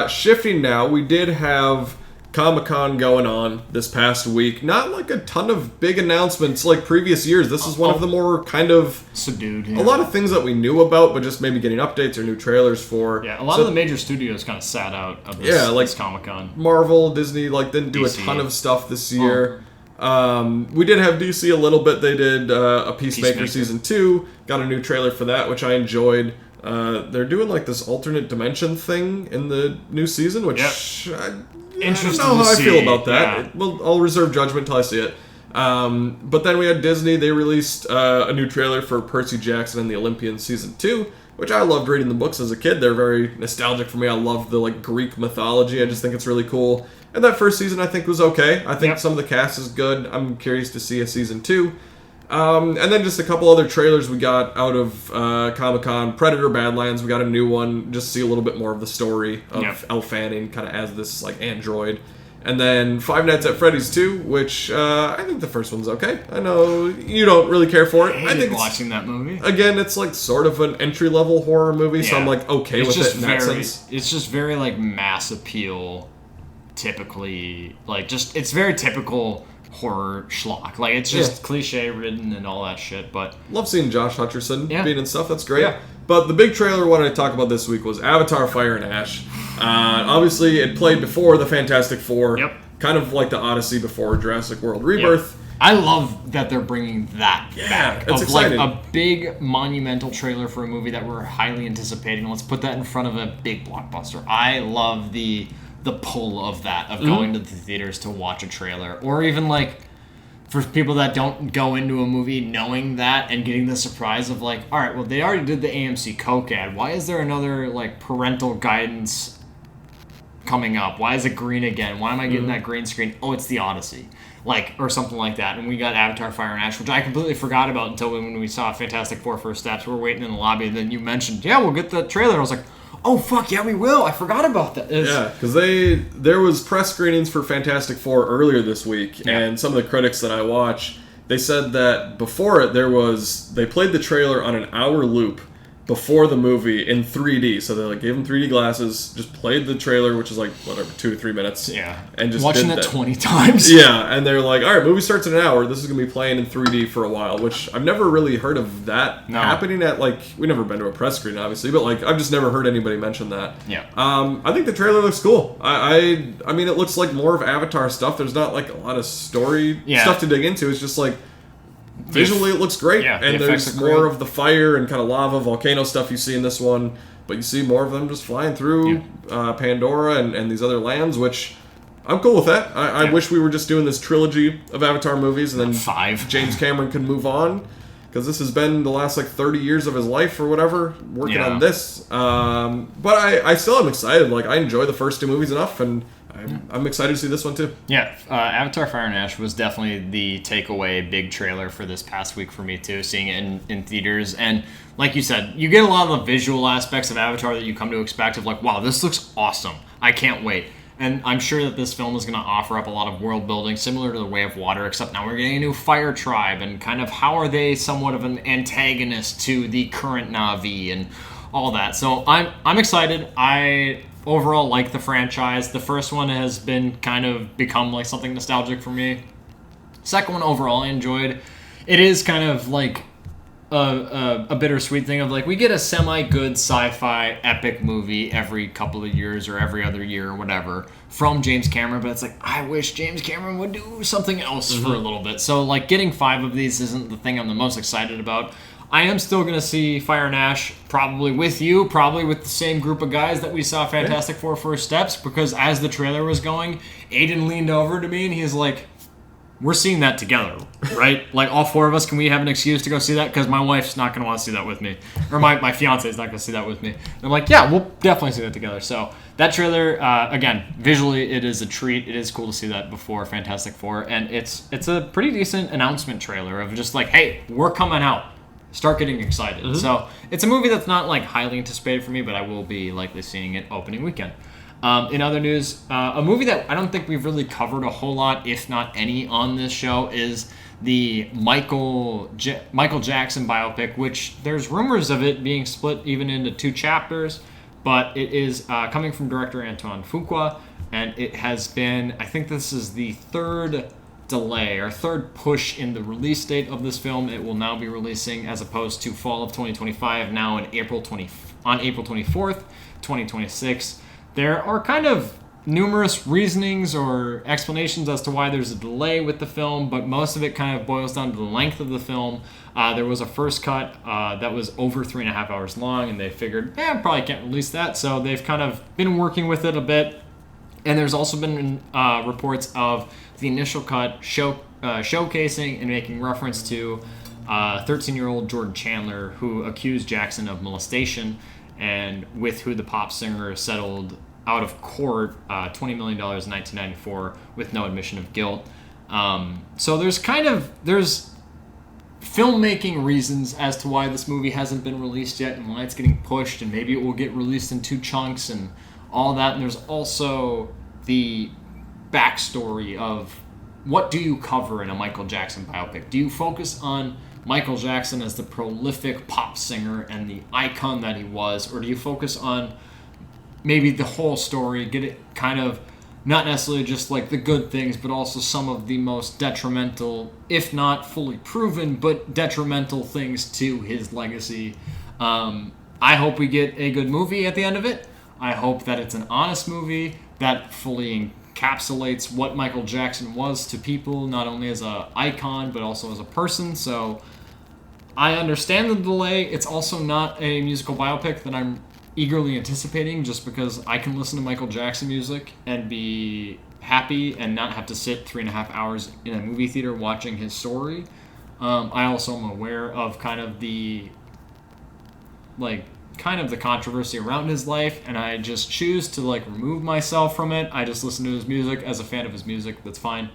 Shifting now, we did have Comic-Con going on this past week. Not like a ton of big announcements like previous years. This is one of the more kind of subdued. A lot of things that we knew about, but just maybe getting updates or new trailers for. Yeah, a lot of the major studios kind of sat out of this Comic-Con. Marvel, Disney, didn't do DC. A ton of stuff this year. We did have DC a little bit. They did a Peacemaker Season 2. Got a new trailer for that, which I enjoyed. They're doing this alternate dimension thing in the new season, which I don't know how I feel about that. Yeah. I'll reserve judgment until I see it. But then we had Disney. They released a new trailer for Percy Jackson and the Olympians Season 2, which I loved reading the books as a kid. They're very nostalgic for me. I love the Greek mythology. I just think it's really cool. And that first season I think was okay. I think some of the cast is good. I'm curious to see a Season 2. And then just a couple other trailers we got out of Comic-Con. Predator Badlands, we got a new one. Just see a little bit more of the story of Elle Fanning kind of as this android. And then Five Nights at Freddy's 2, which I think the first one's okay. I know you don't really care for it. I think watching that movie. Again, it's sort of an entry-level horror movie, so I'm okay with it in that sense. It's just very mass appeal, typically. It's very typical horror schlock. It's just cliche ridden and all that shit, but love seeing Josh Hutcherson being in stuff. That's great. But the big trailer I wanted to talk about this week was Avatar Fire and Ash. Obviously it played before the Fantastic Four, kind of like the Odyssey before Jurassic World Rebirth. I love that they're bringing that back. It's exciting. A big monumental trailer for a movie that we're highly anticipating. Let's put that in front of a big blockbuster. I love the pull of that, of going to the theaters to watch a trailer, or even for people that don't go into a movie knowing that and getting the surprise of all right, well, they already did the AMC Coke ad. Why is there another parental guidance coming up? Why is it green again? Why am I getting that green screen? Oh, it's the Odyssey. Or something like that. And we got Avatar Fire and Ash, which I completely forgot about until when we saw Fantastic Four First Steps. We were waiting in the lobby, and then you mentioned, we'll get the trailer. I was like, oh, fuck, yeah, we will. I forgot about that. Because there was press screenings for Fantastic Four earlier this week, and some of the critics that I watch, they said that before it, they played the trailer on an hour loop before the movie in 3D. So they gave them 3D glasses, just played the trailer, which is 2 to 3 minutes. Yeah. And just watching did that 20 times. Yeah, and they're all right, movie starts in an hour. This is going to be playing in 3D for a while, which I've never really heard of that happening at, we've never been to a press screening, obviously, but, I've just never heard anybody mention that. Yeah. I think the trailer looks cool. I mean, it looks like more of Avatar stuff. There's not, a lot of story stuff to dig into. It's just, visually, it looks great, and there's more of the fire and kind of lava, volcano stuff you see in this one, but you see more of them just flying through Pandora and these other lands, which I'm cool with that. I wish we were just doing this trilogy of Avatar movies, and then 5. James Cameron could move on, because this has been the last 30 years of his life or whatever, working on this. But I still am excited. I enjoy the first 2 movies enough, and I'm excited to see this one too. Yeah, Avatar Fire and Ash was definitely the takeaway big trailer for this past week for me too, seeing it in theaters. And like you said, you get a lot of the visual aspects of Avatar that you come to expect of wow, this looks awesome. I can't wait. And I'm sure that this film is going to offer up a lot of world building similar to The Way of Water, except now we're getting a new fire tribe and kind of how are they somewhat of an antagonist to the current Na'vi and all that. So I'm excited. I overall like the franchise. The first one has been kind of become something nostalgic for me. Second one overall I enjoyed. It is kind of a bittersweet thing of we get a semi-good sci-fi epic movie every couple of years or every other year or whatever from James Cameron, but it's I wish James Cameron would do something else for a little bit. So getting 5 of these isn't the thing I'm the most excited about. I am still going to see Fire and Ash probably with you, probably with the same group of guys that we saw Fantastic Four First Steps, because as the trailer was going, Aiden leaned over to me and he's like, we're seeing that together, right? Like, all four of us, can we have an excuse to go see that? Because my wife's not going to want to see that with me. Or my fiance is not going to see that with me. And I'm like, yeah, we'll definitely see that together. So that trailer, again, visually, it is a treat. It is cool to see that before Fantastic Four. And it's a pretty decent announcement trailer of just like, hey, we're coming out. Start getting excited. Mm-hmm. So it's a movie that's not like highly anticipated for me, but I will be likely seeing it opening weekend. In other news, a movie that I don't think we've really covered a whole lot, if not any, on this show is the Michael Jackson biopic, which there's rumors of it being split even into 2 chapters, but it is coming from director Antoine Fuqua, and it has been, I think this is the third delay or third push in the release date of this film. It will now be releasing, as opposed to fall of 2025, now on April 24th, 2026. There are kind of numerous reasonings or explanations as to why there's a delay with the film, but most of it kind of boils down to the length of the film. There was a first cut that was over 3.5 hours long, and they figured, probably can't release that, so they've kind of been working with it a bit. And there's also been reports of the initial cut showcasing and making reference to 13-year-old Jordan Chandler, who accused Jackson of molestation, and with who the pop singer settled out of court $20 million in 1994 with no admission of guilt. So there's filmmaking reasons as to why this movie hasn't been released yet and why it's getting pushed, and maybe it will get released in 2 chunks and all that. And there's also the backstory of what do you cover in a Michael Jackson biopic? Do you focus on Michael Jackson as the prolific pop singer and the icon that he was, or do you focus on maybe the whole story, get it kind of not necessarily just like the good things, but also some of the most detrimental, if not fully proven, but detrimental things to his legacy? I hope we get a good movie at the end of it. I hope that it's an honest movie that fully encapsulates what Michael Jackson was to people, not only as an icon, but also as a person. So I understand the delay. It's also not a musical biopic that I'm eagerly anticipating, just because I can listen to Michael Jackson music and be happy and not have to sit 3.5 hours in a movie theater watching his story. I also am aware of kind of the controversy around his life, and I just choose to remove myself from it. I just listen to his music as a fan of his music. That's fine.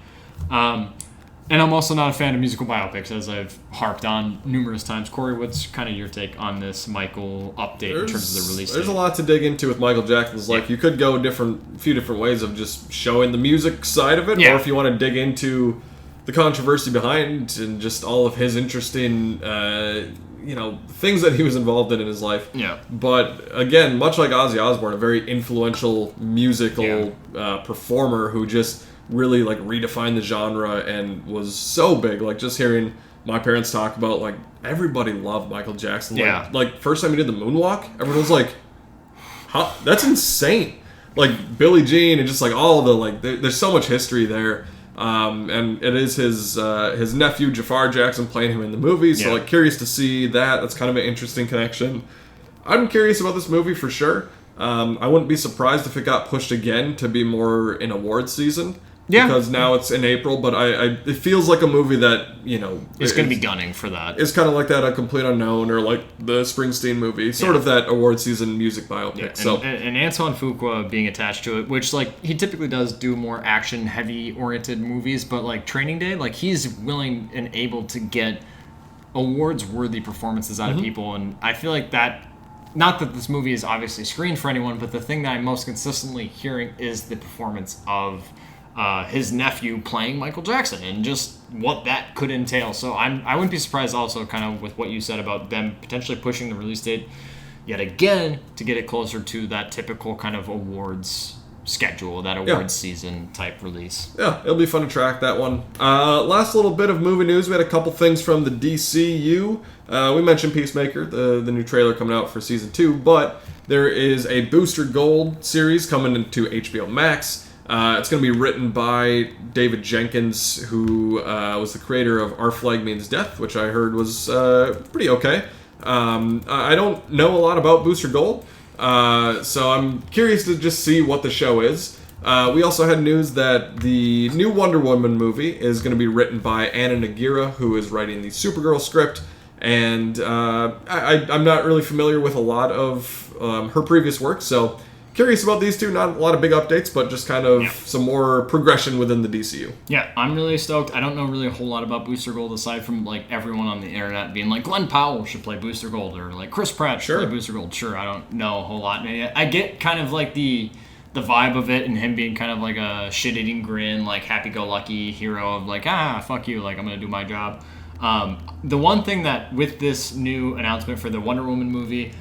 And I'm also not a fan of musical biopics, as I've harped on numerous times. Corey, what's kind of your take on this Michael update in terms of the release date? There's a lot to dig into with Michael Jackson's life. You could go a few different ways of just showing the music side of it, or if you want to dig into the controversy behind and just all of his interesting things that he was involved in his life. Yeah. But again, much like Ozzy Osbourne, a very influential musical performer who just really redefined the genre and was so big. Just hearing my parents talk about everybody loved Michael Jackson. First time he did the moonwalk, everyone was like, "Huh? That's insane!" Billie Jean and just all the there's so much history there. And it is his nephew Jafar Jackson playing him in the movie, so curious to see that. That's kind of an interesting connection. I'm curious about this movie for sure. I wouldn't be surprised if it got pushed again to be more in awards season. Yeah, because now it's in April, but it feels like a movie that it's going to be gunning for that. It's kind of like that A Complete Unknown or the Springsteen movie, sort of that award season music biopic. Yeah. And Antoine Fuqua being attached to it, which he typically does do more action heavy oriented movies, but Training Day, he's willing and able to get awards worthy performances out of people, and I feel like that. Not that this movie is obviously screened for anyone, but the thing that I'm most consistently hearing is the performance of his nephew playing Michael Jackson and just what that could entail. So I wouldn't be surprised also kind of with what you said about them potentially pushing the release date yet again to get it closer to that typical kind of awards schedule, that awards season type release. Yeah, it'll be fun to track that one. Last little bit of movie news. We had a couple things from the DCU. We mentioned Peacemaker, the new trailer coming out for season 2, but there is a Booster Gold series coming into HBO Max. It's going to be written by David Jenkins, who was the creator of Our Flag Means Death, which I heard was pretty okay. I don't know a lot about Booster Gold, so I'm curious to just see what the show is. We also had news that the new Wonder Woman movie is going to be written by Anna Nagira, who is writing the Supergirl script. And I'm not really familiar with a lot of her previous work, so curious about these two. Not a lot of big updates, but just kind of some more progression within the DCU. Yeah, I'm really stoked. I don't know really a whole lot about Booster Gold aside from like everyone on the internet being like Glenn Powell should play Booster Gold or like Chris Pratt should play Booster Gold. Sure, I don't know a whole lot. I get kind of like the vibe of it and him being kind of like a shit-eating grin, like happy-go-lucky hero of like, fuck you, like I'm gonna do my job. The one thing that with this new announcement for the Wonder Woman movie,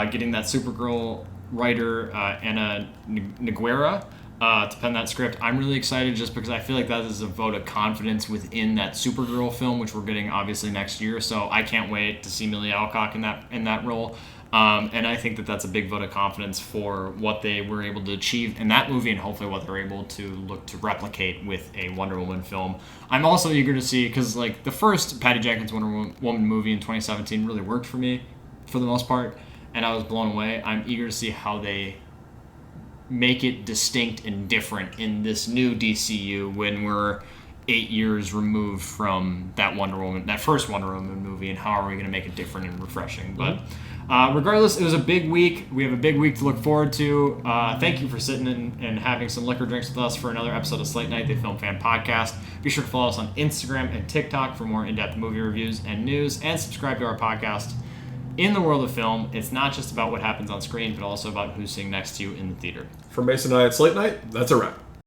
getting that Supergirl writer Anna Naguera to pen that script, I'm really excited just because I feel like that is a vote of confidence within that Supergirl film, which we're getting obviously next year. So I can't wait to see Millie Alcock in that role. And I think that that's a big vote of confidence for what they were able to achieve in that movie and hopefully what they're able to look to replicate with a Wonder Woman film. I'm also eager to see, because like the first Patty Jenkins Wonder Woman movie in 2017 really worked for me for the most part, and I was blown away. I'm eager to see how they make it distinct and different in this new DCU when we're 8 years removed from that first Wonder Woman movie, and how are we going to make it different and refreshing. But regardless, it was a big week. We have a big week to look forward to. Thank you for sitting and having some liquor drinks with us for another episode of Slate Night, the Film Fan Podcast. Be sure to follow us on Instagram and TikTok for more in-depth movie reviews and news, and subscribe to our podcast. In the world of film, it's not just about what happens on screen, but also about who's sitting next to you in the theater. For Mason and I at Slate Night, that's a wrap.